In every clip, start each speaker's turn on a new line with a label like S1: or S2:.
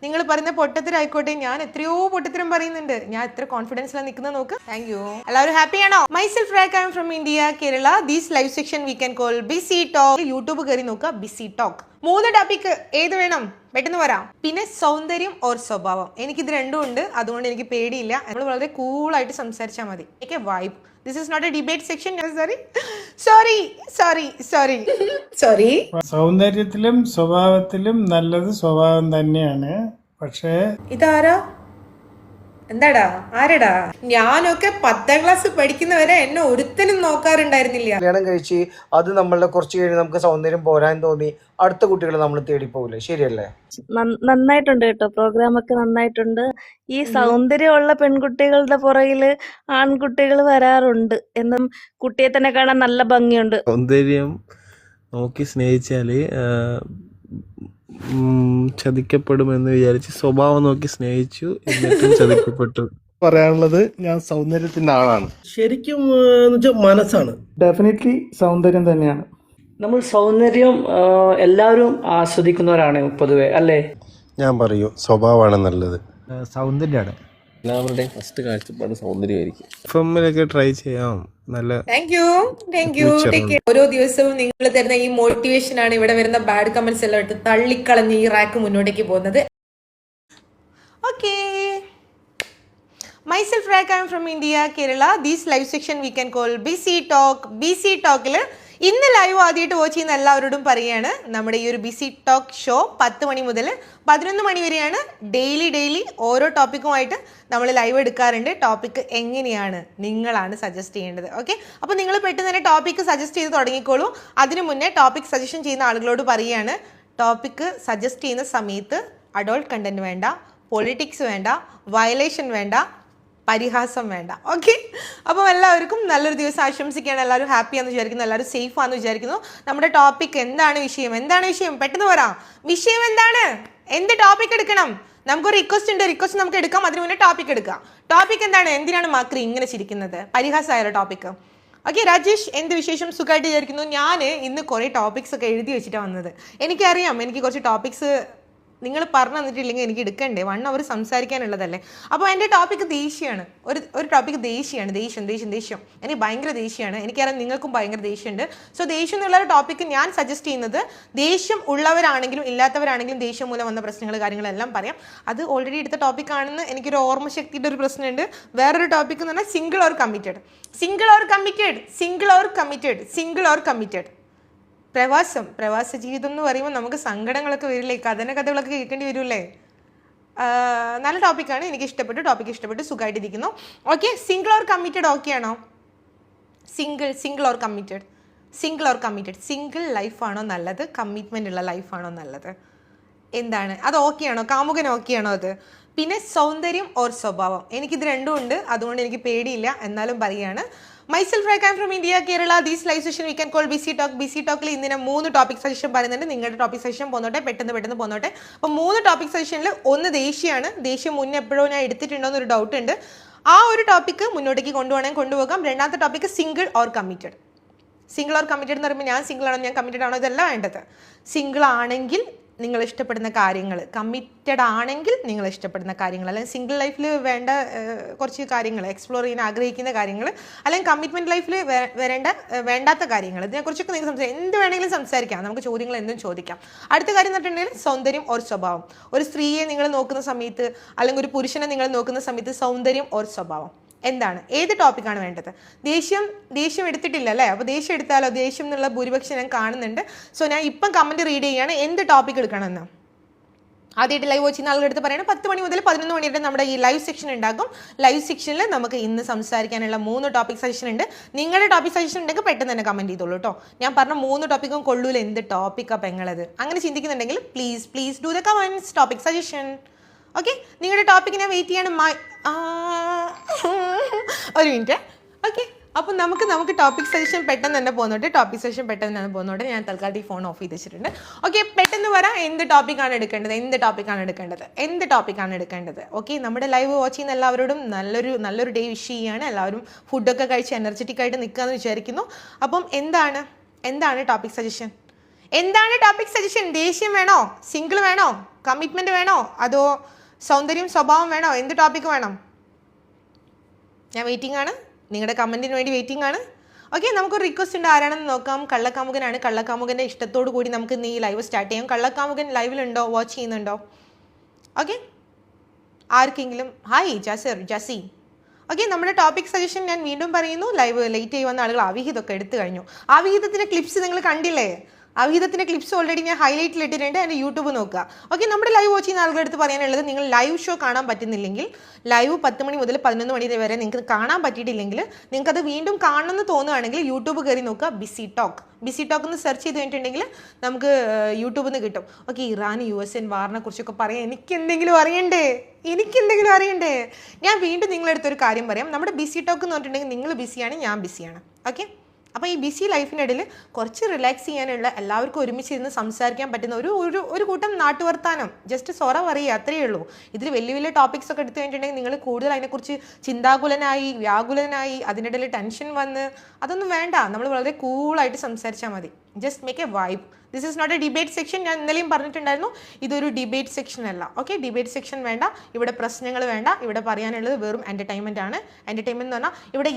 S1: നിങ്ങൾ പറയുന്ന പൊട്ടത്തിലായിക്കോട്ടെ, ഞാൻ എത്രയോ പൊട്ടത്തിരം പറയുന്നുണ്ട്. ഞാൻ എത്ര കോൺഫിഡൻസിലാണ് നിൽക്കുന്നത് നോക്ക്. Thank you. എല്ലാവരും ഹാപ്പി ആണോ? Myself Rekha, I am from India, Kerala. These live section we can call busy talk. YouTube കയറി നോക്കുക, ബിസി ടോക്ക്. 3 ടോപ്പിക് ഏത് വേണം? പെട്ടെന്ന് വരാം. പിന്നെ സൗന്ദര്യം ഓർ സ്വഭാവം, എനിക്കിത് രണ്ടും ഉണ്ട്, അതുകൊണ്ട് എനിക്ക് പേടിയില്ല. നമ്മൾ വളരെ കൂളായിട്ട് സംസാരിച്ചാൽ മതി. എനിക്ക് vibe. This is not a debate section. Sorry.
S2: സൗന്ദര്യത്തിലും സ്വഭാവത്തിലും നല്ലത് സ്വഭാവം തന്നെയാണ്. പക്ഷേ
S1: ഇതാരാ? എന്താടാ? ആരടാ? ഞാനൊക്കെ 10ാം ക്ലാസ് പഠിക്കുന്നവരെ എന്നെ ഒരുത്തനും നോക്കാറുണ്ടായിരുന്നില്ല.
S3: കല്യാണം കഴിച്ച് അത് നമ്മളുടെ കുറച്ച് കഴിഞ്ഞ് നമുക്ക് സൗന്ദര്യം പോരാൻ തോന്നി അടുത്ത കുട്ടികളെ നമ്മൾ തേടി പോകില്ലേ? ശരിയല്ലേ?
S4: നന്നായിട്ടുണ്ട് കേട്ടോ, പ്രോഗ്രാം ഒക്കെ നന്നായിട്ടുണ്ട്. ഈ സൗന്ദര്യമുള്ള പെൺകുട്ടികളുടെ പുറകില് ആൺകുട്ടികൾ വരാറുണ്ട്. എന്നും കുട്ടിയെ തന്നെ കാണാൻ നല്ല ഭംഗിയുണ്ട്.
S5: സൗന്ദര്യം നോക്കി സ്നേഹിച്ചാല് ചതിക്കപ്പെടുമെന്ന് വിചാരിച്ച് സ്വഭാവം നോക്കി സ്നേഹിച്ചു, എന്നിട്ടും ചതിക്കപ്പെട്ടു.
S6: പറയാനുള്ളത്, ഞാൻ സൗന്ദര്യത്തിന്റെ ആളാണ്.
S7: ശരിക്കും മനസ്സാണ്.
S2: ഡെഫിനറ്റ്ലി സൗന്ദര്യം തന്നെയാണ്.
S8: നമ്മൾ സൗന്ദര്യം എല്ലാവരും ആസ്വദിക്കുന്നവരാണ് പൊതുവെ, അല്ലേ?
S6: ഞാൻ പറയൂ, സ്വഭാവമാണ് നല്ലത്.
S2: സൗന്ദര്യമാണ്.
S5: എല്ലാവരുടെയും ഫസ്റ്റ് കാഴ്ചപ്പാട് സൗന്ദര്യമായിരിക്കും. ഫിലിമിലൊക്കെ ട്രൈ ചെയ്യാം. നല്ല
S1: താങ്ക് യു. ഓരോ ദിവസവും നിങ്ങൾ തരുന്ന ഈ മോട്ടിവേഷൻ ആണ് ഇവിടെ വരുന്ന ബാഡ് കമന്റ്സ് എല്ലാം ഇട്ട് തള്ളിക്കളഞ്ഞ് ഈ റാക്ക് മുന്നോട്ടേക്ക് പോകുന്നത്. Okay, myself Rekha, I am from India, Kerala. These live section we can call busy talk. Busy ടോക്കിൽ ഇന്ന് ലൈവ് ആദ്യമായിട്ട് വാച്ച് ചെയ്യുന്ന എല്ലാവരോടും പറയുകയാണ്, നമ്മുടെ ഈ ഒരു ബിസി ടോക്ക് ഷോ 10 മണി മുതൽ 11 മണി വരെയാണ്. ഡെയിലി ഓരോ ടോപ്പിക്കുമായിട്ട് നമ്മൾ ലൈവ് എടുക്കാറുണ്ട്. ടോപ്പിക്ക് എങ്ങനെയാണ് നിങ്ങളാണ് സജസ്റ്റ് ചെയ്യേണ്ടത്. ഓക്കെ, അപ്പോൾ നിങ്ങൾ പെട്ടെന്ന് തന്നെ ടോപ്പിക്ക് സജസ്റ്റ് ചെയ്ത് തുടങ്ങിക്കോളൂ. അതിനു മുന്നേ ടോപ്പിക് സജഷൻ ചെയ്യുന്ന ആളുകളോട് പറയുകയാണ്, ടോപ്പിക്ക് സജസ്റ്റ് ചെയ്യുന്ന സമയത്ത് അഡൾട്ട് കണ്ടന്റ് വേണ്ട, പൊളിറ്റിക്സ് വേണ്ട, വയലേഷൻ വേണ്ട, പരിഹാസം വേണ്ട. ഓക്കെ, അപ്പോൾ എല്ലാവർക്കും നല്ലൊരു ദിവസം ആശംസിക്കുകയാണ്. എല്ലാവരും ഹാപ്പിയാണെന്ന് വിചാരിക്കുന്നു, എല്ലാവരും സേഫ് ആണെന്ന് വിചാരിക്കുന്നു. നമ്മുടെ ടോപ്പിക് എന്താണ്? വിഷയം പെട്ടെന്ന് പറയാം. വിഷയം എന്താണ്? എന്ത് ടോപ്പിക് എടുക്കണം? നമുക്കൊരു റിക്വസ്റ്റ് ഉണ്ട്, റിക്വസ്റ്റ് നമുക്ക് എടുക്കാം. അതിന് മുന്നേ ടോപ്പിക് എടുക്കാം. ടോപ്പിക് എന്താണ്? എന്തിനാണ് മാക്രി ഇങ്ങനെ ചിരിക്കുന്നത്? പരിഹാസമായാലോ ടോപ്പിക്? ഓക്കെ, രാജേഷ്, എന്ത് വിശേഷം? സുഖമായിട്ട് വിചാരിക്കുന്നു. ഞാൻ ഇന്ന് കുറേ ടോപ്പിക്സ് ഒക്കെ എഴുതി വെച്ചിട്ടാണ് വന്നത്. എനിക്കറിയാം, എനിക്ക് കുറച്ച് ടോപ്പിക്സ് നിങ്ങൾ പറഞ്ഞു തന്നിട്ടില്ലെങ്കിൽ എനിക്ക് എടുക്കണ്ടേ, 1 അവർ സംസാരിക്കാനുള്ളതല്ലേ. അപ്പോൾ എൻ്റെ ടോപ്പിക്ക് ദേഷ്യമാണ്. ഒരു ടോപ്പിക്ക് ദേഷ്യം. എനിക്ക് ഭയങ്കര ദേഷ്യമാണ്. എനിക്കറിയാം നിങ്ങൾക്കും ഭയങ്കര ദേഷ്യമുണ്ട്. സോ ദേഷ്യം എന്നുള്ള ടോപ്പിക്ക് ഞാൻ സജസ്റ്റ് ചെയ്യുന്നത്, ദേഷ്യം ഉള്ളവരാണെങ്കിലും ഇല്ലാത്തവരാണെങ്കിലും ദേഷ്യം മൂലം വന്ന പ്രശ്നങ്ങൾ കാര്യങ്ങളെല്ലാം പറയാം. അത് ഓൾറെഡി എടുത്ത ടോപ്പിക്കാണെന്ന് എനിക്കൊരു ഓർമ്മശക്തിയുടെ ഒരു പ്രശ്നമുണ്ട്. വേറൊരു ടോപ്പിക്ക് എന്ന് പറഞ്ഞാൽ സിംഗിൾ ഓർ കമ്മിറ്റഡ്. പ്രവാസ ജീവിതം എന്ന് പറയുമ്പോൾ നമുക്ക് സങ്കടങ്ങളൊക്കെ വരില്ലേ, കഥകളൊക്കെ കേൾക്കേണ്ടി വരില്ലേ. നല്ല ടോപ്പിക്കാണ്, എനിക്ക് ഇഷ്ടപ്പെട്ടു. ടോപ്പിക്ക് ഇഷ്ടപ്പെട്ടു, സുഖമായിട്ടിരിക്കുന്നു. Okay, single or committed okay ആണോ? Single or committed. സിംഗിൾ ലൈഫാണോ നല്ലത്, കമ്മിറ്റ്മെൻ്റ് ഉള്ള ലൈഫാണോ നല്ലത്? എന്താണ് അത്? ഓക്കെ ആണോ? കാമുകൻ ഓക്കെ ആണോ അത്? പിന്നെ സൗന്ദര്യം ഓർ സ്വഭാവം, എനിക്കിത് രണ്ടും ഉണ്ട്, അതുകൊണ്ട് എനിക്ക് പേടിയില്ല. എന്നാലും പറയുകയാണ്, myself Rekha, I am from India, Kerala. These live session we can call busy talk. Busy ടോക്കിൽ ഇന്നിനെ 3 ടോപ്പിക് സജഷൻ പറയുന്നുണ്ട്. നിങ്ങളുടെ ടോപ്പിക് സജഷൻ പോന്നോട്ടെ, പെട്ടെന്ന് പോന്നോട്ടെ. അപ്പോൾ 3 ടോപ്പിക് സജഷനിൽ ഒന്ന് ദേഷ്യമാണ്. ദേഷ്യം മുന്നേ എപ്പോഴോ ഞാൻ എടുത്തിട്ടുണ്ടോ എന്നൊരു ഡൗട്ട് ഉണ്ട്. ആ ഒരു ടോപ്പിക്ക് മുന്നോട്ടേക്ക് കൊണ്ടുപോകാം. രണ്ടാമത്തെ ടോപ്പിക്ക് സിംഗിൾ ഓർ കമ്മിറ്റഡ് എന്ന് പറയുമ്പോൾ ഞാൻ സിംഗിൾ ആണോ ഞാൻ കമ്മിറ്റഡ് ആണോ ഇതല്ല വേണ്ടത്. സിംഗിൾ ആണെങ്കിൽ നിങ്ങൾ ഇഷ്ടപ്പെടുന്ന കാര്യങ്ങൾ, കമ്മിറ്റഡ് ആണെങ്കിൽ നിങ്ങൾ ഇഷ്ടപ്പെടുന്ന കാര്യങ്ങൾ, അല്ലെങ്കിൽ സിംഗിൾ ലൈഫിൽ വേണ്ട കുറച്ച് കാര്യങ്ങൾ, എക്സ്പ്ലോർ ചെയ്യാൻ ആഗ്രഹിക്കുന്ന കാര്യങ്ങൾ, അല്ലെങ്കിൽ കമ്മിറ്റ്മെൻറ്റ് ലൈഫിൽ വേണ്ടാത്ത കാര്യങ്ങൾ, ഇതിനെക്കുറിച്ചൊക്കെ നിങ്ങൾ എന്ത് വേണമെങ്കിലും സംസാരിക്കാം. നമുക്ക് ചോദ്യങ്ങൾ എന്തും ചോദിക്കാം. അടുത്ത കാര്യം എന്ന് പറഞ്ഞിട്ടുണ്ടെങ്കിൽ സൗന്ദര്യം ഓർ സ്വഭാവം. ഒരു സ്ത്രീയെ നിങ്ങൾ നോക്കുന്ന സമയത്ത്, അല്ലെങ്കിൽ ഒരു പുരുഷനെ നിങ്ങൾ നോക്കുന്ന സമയത്ത് സൗന്ദര്യം ഓർ സ്വഭാവം എന്താണ്? ഏത് ടോപ്പിക്കാണ് വേണ്ടത്? ദേഷ്യം എടുത്തിട്ടില്ല അല്ലേ? അപ്പോൾ ദേഷ്യം എടുത്താലോ? ദേഷ്യം എന്നുള്ള ഭൂരിപക്ഷം ഞാൻ കാണുന്നുണ്ട്. സോ ഞാൻ ഇപ്പം കമൻറ്റ് റീഡ് ചെയ്യുകയാണ്, എന്ത് ടോപ്പിക് എടുക്കണമെന്ന്. ആദ്യമായിട്ട് ലൈവ് വാച്ച് ചെയ്യുന്ന ആളുകളുടെ പറയണം, 10 മണി മുതൽ 11 മണി വരെ നമ്മുടെ ഈ ലൈവ് സെക്ഷൻ ഉണ്ടാകും. ലൈവ് സെക്ഷനിൽ നമുക്ക് ഇന്ന് സംസാരിക്കാനുള്ള 3 ടോപ്പിക് സജഷൻ ഉണ്ട്. നിങ്ങളുടെ ടോപ്പിക് സജഷൻ ഉണ്ടെങ്കിൽ പെട്ടെന്ന് തന്നെ കമൻറ്റ് ചെയ്തോളൂ കേട്ടോ. ഞാൻ പറഞ്ഞ 3 ടോപ്പിക്കും കൊള്ളൂല, എന്ത് ടോപ്പിക്കാണ് പെങ്ങളത്? അങ്ങനെ ചിന്തിക്കുന്നുണ്ടെങ്കിൽ please do the comments topic suggestion. Okay, നിങ്ങളുടെ ടോപ്പിക്ക് ഞാൻ വെയിറ്റ് ചെയ്യാണ്. ഒരു മിനിറ്റ്. ഓക്കെ, അപ്പോൾ നമുക്ക് ടോപ്പിക് സജഷൻ പെട്ടെന്ന് തന്നെ പോകുന്നോട്ടെ. ഞാൻ തൽക്കാലം ഈ ഫോൺ ഓഫ് ചെയ്ത് വെച്ചിട്ടുണ്ട്. ഓക്കെ, പെട്ടെന്ന് പറയാം. എന്ത് ടോപ്പിക്കാണ് എടുക്കേണ്ടത്? ഓക്കെ, നമ്മുടെ ലൈവ് വാച്ച് ചെയ്യുന്ന എല്ലാവരോടും നല്ലൊരു ഡേ വിഷ് ചെയ്യാണ്. എല്ലാവരും ഫുഡൊക്കെ കഴിച്ച് എനർജറ്റിക് ആയിട്ട് നിൽക്കാമെന്ന് വിചാരിക്കുന്നു. അപ്പം എന്താണ് ടോപ്പിക് സജഷൻ? ദേഷ്യം വേണോ? സിംഗിൾ വേണോ? കമ്മിറ്റ്മെൻറ്റ് വേണോ അതോ സൗന്ദര്യം സ്വഭാവം വേണോ, എന്ത് ടോപ്പിക്ക് വേണം? ഞാൻ വെയിറ്റിംഗ് ആണ്, നിങ്ങളുടെ കമൻറ്റിന് വേണ്ടി വെയിറ്റിംഗ് ആണ്. ഓക്കെ, നമുക്കൊരു റിക്വസ്റ്റ് ഉണ്ട്, ആരാണെന്ന് നോക്കാം. കള്ളക്കാമുകനാണ്. കള്ളക്കാമുകൻ്റെ ഇഷ്ടത്തോടു കൂടി നമുക്ക് ഇന്ന് ഈ ലൈവ് സ്റ്റാർട്ട് ചെയ്യാം. കള്ളക്കാമുകൻ ലൈവിലുണ്ടോ, വാച്ച് ചെയ്യുന്നുണ്ടോ? ഓക്കെ, ആർക്കെങ്കിലും ഹായ് ജസി. ഓക്കെ, നമ്മുടെ ടോപ്പിക് സജഷൻ ഞാൻ വീണ്ടും പറയുന്നു. ലൈവ് ലേറ്റ് ആയി വന്ന ആളുകൾ അവിഹിതമൊക്കെ എടുത്തു കഴിഞ്ഞു. അവിഹിതത്തിൻ്റെ ക്ലിപ്സ് നിങ്ങൾ കണ്ടില്ലേ? അവിഹിതത്തിൻ്റെ ക്ലിപ്സ് ഓൾറെഡി ഞാൻ ഹൈലൈറ്റിൽ ഇട്ടിട്ടുണ്ട്, എൻ്റെ യൂട്യൂബ് നോക്കുക. ഓക്കെ, നമ്മുടെ ലൈവ് വാച്ച് ചെയ്യുന്ന ആളുകളുടെ അടുത്ത് പറയാനുള്ളത്, നിങ്ങൾ ലൈവ് ഷോ കാണാൻ പറ്റുന്നില്ലെങ്കിൽ, ലൈവ് 10 മണി മുതൽ 11 മണി വരെ നിങ്ങൾക്ക് കാണാൻ പറ്റിയിട്ടില്ലെങ്കിൽ, നിങ്ങൾക്കത് വീണ്ടും കാണണമെന്ന് തോന്നുകയാണെങ്കിൽ യൂട്യൂബ് കയറി നോക്കുക. ബിസി ടോക്ക് എന്ന് സെർച്ച് ചെയ്ത് കഴിഞ്ഞിട്ടുണ്ടെങ്കിൽ നമുക്ക് യൂട്യൂബിൽ നിന്ന് കിട്ടും. ഓക്കെ, ഇറാൻ US വാറിനെ കുറിച്ചൊക്കെ പറയാം. എനിക്കെന്തെങ്കിലും അറിയണ്ടേ? ഞാൻ വീണ്ടും നിങ്ങളെടുത്തൊരു കാര്യം പറയാം. നമ്മുടെ ബിസി ടോക്ക് എന്ന് പറഞ്ഞിട്ടുണ്ടെങ്കിൽ നിങ്ങൾ ബിസിയാണ്, ഞാൻ ബിസിയാണ്. ഓക്കെ, അപ്പോൾ ഈ ബിസി ലൈഫിനിടയിൽ കുറച്ച് റിലാക്സ് ചെയ്യാനുള്ള, എല്ലാവർക്കും ഒരുമിച്ച് ഇരുന്ന് സംസാരിക്കാൻ പറ്റുന്ന ഒരു കൂട്ടം നാട്ടുവർത്താനം, ജസ്റ്റ് സൊറ പറയുക, അത്രയേ ഉള്ളൂ. ഇതിൽ വലിയ ടോപ്പിക്സ് ഒക്കെ എടുത്തു കഴിഞ്ഞിട്ടുണ്ടെങ്കിൽ നിങ്ങൾ കൂടുതൽ അതിനെക്കുറിച്ച് ചിന്താകുലനായി, വ്യാകുലനായി, അതിനിടയിൽ ടെൻഷൻ വന്ന് അതൊന്നും വേണ്ട. നമ്മൾ വളരെ കൂളായിട്ട് സംസാരിച്ചാൽ മതി. Just make a vibe. This is not a debate section. ഞാൻ ഇന്നലെയും പറഞ്ഞിട്ടുണ്ടായിരുന്നു, ഇതൊരു ഡിബേറ്റ് സെക്ഷൻ അല്ല. ഓക്കെ, ഡിബേറ്റ് സെക്ഷൻ വേണ്ട, ഇവിടെ പ്രശ്നങ്ങൾ വേണ്ട. ഇവിടെ പറയാനുള്ളത് വെറും എൻ്റർടൈൻമെൻ്റ് ആണ്. എൻ്റർടൈൻമെൻറ്റ് എന്ന് പറഞ്ഞാൽ ഇവിടെ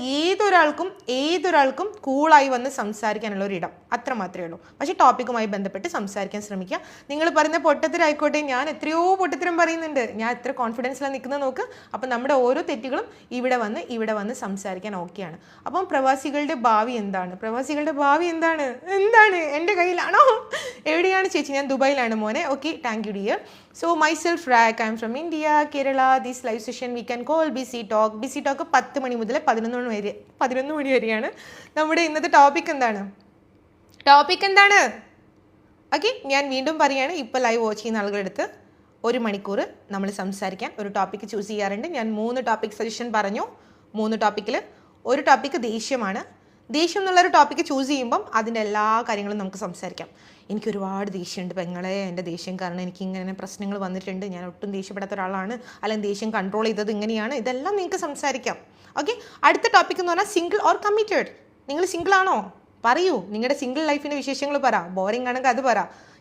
S1: ഏതൊരാൾക്കും കൂളായി വന്ന് സംസാരിക്കാനുള്ള ഒരു ഇടം, അത്ര മാത്രമേ ഉള്ളൂ. പക്ഷേ ടോപ്പിക്കുമായി ബന്ധപ്പെട്ട് സംസാരിക്കാൻ ശ്രമിക്കുക. നിങ്ങൾ പറയുന്ന പൊട്ടത്തരായിക്കോട്ടെ, ഞാൻ എത്രയോ പൊട്ടത്തരം പറയുന്നുണ്ട്, ഞാൻ എത്ര കോൺഫിഡൻസിലാണ് നിൽക്കുന്നത് നോക്ക്. അപ്പം നമ്മുടെ ഓരോ തെറ്റുകളും ഇവിടെ വന്ന് സംസാരിക്കാൻ ഓക്കെയാണ്. അപ്പം പ്രവാസികളുടെ ഭാവി എന്താണ്? എൻ്റെ കയ്യിലാണോ? എവിടെയാണ് ചേച്ചി? ഞാൻ ദുബായിലാണ് മോനെ. Okay, thank you dear. So myself റാക്ക്, I am from India, Kerala. This live session we can call busy talk 10 മണി മുതൽ 11 മണി വരെയാണ്. നമ്മുടെ ഇന്നത്തെ ടോപ്പിക് എന്താണ്? ഓക്കെ, ഞാൻ വീണ്ടും പറയുകയാണ്, ഇപ്പോൾ ലൈവ് വാച്ച് ചെയ്യുന്ന ആളുകളുടെ അടുത്ത് 1 മണിക്കൂർ നമ്മൾ സംസാരിക്കാൻ ഒരു ടോപ്പിക്ക് ചൂസ് ചെയ്യാറുണ്ട്. ഞാൻ 3 ടോപ്പിക് സജഷൻ പറഞ്ഞു. 3 ടോപ്പിക്കിൽ ഒരു ടോപ്പിക്ക് ദേഷ്യമാണ്. ദേഷ്യം എന്നുള്ളൊരു ടോപ്പിക്ക് ചൂസ് ചെയ്യുമ്പം അതിൻ്റെ എല്ലാ കാര്യങ്ങളും നമുക്ക് സംസാരിക്കാം. എനിക്ക് ഒരുപാട് ദേഷ്യമുണ്ട് പെങ്ങളെ, എൻ്റെ ദേഷ്യം കാരണം എനിക്ക് ഇങ്ങനെ പ്രശ്നങ്ങൾ വന്നിട്ടുണ്ട്, ഞാൻ ഒട്ടും ദേഷ്യപ്പെടാത്ത ഒരാളാണ്, അല്ലെങ്കിൽ ദേഷ്യം കൺട്രോൾ ചെയ്തത് ഇങ്ങനെയാണ്, ഇതെല്ലാം നിങ്ങൾക്ക് സംസാരിക്കാം. ഓക്കെ, അടുത്ത ടോപ്പിക് എന്ന് പറഞ്ഞാൽ സിംഗിൾ ഓർ കമ്മിറ്റഡ്. നിങ്ങൾ സിംഗിൾ ആണോ? പറയൂ, നിങ്ങളുടെ സിംഗിൾ ലൈഫിൻ്റെ വിശേഷങ്ങൾ പറ. ബോറിംഗ് ആണെങ്കിൽ അത് പറ.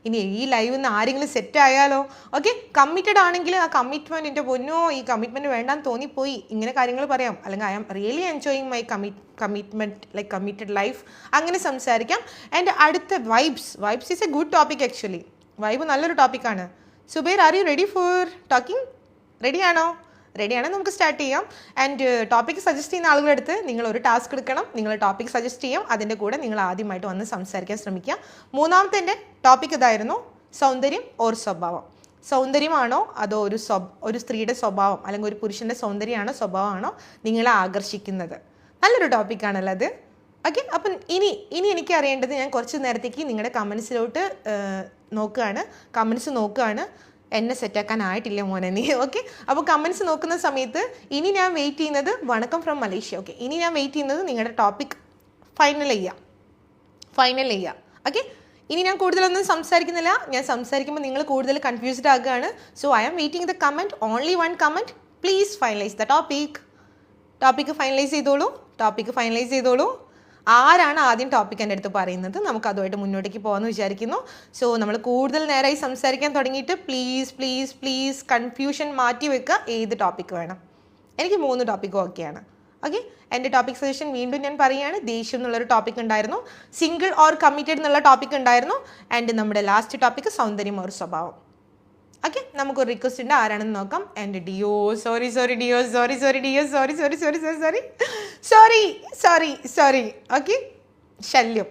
S1: ഇനി ഈ ലൈവിൽ നിന്ന് ആരെങ്കിലും സെറ്റ് ആയാലോ? ഓക്കെ, കമ്മിറ്റഡ് ആണെങ്കിൽ ആ കമ്മിറ്റ്മെൻറ്റ്, എൻ്റെ പൊന്നോ ഈ കമ്മിറ്റ്മെൻറ്റ് വേണ്ടാന്ന് തോന്നിപ്പോയി, ഇങ്ങനെ കാര്യങ്ങൾ പറയാം. അല്ലെങ്കിൽ I am really enjoying my commitment, like committed life, അങ്ങനെ സംസാരിക്കാം. ആൻഡ് അടുത്ത vibes is a good topic actually. Vibe നല്ലൊരു ടോപ്പിക്കാണ്. Zubair, are you ready for talking? റെഡിയാണോ നമുക്ക് സ്റ്റാർട്ട് ചെയ്യാം. ആൻഡ് ടോപ്പിക് സജസ്റ്റ് ചെയ്യുന്ന ആളുകളുടെ അടുത്ത് നിങ്ങൾ ഒരു ടാസ്ക് എടുക്കണം. നിങ്ങൾ ടോപ്പിക് സജസ്റ്റ് ചെയ്യാം, അതിൻ്റെ കൂടെ നിങ്ങൾ ആദ്യമായിട്ട് വന്ന് സംസാരിക്കാൻ ശ്രമിക്കുക. മൂന്നാമത്തെ എൻ്റെ ടോപ്പിക് ഇതായിരുന്നു, സൗന്ദര്യം ഓർ സ്വഭാവം. സൗന്ദര്യമാണോ അതോ ഒരു സ്ത്രീയുടെ സ്വഭാവം അല്ലെങ്കിൽ ഒരു പുരുഷൻ്റെ സൗന്ദര്യമാണോ സ്വഭാവമാണോ നിങ്ങളെ ആകർഷിക്കുന്നത്? നല്ലൊരു ടോപ്പിക്കാണല്ലോ അത്. ഓക്കെ, അപ്പം ഇനി എനിക്ക് അറിയേണ്ടത്, ഞാൻ കുറച്ച് നേരത്തേക്ക് നിങ്ങളുടെ കമൻസിലോട്ട് നോക്കുകയാണ്. എന്നെ സെറ്റാക്കാനായിട്ടില്ല മോനെ നീ. ഓക്കെ, അപ്പോൾ കമൻസ് നോക്കുന്ന സമയത്ത് ഇനി ഞാൻ വെയിറ്റ് ചെയ്യുന്നത് വണക്കം ഫ്രം മലേഷ്യ. ഓക്കെ, ഇനി ഞാൻ വെയിറ്റ് ചെയ്യുന്നത് നിങ്ങളുടെ ടോപ്പിക് ഫൈനൽ ചെയ്യുക. ഓക്കെ, ഇനി ഞാൻ കൂടുതലൊന്നും സംസാരിക്കുന്നില്ല. ഞാൻ സംസാരിക്കുമ്പോൾ നിങ്ങൾ കൂടുതൽ കൺഫ്യൂസ്ഡ് ആകുകയാണ്. So I am waiting the comment, only 1 comment. Please finalise the topic finalise ചെയ്തോളൂ. ആരാണ് ആദ്യം ടോപ്പിക് എൻ്റെ അടുത്ത് പറയുന്നത്, നമുക്ക് അതുമായിട്ട് മുന്നോട്ടേക്ക് പോകാമെന്ന് വിചാരിക്കുന്നു. സോ നമ്മൾ കൂടുതൽ നേരമായി സംസാരിക്കാൻ തുടങ്ങിയിട്ട് പ്ലീസ് കൺഫ്യൂഷൻ മാറ്റി വെക്കുക. ഏത് ടോപ്പിക്ക് വേണം? എനിക്ക് 3 ടോപ്പിക്കും ഓക്കെയാണ്. ഓക്കെ, എൻ്റെ ടോപ്പിക് സജഷൻ വീണ്ടും ഞാൻ പറയുകയാണ്. ദേഷ്യം എന്നുള്ളൊരു ടോപ്പിക് ഉണ്ടായിരുന്നു, സിംഗിൾ ഓർ കമ്മിറ്റഡ് എന്നുള്ള ടോപ്പിക് ഉണ്ടായിരുന്നു, ആൻഡ് നമ്മുടെ ലാസ്റ്റ് ടോപ്പിക്ക് സൗന്ദര്യം ഓർ സ്വഭാവം. ഓക്കെ, നമുക്കൊരു റിക്വസ്റ്റ് ഉണ്ട്, ആരാണെന്ന് നോക്കാം. എൻ്റെ സോറി. ഓക്കെ, ശല്യം.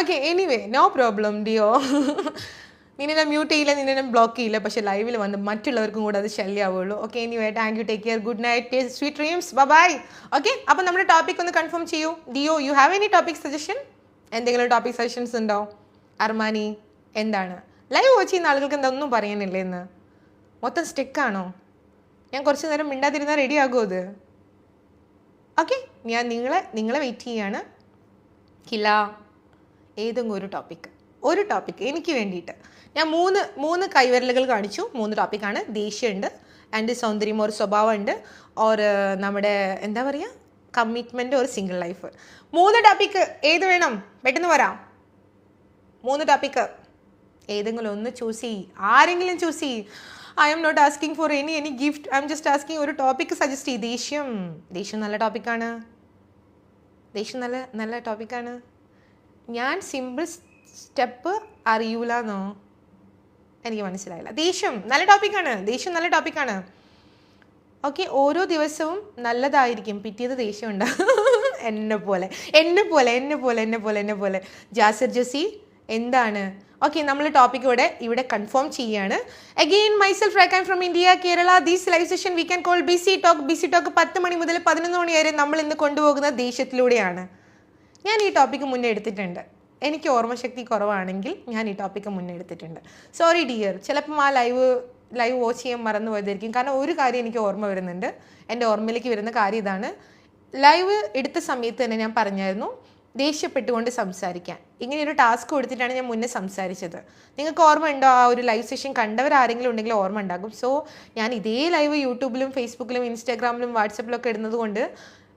S1: ഓക്കെ, എനിവേ നോ പ്രോബ്ലം ഡിയോ. നിന്നെ ഞാൻ മ്യൂട്ട് ചെയ്യില്ല, നിന്നെ ഞാൻ ബ്ലോക്ക് ചെയ്യില്ല, പക്ഷേ ലൈവിൽ വന്ന് മറ്റുള്ളവർക്കും കൂടെ അത് ശല്യമാവുള്ളൂ. Okay, anyway thank you, take care, good night, sweet dreams, bye. Okay, അപ്പോൾ നമ്മുടെ ടോപ്പിക് ഒന്ന് കൺഫേം ചെയ്യൂ. ഡിയോ, you have any topic suggestion? എന്തെങ്കിലും ടോപ്പിക് സജഷൻസ് ഉണ്ടോ? അർമാനി, എന്താണ് ലൈവ് വാച്ച് ചെയ്യുന്ന ആളുകൾക്ക് എന്തൊന്നും പറയാനില്ലേ ഇന്ന്? മൊത്തം സ്റ്റെക്കാണോ? ഞാൻ കുറച്ച് നേരം മിണ്ടാതിരുന്നാൽ റെഡി ആകുമോ അത്? ഓക്കെ, ഞാൻ നിങ്ങളെ വെയിറ്റ് ചെയ്യാണ്. കില, ഏതെങ്കിലും ഒരു ടോപ്പിക്ക് എനിക്ക് വേണ്ടിയിട്ട്. ഞാൻ മൂന്ന് കൈവിരലുകൾ കാണിച്ചു. 3 ടോപ്പിക്കാണ്. ദേഷ്യമുണ്ട്, ആൻഡ് സൗന്ദര്യം ഒരു സ്വഭാവമുണ്ട്, ഓർ നമ്മുടെ എന്താ പറയുക, കമ്മിറ്റ്മെൻറ്റ് ഒരു സിംഗിൾ ലൈഫ്. 3 ടോപ്പിക്ക് ഏത് വേണം? പെട്ടെന്ന് വരാം. 3 ടോപ്പിക്ക് ഏതെങ്കിലും ഒന്ന് ചൂസ് ചെയ്യ്, ആരെങ്കിലും ചൂസ് ചെയ്യ്. I am not asking for any gift, I am just asking ഒരു ടോപ്പിക് സജസ്റ്റ് ചെയ്യ്. ദേഷ്യം നല്ല ടോപ്പിക്കാണ്. നല്ല ടോപ്പിക്കാണ്. ഞാൻ സിമ്പിൾ സ്റ്റെപ്പ് അറിയൂലെന്നോ? എനിക്ക് മനസ്സിലായില്ല. ദേഷ്യം നല്ല ടോപ്പിക്കാണ്. ഓക്കെ, ഓരോ ദിവസവും നല്ലതായിരിക്കും, പിറ്റേത് ദേഷ്യം ഉണ്ടാകും. എന്നെ പോലെ ജാസിർ ജസി എന്താണ്? ഓക്കെ, നമ്മൾ ടോപ്പിക് ഇവിടെ കൺഫേം ചെയ്യാണ്. അഗെയിൻ മൈസെൽഫ് റൈക്കാൻ from India, Kerala. These live session we can call busy talk. 10 മണി മുതൽ 11 മണി വരെ നമ്മൾ ഇന്ന് കൊണ്ടുപോകുന്ന ദേഷ്യത്തിലൂടെയാണ്. ഞാൻ ഈ ടോപ്പിക്ക് മുന്നേ എടുത്തിട്ടുണ്ട്. എനിക്ക് ഓർമ്മശക്തി കുറവാണെങ്കിൽ ഞാൻ ഈ ടോപ്പിക്ക് മുന്നേ എടുത്തിട്ടുണ്ട്. സോറി ഡിയർ, ചിലപ്പം ആ ലൈവ് വാച്ച് ചെയ്യാൻ മറന്നു പോയതായിരിക്കും. കാരണം ഒരു കാര്യം എനിക്ക് ഓർമ്മ വരുന്നുണ്ട്. എൻ്റെ ഓർമ്മയിലേക്ക് വരുന്ന കാര്യം ഇതാണ്. ലൈവ് എടുത്ത സമയത്ത് തന്നെ ഞാൻ പറഞ്ഞായിരുന്നു ദേഷ്യപ്പെട്ടുകൊണ്ട് സംസാരിക്കാൻ. ഇങ്ങനെയൊരു ടാസ്ക് കൊടുത്തിട്ടാണ് ഞാൻ മുന്നേ സംസാരിച്ചത്. നിങ്ങൾക്ക് ഓർമ്മ ഉണ്ടോ? ആ ഒരു ലൈവ് സെഷൻ കണ്ടവരാരെങ്കിലും ഉണ്ടെങ്കിൽ ഓർമ്മ ഉണ്ടാകും. സോ ഞാൻ ഇതേ ലൈവ് യൂട്യൂബിലും ഫേസ്ബുക്കിലും ഇൻസ്റ്റാഗ്രാമിലും വാട്സപ്പിലൊക്കെ ഇടുന്നത് കൊണ്ട്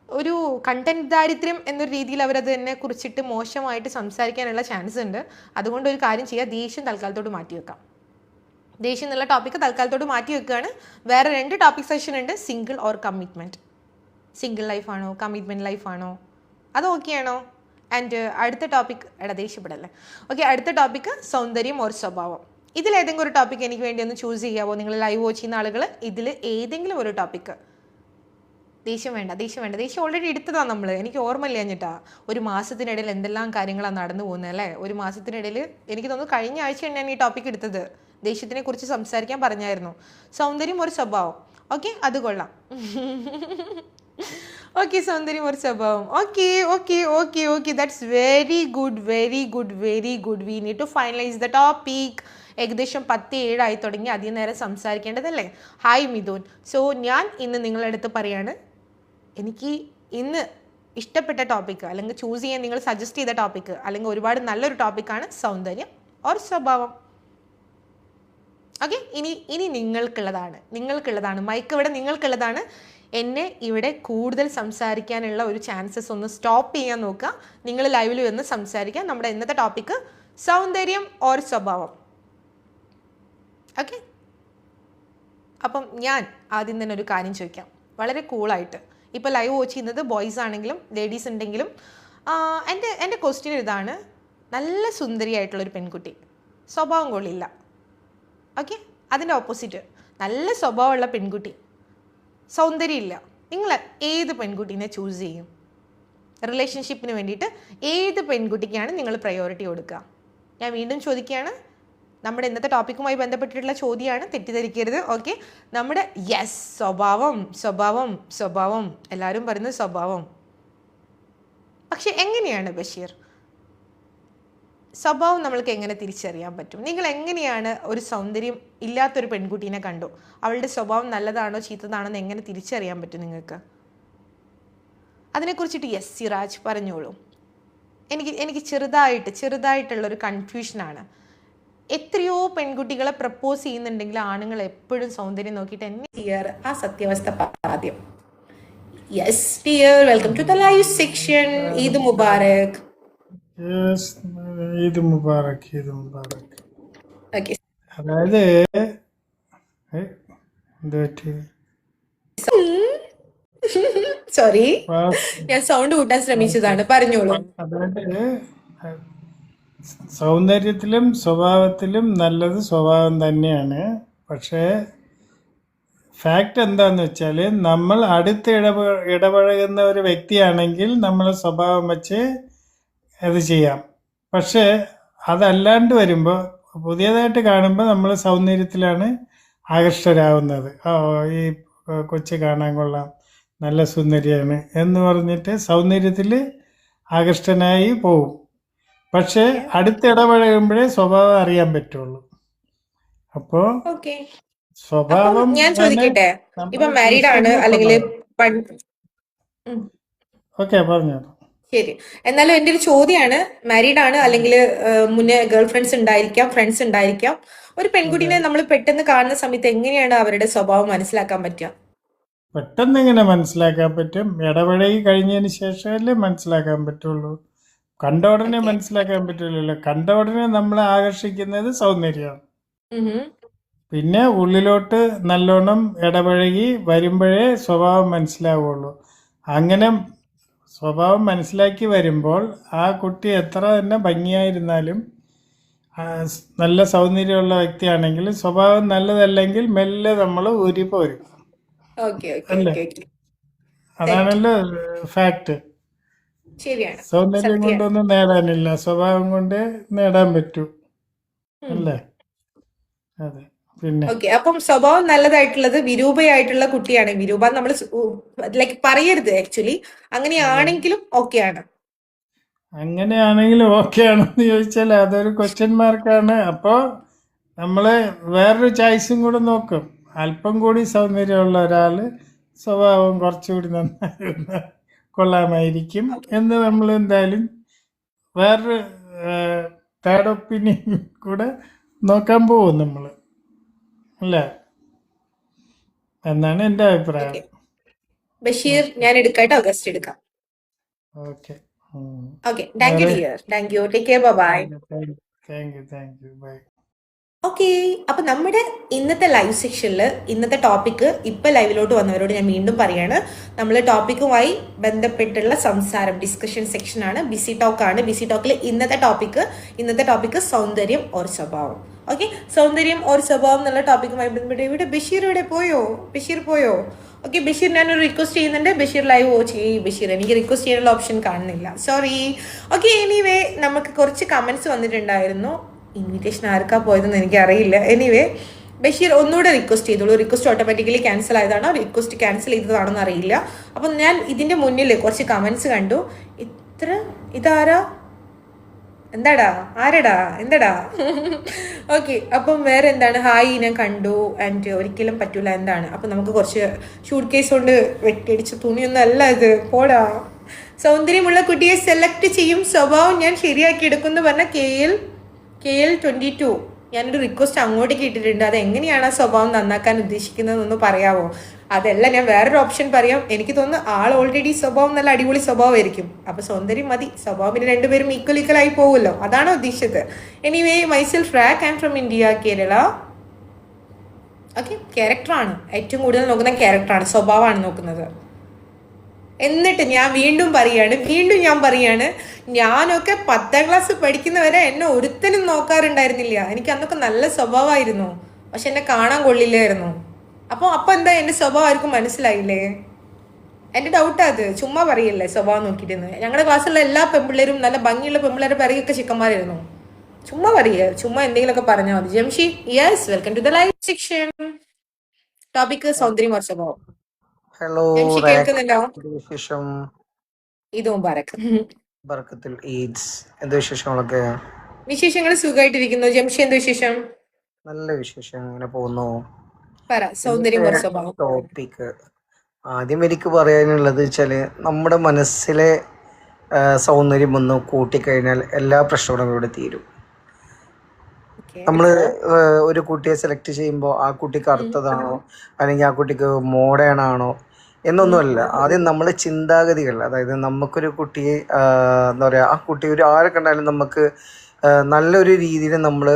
S1: ഒരു കണ്ടന്റ് ദാരിദ്ര്യം എന്നൊരു രീതിയിൽ അവരത് എന്നെ കുറിച്ചിട്ട് മോശമായിട്ട് സംസാരിക്കാനുള്ള ചാൻസ് ഉണ്ട്. അതുകൊണ്ട് ഒരു കാര്യം ചെയ്യുക, ദേഷ്യം തൽക്കാലത്തോട് മാറ്റി വെക്കാം. ദേഷ്യം എന്നുള്ള ടോപ്പിക്ക് തൽക്കാലത്തോട് മാറ്റി വെക്കുകയാണ്. വേറെ 2 ടോപ്പിക് സെഷൻ ഉണ്ട്. Single or commitment. സിംഗിൾ ലൈഫാണോ കമ്മിറ്റ്മെൻറ്റ് ലൈഫാണോ, അത് ഓക്കെയാണോ? ആൻഡ് അടുത്ത ടോപ്പിക്, ദേഷ്യപ്പെടല്ലേ. ഓക്കെ, അടുത്ത ടോപ്പിക്ക് സൗന്ദര്യം ഓർ സ്വഭാവം. ഇതിലേതെങ്കിലും ഒരു ടോപ്പിക് എനിക്ക് വേണ്ടി ഒന്ന് ചൂസ് ചെയ്യാമോ? നിങ്ങൾ ലൈവ് വാച്ച് ചെയ്യുന്ന ആളുകൾ ഇതിൽ ഏതെങ്കിലും ഒരു ടോപ്പിക്ക്. ദേഷ്യം വേണ്ട. ദേഷ്യം ഓൾറെഡി എടുത്തതാണ് നമ്മൾ. എനിക്ക് ഓർമ്മയില്ല എന്നിട്ടാ. ഒരു മാസത്തിനിടയിൽ എന്തെല്ലാം കാര്യങ്ങളാണ് നടന്നു പോകുന്നത് അല്ലേ? ഒരു മാസത്തിനിടയിൽ എനിക്ക് തോന്നുന്നു കഴിഞ്ഞ ആഴ്ചയാണ് ഞാൻ ഈ ടോപ്പിക് എടുത്തത്. ദേഷ്യത്തിനെ കുറിച്ച് സംസാരിക്കാൻ പറഞ്ഞായിരുന്നു. സൗന്ദര്യം ഒരു സ്വഭാവം. ഓക്കെ, അത് കൊള്ളാം. ഓക്കെ, സൗന്ദര്യം ഒരു സ്വഭാവം. Okay, that's very good. We need to finalize the topic. ഏകദേശം 10:07 ആയി തുടങ്ങി. അധികം നേരം സംസാരിക്കേണ്ടതല്ലേ? ഹായ് മിഥുൻ. സോ ഞാൻ ഇന്ന് നിങ്ങളുടെ അടുത്ത് പറയാണ്, എനിക്ക് ഇന്ന് ഇഷ്ടപ്പെട്ട ടോപ്പിക്ക് അല്ലെങ്കിൽ ചൂസ് ചെയ്യാൻ നിങ്ങൾ സജസ്റ്റ് ചെയ്ത ടോപ്പിക്ക് അല്ലെങ്കിൽ ഒരുപാട് നല്ലൊരു ടോപ്പിക്കാണ് സൗന്ദര്യം ഓർ സ്വഭാവം. ഓക്കെ, ഇനി നിങ്ങൾക്കുള്ളതാണ് മൈക്ക് ഇവിടെ നിങ്ങൾക്കുള്ളതാണ്. എന്നെ ഇവിടെ കൂടുതൽ സംസാരിക്കാനുള്ള ഒരു ചാൻസസ് ഒന്ന് സ്റ്റോപ്പ് ചെയ്യാൻ നോക്കുക. നിങ്ങൾ ലൈവിൽ വന്ന് സംസാരിക്കുക. നമ്മുടെ ഇന്നത്തെ ടോപ്പിക്ക് സൗന്ദര്യം ഓർ സ്വഭാവം. ഓക്കെ, അപ്പം ഞാൻ ആദ്യം തന്നെ ഒരു കാര്യം ചോദിക്കാം, വളരെ കൂളായിട്ട്. ഇപ്പോൾ ലൈവ് വാച്ച് ചെയ്യുന്നത് ബോയ്സ് ആണെങ്കിലും ലേഡീസ് ഉണ്ടെങ്കിലും എൻ്റെ ക്വസ്റ്റ്യൻ ഇതാണ്. നല്ല സുന്ദരിയായിട്ടുള്ളൊരു പെൺകുട്ടി, സ്വഭാവം കൊള്ളില്ല. ഓക്കെ, അതിൻ്റെ ഓപ്പോസിറ്റ് നല്ല സ്വഭാവമുള്ള പെൺകുട്ടി, സൗന്ദര്യമില്ല. നിങ്ങൾ ഏത് പെൺകുട്ടീനെ ചൂസ് ചെയ്യും? റിലേഷൻഷിപ്പിന് വേണ്ടിയിട്ട് ഏത് പെൺകുട്ടിക്കാണ് നിങ്ങൾ പ്രയോറിറ്റി കൊടുക്കുക? ഞാൻ വീണ്ടും ചോദിക്കുകയാണ്. നമ്മുടെ ഇന്നത്തെ ടോപ്പിക്കുമായി ബന്ധപ്പെട്ടിട്ടുള്ള ചോദ്യമാണ്, തെറ്റിദ്ധരിക്കരുത്. ഓക്കെ, നമ്മുടെ സ്വഭാവം എല്ലാവരും പറയുന്നത് സ്വഭാവം. പക്ഷെ എങ്ങനെയാണ് ബഷീർ സ്വഭാവം നമ്മൾക്ക് എങ്ങനെ തിരിച്ചറിയാൻ പറ്റും? നിങ്ങൾ എങ്ങനെയാണ് ഒരു സൗന്ദര്യം ഇല്ലാത്തൊരു പെൺകുട്ടീനെ കണ്ടു, അവളുടെ സ്വഭാവം നല്ലതാണോ ചീത്തതാണോ എന്ന് എങ്ങനെ തിരിച്ചറിയാൻ പറ്റും നിങ്ങൾക്ക്? അതിനെക്കുറിച്ചിട്ട് സിറാജ് പറഞ്ഞോളൂ. എനിക്ക് ചെറുതായിട്ടുള്ളൊരു കൺഫ്യൂഷനാണ്. എത്രയോ പെൺകുട്ടികളെ പ്രപ്പോസ് ചെയ്യുന്നുണ്ടെങ്കിൽ ആണുങ്ങൾ എപ്പോഴും സൗന്ദര്യം നോക്കിയിട്ട് എന്നെ ചെയ്യാറ്. ആ സത്യാവസ്ഥ ആദ്യം. Dear, welcome to the live section. Eid മുബാറക്.
S2: ഈദ് മുബാറക്.
S1: ഓക്കെ,
S2: അതായത് എന്താ പറ്റി?
S1: സോറി, ഞാൻ സൗണ്ട് കൂട്ടാൻ ശ്രമിച്ചതാണ്. പറഞ്ഞോളൂ.
S2: അതായത് സൗന്ദര്യത്തിലും സ്വഭാവത്തിലും നല്ലത് സ്വഭാവം തന്നെയാണ്. പക്ഷേ ഫാക്റ്റ് എന്താന്ന് വെച്ചാൽ, നമ്മൾ അടുത്ത് ഇടപഴകുന്ന ഒരു വ്യക്തിയാണെങ്കിൽ നമ്മളെ സ്വഭാവം വെച്ച് അത് ചെയ്യാം. പക്ഷേ അതല്ലാണ്ട് വരുമ്പോൾ, പുതിയതായിട്ട് കാണുമ്പോൾ നമ്മൾ സൗന്ദര്യത്തിലാണ് ആകർഷകരാകുന്നത്. ഈ കൊച്ചു കാണാൻ കൊള്ളാം, നല്ല സുന്ദരിയാണ് എന്ന് പറഞ്ഞിട്ട് സൗന്ദര്യത്തിൽ ആകർഷ്ടനായി പോവും. പക്ഷേ അടുത്തിടപഴകുമ്പോഴേ സ്വഭാവം അറിയാൻ പറ്റുള്ളൂ. അപ്പോ സ്വഭാവം
S1: ഞാൻ ചോദിക്കട്ടെ, ഇപ്പൊ മാരീഡ് ആണ് അല്ലെങ്കിൽ
S2: ഓക്കെ പറഞ്ഞു.
S1: ശരി, എന്നാലും എൻ്റെ ഒരു ചോദ്യമാണ്, മാരീഡ് ആണ് അല്ലെങ്കിൽ മുന്നേ ഗേൾ ഫ്രണ്ട്സ് ഉണ്ടായിരിക്കാം. ഒരു പെൺകുട്ടീനെ നമ്മൾ പെട്ടെന്ന് കാണുന്ന സമയത്ത് എങ്ങനെയാണ് അവരുടെ സ്വഭാവം മനസ്സിലാക്കാൻ പറ്റുക?
S2: പെട്ടെന്ന് എങ്ങനെ മനസ്സിലാക്കാൻ പറ്റും? ഇടപഴകി കഴിഞ്ഞതിന് ശേഷമല്ലേ മനസ്സിലാക്കാൻ പറ്റുള്ളൂ. കണ്ട ഉടനെ
S1: ഓക്കെ.
S2: മനസ്സിലാക്കാൻ പറ്റില്ലല്ലോ. കണ്ട ഉടനെ നമ്മളെ ആകർഷിക്കുന്നത് സൗന്ദര്യമാണ്.
S1: ഉഹും.
S2: പിന്നെ ഉള്ളിലോട്ട് നല്ലോണം ഇടപഴകി വരുമ്പോഴേ സ്വഭാവം മനസ്സിലാവുള്ളൂ. അങ്ങനെ സ്വഭാവം മനസ്സിലാക്കി വരുമ്പോൾ ആ കുട്ടി എത്ര തന്നെ ഭംഗിയായിരുന്നാലും നല്ല സൗന്ദര്യമുള്ള വ്യക്തിയാണെങ്കിൽ സ്വഭാവം നല്ലതല്ലെങ്കിൽ മെല്ലെ നമ്മൾ ഊരിപ്പോരും.
S1: ഓക്കെ ഓക്കെ
S2: അല്ലേ?
S1: Okay okay. തെറ്റ്.
S2: അതാണല്ലോ ഫാക്ട്.
S1: ശരിയാണ്.
S2: സൗന്ദര്യം
S1: സത്യം.
S2: കൊണ്ടൊന്നും നേടാനില്ല, സ്വഭാവം കൊണ്ട് നേടാൻ പറ്റൂ.
S1: ഉം.
S2: അല്ലേ? അതെ. പിന്നെ
S1: ഓക്കെ. അപ്പം സ്വഭാവം നല്ലതായിട്ടുള്ളത് വിരൂപയായിട്ടുള്ള കുട്ടിയാണ്. വിരൂപ നമ്മൾ ലൈക്ക് പറയരുത് ആക്ച്വലി. അങ്ങനെയാണെങ്കിലും ഓക്കെയാണ്.
S2: അങ്ങനെയാണെങ്കിലും ഓക്കെ ആണെന്ന് ചോദിച്ചാൽ അതൊരു ക്വസ്റ്റ്യൻ മാർക്കാണ്. അപ്പോൾ നമ്മൾ വേറൊരു ചോയ്സും കൂടെ നോക്കും. അല്പം കൂടി സൗന്ദര്യമുള്ള ഒരാൾ സ്വഭാവം കുറച്ചുകൂടി നന്നായിരുന്ന കൊള്ളാമായിരിക്കും എന്ന് നമ്മൾ എന്തായാലും വേറൊരു തേർഡ് ഒപ്പീനിയൻ കൂടെ നോക്കാൻ പോകും നമ്മൾ. അല്ലേ? എന്നാണ് എൻ്റെ അഭിപ്രായം.
S1: ഓക്കെ. ബഷീർ
S2: ഓക്കെ
S1: ഞാൻ എടുക്കാട്ടോ, ഗസ്റ്റ് എടുക്കാം.
S2: ഓക്കെ.
S1: ഓക്കെ. താങ്ക് യു
S2: വേറെ
S1: dear. Thank you. Take care. Bye.
S2: Thank you bye.
S1: Okay. അപ്പൊ നമ്മുടെ ഇന്നത്തെ ലൈവ് സെക്ഷനിൽ ഇന്നത്തെ ടോപ്പിക്ക് ഇപ്പൊ ലൈവിലോട്ട് വന്നവരോട് ഞാൻ വീണ്ടും പറയാണ്. നമ്മൾ ടോപ്പിക്കുമായി ബന്ധപ്പെട്ടുള്ള സംസാരം ഡിസ്കഷൻ സെക്ഷനാണ്. ബിസി ടോക്കാണ്. ബിസി ടോക്കിൽ ഇന്നത്തെ ടോപ്പിക്ക് സൗന്ദര്യം ഓർ സ്വഭാവം. ഓക്കെ. സൗന്ദര്യം ഓർ സ്വഭാവം എന്നുള്ള ടോപ്പിക്കുമായി ബന്ധപ്പെട്ട് ഇവിടെ ബഷീർ പോയോ? ബഷീർ പോയോ? ഓക്കെ. ബഷീർ ഞാനൊരു റിക്വസ്റ്റ് ചെയ്യുന്നുണ്ട്. ബഷീർ ലൈവ് വാച്ച് ചെയ്യ്. ബഷീർ എനിക്ക് റിക്വസ്റ്റ് ചെയ്യാനുള്ള ഓപ്ഷൻ കാണുന്നില്ല, സോറി. ഓക്കെ. എനിവേ നമുക്ക് കുറച്ച് കമന്റ്സ് വന്നിട്ടുണ്ടായിരുന്നു. ഇൻവിറ്റേഷൻ ആർക്കാ പോയതെന്ന് എനിക്ക് അറിയില്ല. എനിവേ ബഷീർ ഒന്നുകൂടെ റിക്വസ്റ്റ് ചെയ്തോളൂ. റിക്വസ്റ്റ് ഓട്ടോമാറ്റിക്കലി ക്യാൻസൽ ആയതാണോ റിക്വസ്റ്റ് ക്യാൻസൽ ചെയ്തതാണോന്ന് അറിയില്ല. അപ്പം ഞാൻ ഇതിന്റെ മുന്നിൽ കുറച്ച് കമന്റ്സ് കണ്ടു. ഇതാരാ? എന്താടാ? ആരടാ? എന്താടാ? ഓക്കെ. അപ്പം വേറെ എന്താണ്? ഹായ് ഞാൻ കണ്ടു ആൻഡ് ഒരിക്കലും പറ്റൂല എന്താണ്? അപ്പം നമുക്ക് കുറച്ച് ഷൂട്ട് കേസ് കൊണ്ട് വെട്ടിയടിച്ച തുണിയൊന്നും അല്ല ഇത്, പോടാ. സൗന്ദര്യമുള്ള കുട്ടിയെ സെലക്ട് ചെയ്യും, സ്വഭാവം ഞാൻ ശരിയാക്കി എടുക്കുമെന്ന് പറഞ്ഞ KL 22 ഞാനൊരു റിക്വസ്റ്റ് അങ്ങോട്ടേക്ക് ഇട്ടിട്ടുണ്ട്. അത് എങ്ങനെയാണ് ആ സ്വഭാവം നന്നാക്കാൻ ഉദ്ദേശിക്കുന്നതെന്നൊന്ന് പറയാമോ? അതല്ല, ഞാൻ വേറൊരു ഓപ്ഷൻ പറയാം. എനിക്ക് തോന്നുന്നു ആൾ ഓൾറെഡി സ്വഭാവം നല്ല അടിപൊളി സ്വഭാവമായിരിക്കും. അപ്പൊ സൗന്ദര്യം മതി, സ്വഭാവം പിന്നെ രണ്ടുപേരും ഈക്വൽ ആയി പോകുമല്ലോ, അതാണോ ഉദ്ദേശിച്ചത്? എനിവേ മൈസെൽഫ് റാക്ക്, I am from India, Kerala. Okay. ക്യാരക്ടറാണ് ഏറ്റവും കൂടുതൽ നോക്കുന്ന, ക്യാരക്ടറാണ്, സ്വഭാവമാണ് നോക്കുന്നത്. എന്നിട്ട് ഞാൻ വീണ്ടും പറയാണ്, ഞാനൊക്കെ 10ാം ക്ലാസ് പഠിക്കുന്നവരെ എന്നെ ഒരുത്തനും നോക്കാറുണ്ടായിരുന്നില്ല. എനിക്ക് അന്നൊക്കെ നല്ല സ്വഭാവമായിരുന്നു, പക്ഷെ എന്നെ കാണാൻ കൊള്ളില്ലായിരുന്നു. അപ്പൊ എന്താ എന്റെ സ്വഭാവം ആർക്കും മനസ്സിലായില്ലേ? എന്റെ ഡൗട്ടാ അത്. ചുമ്മാ പറയല്ലേ സ്വഭാവം നോക്കിയിട്ടെന്ന്. ഞങ്ങളുടെ ക്ലാസ്സിലുള്ള എല്ലാ പെൺപിള്ളേരും നല്ല ഭംഗിയുള്ള പെൺപിള്ളേരുടെ പിറകൊക്കെ ചിക്കന്മാരായിരുന്നു. ചുമ്മാ ചുമ്മാ എന്തെങ്കിലുമൊക്കെ പറഞ്ഞാൽ മതി. Jamshi, yes, welcome to the live section. Topic സൗന്ദര്യം ഓർ സ്വഭാവം.
S3: ഹലോ
S1: ജംഷി കേൾക്കുന്നുണ്ടോ?
S3: വിശേഷം?
S1: ഇത് മുബാറക്.
S3: ബർക്കത്തിൽ ഈദ്സ്. എന്ത് വിശേഷങ്ങളൊക്കെ?
S1: വിശേഷങ്ങൾ സുഖമായിട്ടിരിക്കുന്നു. ജംഷി എന്ത് വിശേഷം?
S3: നല്ല വിശേഷം, ഇങ്ങനെ പോകുന്നു.
S1: പറ. സൗന്ദര്യം ഓർ സ്വഭാവം.
S3: ടോപ്പിക്ക് ആദ്യം എനിക്ക് പറയാനുള്ളത് വെച്ചാല് നമ്മുടെ മനസ്സിലെ സൗന്ദര്യം ഒന്ന് കൂട്ടിക്കഴിഞ്ഞാൽ എല്ലാ പ്രശ്നങ്ങളും ഇവിടെ തീരും. നമ്മൾ ഒരു കുട്ടിയെ സെലക്ട് ചെയ്യുമ്പോൾ ആ കുട്ടി കറുത്തതാണോ അല്ലെങ്കിൽ ആ കുട്ടിക്ക് മോഡേൺ ആണോ എന്നൊന്നുമല്ല. ആദ്യം നമ്മളെ ചിന്താഗതികൾ, അതായത് നമുക്കൊരു കുട്ടിയെ എന്താ പറയുക, ആ കുട്ടി ഒരു ആരെ കണ്ടാലും നമുക്ക് നല്ലൊരു രീതിയിൽ നമ്മൾ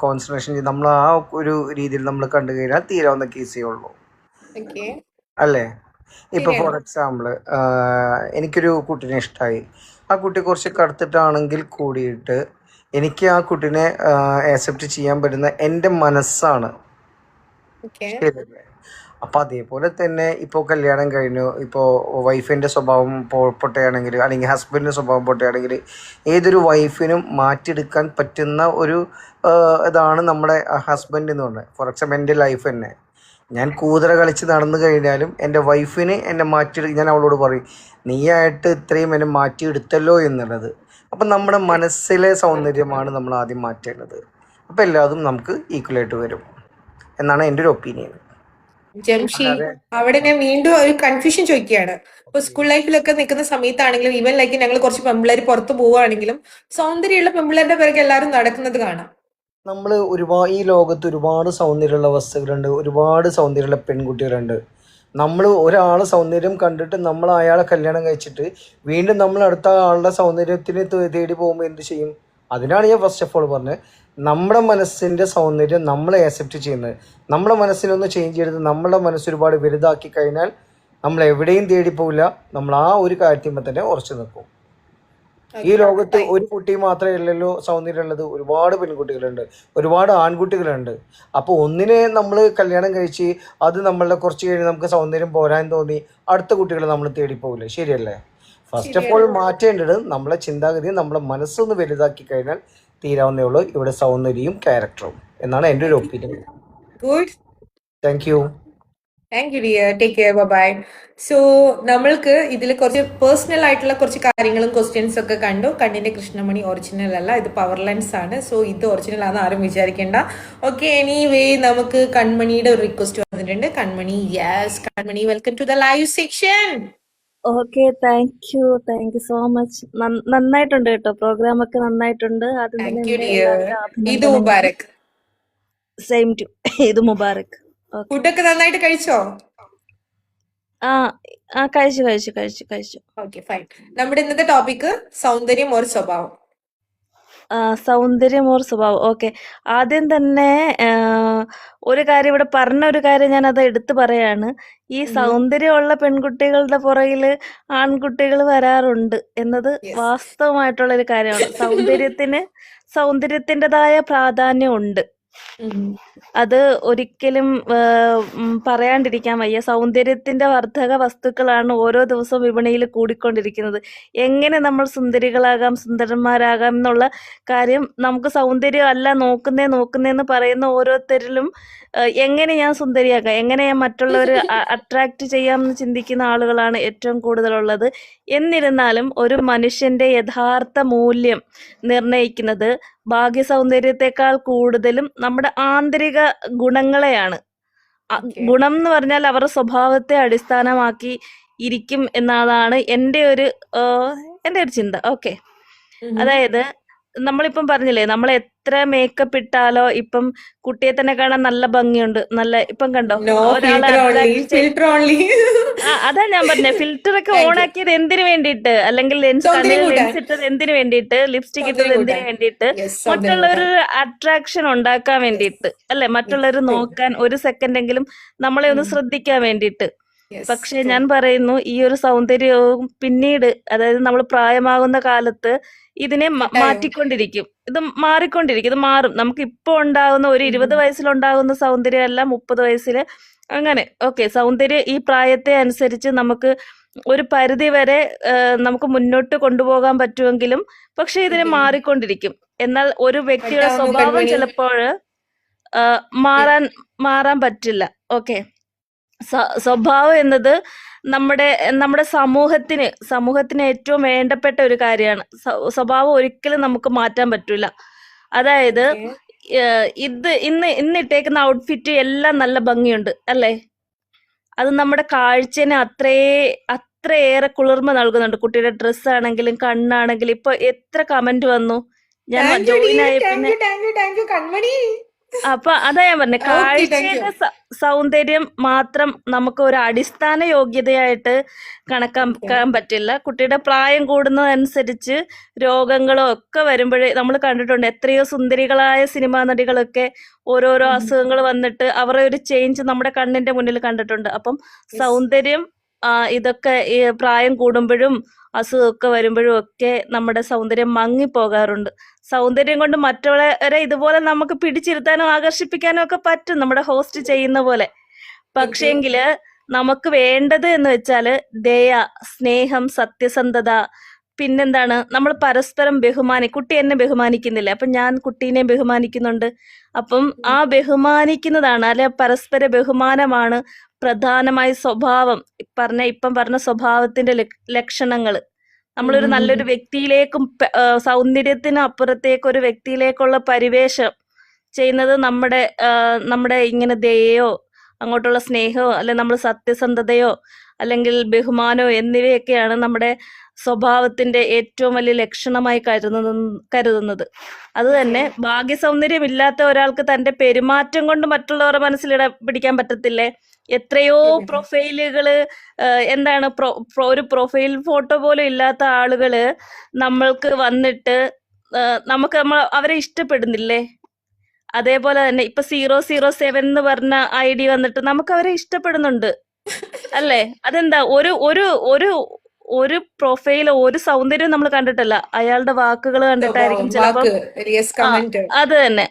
S3: കോൺസെൻട്രേഷൻ ചെയ്ത് നമ്മൾ ആ ഒരു രീതിയിൽ നമ്മൾ കണ്ടു കഴിഞ്ഞാൽ തീരാവുന്ന കേസേ ഉള്ളൂ, അല്ലേ? ഇപ്പോൾ ഫോർ എക്സാമ്പിൾ എനിക്കൊരു കുട്ടീനെ ഇഷ്ടമായി. ആ കുട്ടി കുറച്ച് കറുത്തിട്ടാണെങ്കിൽ കൂടിയിട്ട് എനിക്ക് ആ കുട്ടീനെ ആക്സെപ്റ്റ് ചെയ്യാൻ പറ്റുന്ന എൻ്റെ മനസ്സാണ്. ശരിയല്ലേ? അപ്പം അതേപോലെ തന്നെ ഇപ്പോൾ കല്യാണം കഴിഞ്ഞു, ഇപ്പോൾ വൈഫിൻ്റെ സ്വഭാവം പൊട്ടയാണെങ്കിൽ അല്ലെങ്കിൽ ഹസ്ബൻഡിൻ്റെ സ്വഭാവം പൊട്ടയാണെങ്കിൽ ഏതൊരു വൈഫിനും മാറ്റിയെടുക്കാൻ പറ്റുന്ന ഒരു ഇതാണ് നമ്മുടെ ഹസ്ബൻഡ് എന്ന് പറഞ്ഞത്. ഫോർ എക്സാമ്പിൾ എൻ്റെ ലൈഫ് തന്നെ, ഞാൻ കൂതറ കളിച്ച് നടന്നു കഴിഞ്ഞാലും എൻ്റെ വൈഫിന് എന്നെ ഞാൻ അവളോട് പറയും, നീയായിട്ട് ഇത്രയും എന്നെ മാറ്റിയെടുത്തല്ലോ എന്നുള്ളത്. അപ്പം നമ്മുടെ മനസ്സിലെ സൗന്ദര്യമാണ് നമ്മൾ ആദ്യം മാറ്റേണ്ടത്. അപ്പം എല്ലാതും നമുക്ക് ഈക്വലായിട്ട് വരും എന്നാണ് എൻ്റെ ഒരു ഒപ്പീനിയൻ.
S1: ജംഷി, അവിടെ ഞാൻ വീണ്ടും ഒരു കൺഫ്യൂഷൻ ചോദിക്കുകയാണ്. ഇപ്പൊ സ്കൂൾ ലൈഫിലൊക്കെ നിൽക്കുന്ന സമയത്താണെങ്കിലും ഈവൻ ലൈക്ക് ഞങ്ങൾ കുറച്ച് പെമ്പിള്ളേർ പുറത്ത് പോവുകയാണെങ്കിലും സൗന്ദര്യമുള്ള പെമ്പിള്ളേരുടെ പിറകെ എല്ലാവരും നടക്കുന്നത് കാണാം.
S3: നമ്മൾ ഈ ലോകത്ത് ഒരുപാട് സൗന്ദര്യമുള്ള വസ്തുക്കളുണ്ട്, ഒരുപാട് സൗന്ദര്യമുള്ള പെൺകുട്ടികളുണ്ട്. നമ്മൾ ഒരാളെ സൗന്ദര്യം കണ്ടിട്ട് നമ്മൾ അയാളെ കല്യാണം കഴിച്ചിട്ട് വീണ്ടും നമ്മൾ അടുത്ത ആളുടെ സൗന്ദര്യത്തിന് തേടി പോകുമ്പോൾ എന്ത് ചെയ്യും? അതിനാണ് ഞാൻ ഫസ്റ്റ് ഓഫ് ഓൾ പറഞ്ഞത്, നമ്മുടെ മനസ്സിൻ്റെ സൗന്ദര്യം നമ്മളെ ആക്സെപ്റ്റ് ചെയ്യുന്നത്. നമ്മുടെ മനസ്സിനൊന്ന് ചേഞ്ച് ചെയ്ത് നമ്മുടെ മനസ്സ് ഒരുപാട് വലുതാക്കി കഴിഞ്ഞാൽ നമ്മൾ എവിടെയും തേടി പോവില്ല, നമ്മൾ ആ ഒരു കാര്യത്തിന്മേൽ തന്നെ ഉറച്ചു നിൽക്കും. ഈ ലോകത്ത് ഒരു കുട്ടി മാത്രമേ ഉള്ളല്ലോ സൗന്ദര്യമുള്ളത്, ഒരുപാട് പെൺകുട്ടികളുണ്ട്, ഒരുപാട് ആൺകുട്ടികളുണ്ട്. അപ്പോൾ ഒന്നിനെ നമ്മൾ കല്യാണം കഴിച്ച് അത് നമ്മളുടെ കുറച്ച് കഴിഞ്ഞ് നമുക്ക് സൗന്ദര്യം പോരാൻ തോന്നി അടുത്ത കുട്ടികളെ നമ്മൾ തേടിപ്പോകില്ലേ? ശരിയല്ലേ? ഫസ്റ്റ് ഓഫ് ഓൾ മാറ്റേണ്ടത് നമ്മളെ ചിന്താഗതി, നമ്മളെ മനസ്സൊന്ന് വലുതാക്കി കഴിഞ്ഞാൽ തീരാവുന്നേ ഉള്ളൂ ഇവിടെ സൗന്ദര്യവും ക്യാരക്ടറും എന്നാണ് എൻ്റെ ഒരു opinion.
S1: Good.
S3: Thank you.
S1: Thank you dear. Take care. Bye. So നമ്മൾക്ക് ഇതിൽ കുറച്ച് പേഴ്സണൽ ആയിട്ടുള്ള കുറച്ച് കാര്യങ്ങളും ക്വസ്റ്റ്യൻസ് ഒക്കെ കണ്ടു. കണ്ണിന്റെ കൃഷ്ണമണി ഒറിജിനൽ അല്ല, ഇത് പവർ ലെൻസ് ആണ്. സോ ഇത് ഒറിജിനൽ ആണെന്ന് ആരും വിചാരിക്കേണ്ട. ഓക്കെ, എനിവേ നമുക്ക് കൺമണിയുടെ ഒരു റിക്വസ്റ്റ് വന്നിട്ടുണ്ട്. Kanmani, yes Kanmani, welcome to the live section.
S4: Okay, thank you so much. നന്നായിട്ടുണ്ട് കേട്ടോ, പ്രോഗ്രാം ഒക്കെ നന്നായിട്ടുണ്ട്. ആദ്യം തന്നെ
S1: താങ്ക് യു
S4: എന്റെ
S1: ഡിയർ.
S4: എല്ലാവിധ
S1: ഈദ്
S4: അഭിനന്ദനങ്ങളും.
S1: മുബാരക്.
S4: Same too. ഇത് മുബാറക്. ഓക്കെ.
S1: ഫുഡൊക്കെ നന്നായിട്ട് കഴിച്ചോ?
S4: ആ ആ കഴിച്ചു.
S1: Okay, fine. നമ്മുടെ ഇന്നത്തെ ടോപ്പിക് സൗന്ദര്യം ഒരു സ്വഭാവം.
S4: സൗന്ദര്യം ഓർ സ്വഭാവം. ഓക്കെ, ആദ്യം തന്നെ ഒരു കാര്യം ഇവിടെ പറഞ്ഞ ഒരു കാര്യം ഞാൻ അത് എടുത്തു പറയാണ്. ഈ സൗന്ദര്യമുള്ള പെൺകുട്ടികളുടെ പുറകില് ആൺകുട്ടികൾ വരാറുണ്ട് എന്നത്
S1: യെസ്.
S4: വാസ്തവമായിട്ടുള്ള ഒരു കാര്യമാണ്. സൗന്ദര്യത്തിൻ്റെതായ പ്രാധാന്യം ഉണ്ട്. അത് ഒരിക്കലും പറയാണ്ടിരിക്കാൻ വയ്യ. സൗന്ദര്യത്തിന്റെ വർദ്ധക വസ്തുക്കളാണ് ഓരോ ദിവസവും വിപണിയിൽ കൂടിക്കൊണ്ടിരിക്കുന്നത്. എങ്ങനെ നമ്മൾ സുന്ദരികളാകാം, സുന്ദരന്മാരാകാം എന്നുള്ള കാര്യം നമുക്ക് സൗന്ദര്യം അല്ല നോക്കുന്നേന്ന് പറയുന്ന ഓരോരുത്തരിലും എങ്ങനെ ഞാൻ സുന്ദരിയാക്കാം, എങ്ങനെ ഞാൻ മറ്റുള്ളവരെ അട്രാക്ട് ചെയ്യാമെന്ന് ചിന്തിക്കുന്ന ആളുകളാണ് ഏറ്റവും കൂടുതലുള്ളത്. എന്നിരുന്നാലും ഒരു മനുഷ്യന്റെ യഥാർത്ഥ മൂല്യം നിർണയിക്കുന്നത് ബാഹ്യ സൗന്ദര്യത്തെക്കാൾ കൂടുതലും നമ്മുടെ ആന്തരിക ഗുണങ്ങളെയാണ്. ഗുണം എന്ന് പറഞ്ഞാൽ അവരുടെ സ്വഭാവത്തെ അടിസ്ഥാനമാക്കി ഇരിക്കും എന്നതാണ് എൻ്റെ ഒരു ചിന്ത. ഓക്കെ, അതായത് നമ്മളിപ്പം പറഞ്ഞില്ലേ, നമ്മൾ എത്ര മേക്കപ്പ് ഇട്ടാലോ ഇപ്പം കുട്ടിയെ തന്നെ കാണാൻ നല്ല ഭംഗിയുണ്ട്, നല്ല ഇപ്പം കണ്ടോ ഒരാളെ അതാ ഞാൻ പറഞ്ഞത്, ഫിൽറ്റർ ഒക്കെ ഓൺ ആക്കിയത് എന്തിനു വേണ്ടിയിട്ട്, അല്ലെങ്കിൽ കണ്ണിൽ ലെൻസ് ഇട്ടത് എന്തിനു വേണ്ടിയിട്ട്, ലിപ്സ്റ്റിക് ഇട്ടത് എന്തിനു വേണ്ടിയിട്ട്, മറ്റുള്ളവർ അട്രാക്ഷൻ ഉണ്ടാക്കാൻ വേണ്ടിയിട്ട് അല്ലെ, മറ്റുള്ളവർ നോക്കാൻ ഒരു സെക്കൻഡെങ്കിലും നമ്മളെ ഒന്ന് ശ്രദ്ധിക്കാൻ വേണ്ടിയിട്ട്. പക്ഷെ ഞാൻ പറയുന്നു, ഈ ഒരു സൗന്ദര്യവും പിന്നീട്, അതായത് നമ്മൾ പ്രായമാകുന്ന കാലത്ത് ഇതിനെ മാറ്റിക്കൊണ്ടിരിക്കും, ഇത് മാറിക്കൊണ്ടിരിക്കും, ഇത് മാറും. നമുക്ക് ഇപ്പൊ ഉണ്ടാകുന്ന ഒരു 20 വയസ്സിലുണ്ടാകുന്ന സൗന്ദര്യമല്ല 30 വയസ്സില് അങ്ങനെ. ഓക്കെ, സൗന്ദര്യം ഈ പ്രായത്തെ അനുസരിച്ച് നമുക്ക് ഒരു പരിധി വരെ നമുക്ക് മുന്നോട്ട് കൊണ്ടുപോകാൻ പറ്റുമെങ്കിലും പക്ഷെ ഇതിനെ മാറിക്കൊണ്ടിരിക്കും. എന്നാൽ ഒരു വ്യക്തിയുടെ സ്വഭാവം ചിലപ്പോൾ മാറാൻ പറ്റില്ല. ഓക്കെ, സ്വഭാവം എന്നത് നമ്മുടെ സമൂഹത്തിന് ഏറ്റവും വേണ്ടപ്പെട്ട ഒരു കാര്യമാണ്. സ്വഭാവം ഒരിക്കലും നമുക്ക് മാറ്റാൻ പറ്റില്ല. അതായത് ഇന്നിട്ടേക്കുന്ന ഔട്ട്ഫിറ്റ് എല്ലാം നല്ല ഭംഗിയുണ്ട് അല്ലേ, അത് നമ്മുടെ കാഴ്ചനെ അത്രയേറെ കുളിർമ നൽകുന്നുണ്ട്. കുട്ടിയുടെ ഡ്രസ്സ് ആണെങ്കിലും കണ്ണാണെങ്കിലും ഇപ്പൊ എത്ര കമന്റ് വന്നു. ഞാൻ ജോയിൻ ആയ പിന്നെ അപ്പൊ അതാ ഞാൻ പറഞ്ഞ, കാഴ്ചയുടെ സൗന്ദര്യം മാത്രം നമുക്ക് ഒരു അടിസ്ഥാന യോഗ്യതയായിട്ട് കണക്കാക്കാൻ പറ്റില്ല. കുട്ടിയുടെ പ്രായം കൂടുന്നതനുസരിച്ച് രോഗങ്ങളോ ഒക്കെ വരുമ്പോഴേ നമ്മൾ കണ്ടിട്ടുണ്ട്, എത്രയോ സുന്ദരികളായ സിനിമാ നടികളൊക്കെ ഓരോരോ അസുഖങ്ങൾ വന്നിട്ട് അവരുടെ ഒരു ചേഞ്ച് നമ്മുടെ കണ്ണിന്റെ മുന്നിൽ കണ്ടിട്ടുണ്ട്. അപ്പം സൗന്ദര്യം ഇതൊക്കെ ഈ പ്രായം കൂടുമ്പോഴും അസുഖമൊക്കെ വരുമ്പോഴും ഒക്കെ നമ്മുടെ സൗന്ദര്യം മങ്ങിപ്പോകാറുണ്ട്. സൗന്ദര്യം കൊണ്ട് മറ്റുള്ളവരെ ഇതുപോലെ നമുക്ക് പിടിച്ചിരുത്താനും ആകർഷിപ്പിക്കാനും ഒക്കെ പറ്റും, നമ്മുടെ ഹോസ്റ്റ് ചെയ്യുന്ന പോലെ. പക്ഷേങ്കില് നമുക്ക് വേണ്ടത് എന്ന് വെച്ചാല് ദയ, സ്നേഹം, സത്യസന്ധത, പിന്നെന്താണ്, നമ്മൾ പരസ്പരം കുട്ടി എന്നെ ബഹുമാനിക്കുന്നില്ല, അപ്പൊ ഞാൻ കുട്ടീനെ ബഹുമാനിക്കുന്നുണ്ട്. അപ്പം ആ ബഹുമാനിക്കുന്നതാണ്, അല്ലെ പരസ്പര ബഹുമാനമാണ് പ്രധാനമായി സ്വഭാവം. ഇപ്പം പറഞ്ഞ സ്വഭാവത്തിന്റെ ലക്ഷണങ്ങൾ. നമ്മളൊരു നല്ലൊരു വ്യക്തിയിലേക്കും സൗന്ദര്യത്തിന് അപ്പുറത്തേക്ക് ഒരു വ്യക്തിയിലേക്കുള്ള പരിവേഷം ചെയ്യുന്നത് നമ്മുടെ ഇങ്ങനെ ദയയോ അങ്ങോട്ടുള്ള സ്നേഹമോ അല്ലെ നമ്മൾ സത്യസന്ധതയോ അല്ലെങ്കിൽ ബഹുമാനമോ എന്നിവയൊക്കെയാണ് നമ്മുടെ സ്വഭാവത്തിന്റെ ഏറ്റവും വലിയ ലക്ഷണമായി കരുതുന്നത്. അത് തന്നെ ഭാഗ്യ സൗന്ദര്യം ഇല്ലാത്ത ഒരാൾക്ക് തന്റെ പെരുമാറ്റം കൊണ്ട് മറ്റുള്ളവരുടെ മനസ്സിൽ ഇടം പിടിക്കാൻ പറ്റത്തില്ലേ? എത്രയോ പ്രൊഫൈലുകള് എന്താണ് ഒരു പ്രൊഫൈൽ ഫോട്ടോ പോലും ഇല്ലാത്ത ആളുകള് നമ്മൾക്ക് വന്നിട്ട് നമ്മൾ അവരെ ഇഷ്ടപ്പെടുന്നില്ലേ? അതേപോലെ തന്നെ ഇപ്പൊ 007 എന്ന് പറഞ്ഞ ID വന്നിട്ട് നമുക്ക് അവരെ ഇഷ്ടപ്പെടുന്നുണ്ട് അല്ലേ? അതെന്താ? ഒരു ഒരു ഒരു ഒരു പ്രൊഫൈലോ ഒരു സൗന്ദര്യം നമ്മൾ കണ്ടിട്ടല്ല, അയാളുടെ വാക്കുകൾ കണ്ടിട്ടായിരിക്കും ചിലപ്പോ. അത് തന്നെ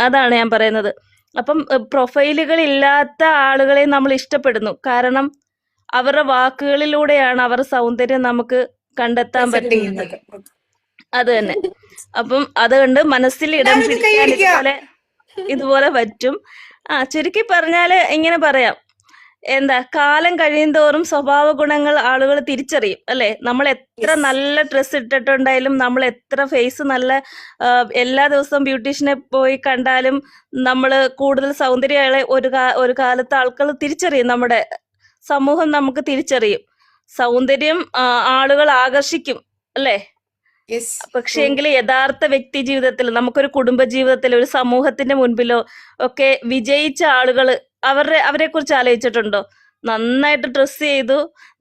S4: അതാണ് ഞാൻ പറയുന്നത്. അപ്പം പ്രൊഫൈലുകൾ ഇല്ലാത്ത ആളുകളെ നമ്മൾ ഇഷ്ടപ്പെടുന്നു, കാരണം അവരുടെ വാക്കുകളിലൂടെയാണ് അവരുടെ സൗന്ദര്യം നമുക്ക് കണ്ടെത്താൻ പറ്റുന്നത്. അത് തന്നെ. അപ്പം അതുകൊണ്ട് മനസ്സിൽ ഇടം പിടിക്കാൻ ഇതുപോലെ പറ്റും. ചുരുക്കി പറഞ്ഞാല് ഇങ്ങനെ പറയാം, എന്താ, കാലം കഴിയുന്തോറും സ്വഭാവ ഗുണങ്ങൾ ആളുകൾ തിരിച്ചറിയും അല്ലെ? നമ്മൾ എത്ര നല്ല ഡ്രസ്സ് ഇട്ടിട്ടുണ്ടായാലും, നമ്മൾ എത്ര ഫേസ് നല്ല എല്ലാ ദിവസവും ബ്യൂട്ടീഷ്യനെ പോയി കണ്ടാലും, നമ്മൾ കൂടുതൽ സൗന്ദര്യങ്ങളെ ഒരു കാലത്ത് ആൾക്കാർ തിരിച്ചറിയും, നമ്മുടെ സമൂഹം നമുക്ക് തിരിച്ചറിയും. സൗന്ദര്യം ആളുകൾ ആകർഷിക്കും അല്ലേ? പക്ഷേ എങ്കിൽ യഥാർത്ഥ വ്യക്തി ജീവിതത്തിൽ, നമുക്കൊരു കുടുംബ ജീവിതത്തിൽ, ഒരു സമൂഹത്തിന്റെ മുൻപിലോ ഒക്കെ വിജയിച്ച ആളുകൾ, അവരെ കുറിച്ച് ആലോചിച്ചിട്ടുണ്ടോ? നന്നായിട്ട് ഡ്രസ് ചെയ്തു,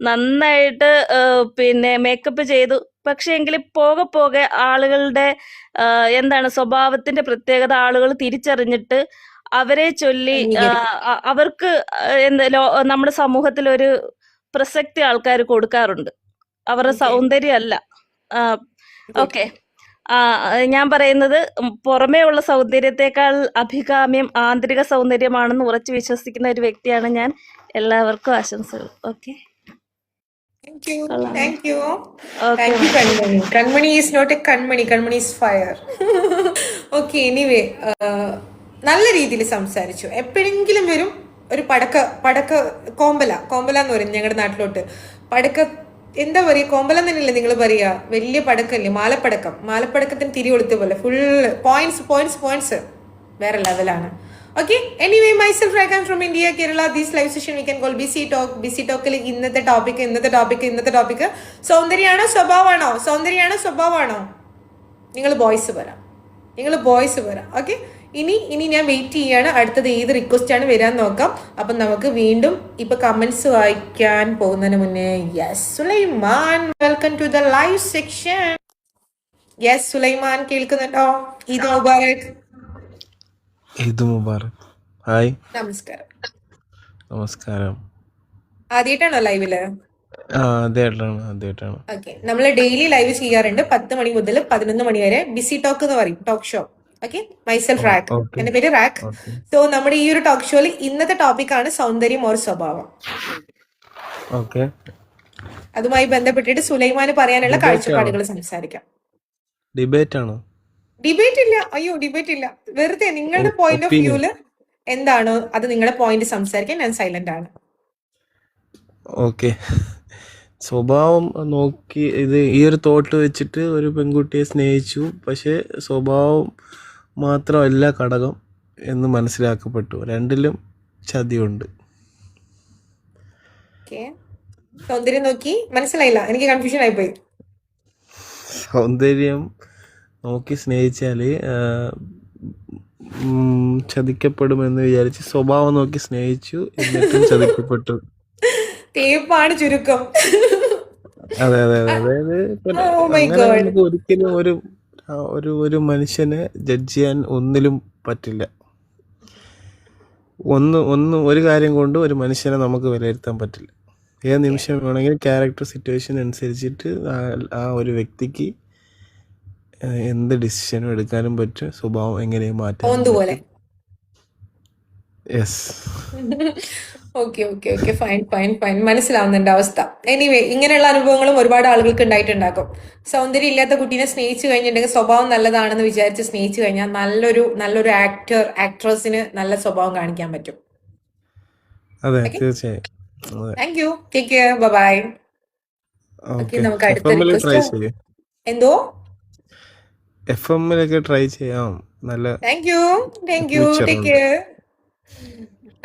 S4: നന്നായിട്ട് പിന്നെ മേക്കപ്പ് ചെയ്തു, പക്ഷെ എങ്കിൽ പോകെ പോകെ ആളുകളുടെ എന്താണ് സ്വഭാവത്തിന്റെ പ്രത്യേകത ആളുകൾ തിരിച്ചറിഞ്ഞിട്ട് അവരെ ചൊല്ലി അവർക്ക് നമ്മുടെ സമൂഹത്തിൽ ഒരു പ്രസക്തി ആൾക്കാർ കൊടുക്കാറുണ്ട്, അവരുടെ സൗന്ദര്യമല്ല. ഓക്കെ, ഞാൻ പറയുന്നത് പുറമേ ഉള്ള സൗന്ദര്യത്തെക്കാൾ അഭികാമ്യം ആന്തരിക സൗന്ദര്യമാണെന്ന് ഉറച്ചു വിശ്വസിക്കുന്ന ഒരു വ്യക്തിയാണ് ഞാൻ. എല്ലാവർക്കും ആശംസകൾ. Okay,
S1: Kanmani is not a Kanmani, Kanmani is fire. Okay, anyway നല്ല രീതിയിൽ സംസാരിച്ചു. എപ്പോഴെങ്കിലും വരും ഒരു പടക്ക കോമ്പല എന്ന് പറയും ഞങ്ങളുടെ നാട്ടിലോട്ട്. എന്താ പറയുക, കോമ്പലം തന്നെയല്ലേ നിങ്ങൾ പറയുക? വലിയ പടക്കല്ലേ, മാലപ്പടക്കത്തിന് തിരി കൊളുത്ത പോലെ ഫുള്ള് പോയിന്റ്സ് വേറെ ലെവലാണ്. Okay, anyway myself I am from India, Kerala. This live session we can call busy ടോക്കിൽ ഇന്നത്തെ ടോപ്പിക് സൗന്ദര്യമാണോ സ്വഭാവമാണോ? നിങ്ങൾ ബോയ്സ് വരാം. ഓക്കെ, ഇനി ഞാൻ വെയിറ്റ് ചെയ്യാണ്, അടുത്തത് ഏത് റിക്വസ്റ്റ് ആണ് വരാൻ നോക്കാം. അപ്പം നമുക്ക് വീണ്ടും ഇപ്പൊ കമന്റ്സ് വായിക്കാൻ പോകുന്നതിന് മുന്നേ, yes Sulaiman, welcome to the live section. Yes Sulaiman, കേൾക്കുന്നുണ്ടോ? ഈദ് മുബാറക്.
S5: ഹായ്,
S1: നമസ്കാരം. ആദ്യമായിട്ടാണോ ലൈവില്?
S5: ആദ്യമായിട്ടാണ്.
S1: ഓക്കെ, നമ്മൾ ഡെയിലി ലൈവ് ചെയ്യാറുണ്ട് 10 മണി മുതൽ 11 മണി വരെ. ബിസി ടോക്ക് എന്ന് പറയും, talk show. Okay, myself rack, എന്റെ പേര് റാക്ക്. സോ നമ്മുടെ ഈ ഒരു ടോക്ക് ഷോയിൽ ഇന്നത്തെ ടോപ്പിക്കാണ് സൗന്ദര്യം ഓർ സ്വഭാവം. അതുമായി ബന്ധപ്പെട്ടിട്ട് സുലൈമാന് പറയാനുള്ള കാഴ്ചപ്പാടുകൾ സംസാരിക്കാം.
S5: ഡിബേറ്റ് ആണോ?
S1: ഡിബേറ്റ് ഇല്ല. വെറുതെ നിങ്ങളുടെ പോയിന്റ് ഓഫ് വ്യൂല് എന്താണോ അത് നിങ്ങളുടെ പോയിന്റ് സംസാരിക്കാൻ ഞാൻ സൈലന്റ് ആണ്.
S5: ഓക്കെ, സ്വഭാവം നോക്കി ഈ ഒരു തോട്ട് വെച്ചിട്ട് ഒരു പെൺകുട്ടിയെ സ്നേഹിച്ചു, പക്ഷെ സ്വഭാവം മാത്രമല്ല ഘടകം എന്ന് മനസ്സിലാക്കപ്പെട്ടു. രണ്ടിലും ചതിയുണ്ട്.
S1: സൗന്ദര്യം നോക്കി മനസ്സിലായില്ല, എനിക്ക് കൺഫ്യൂഷൻ ആയിപ്പോയി.
S5: സൗന്ദര്യം നോക്കി സ്നേഹിച്ചാല് ചതിക്കപ്പെടുമെന്ന് വിചാരിച്ച് സ്വഭാവം നോക്കി സ്നേഹിച്ചു, എന്നിട്ടും ചതിക്കപ്പെട്ടു.
S1: തേപ്പാണ് ചുരുക്കം.
S5: അതെ. അതായത് നമുക്ക് ഒരിക്കലും ഒരു മനുഷ്യനെ ജഡ്ജ് ചെയ്യാൻ ഒന്നിലും പറ്റില്ല. ഒരു കാര്യം കൊണ്ട് ഒരു മനുഷ്യനെ നമുക്ക് വിലയിരുത്താൻ പറ്റില്ല. ഏത് നിമിഷം വേണമെങ്കിലും ക്യാരക്ടർ സിറ്റുവേഷൻ അനുസരിച്ചിട്ട് ആ ഒരു വ്യക്തിക്ക് എന്ത് ഡിസിഷനും എടുക്കാനും പറ്റും, സ്വഭാവം എങ്ങനെയും മാറ്റാൻ. യെസ്.
S1: ഓക്കെ, ഫൈൻ, മനസ്സിലാവുന്നുണ്ട് അവസ്ഥ. എനിവേ, ഇങ്ങനെയുള്ള അനുഭവങ്ങളും ഒരുപാട് ആളുകൾക്ക് ഉണ്ടായിട്ടുണ്ടാക്കും. സൗന്ദര്യം ഇല്ലാത്ത കുട്ടീനെ സ്നേഹിച്ചു കഴിഞ്ഞിട്ടുണ്ടെങ്കിൽ സ്വഭാവം നല്ലതാണെന്ന് വിചാരിച്ച് സ്നേഹിച്ചു കഴിഞ്ഞാൽ നല്ലൊരു ആക്ട്രസിന് നല്ല സ്വഭാവം കാണിക്കാൻ പറ്റും.
S5: അതെ, തീർച്ചയായും.
S1: Thank you, take care, bye. നമുക്ക് അടുത്ത റിക്വസ്റ്റ്. എന്തോ
S5: FM-ലൊക്കെ ട്രൈ ചെയ്യാം. നല്ല
S1: thank you, take care.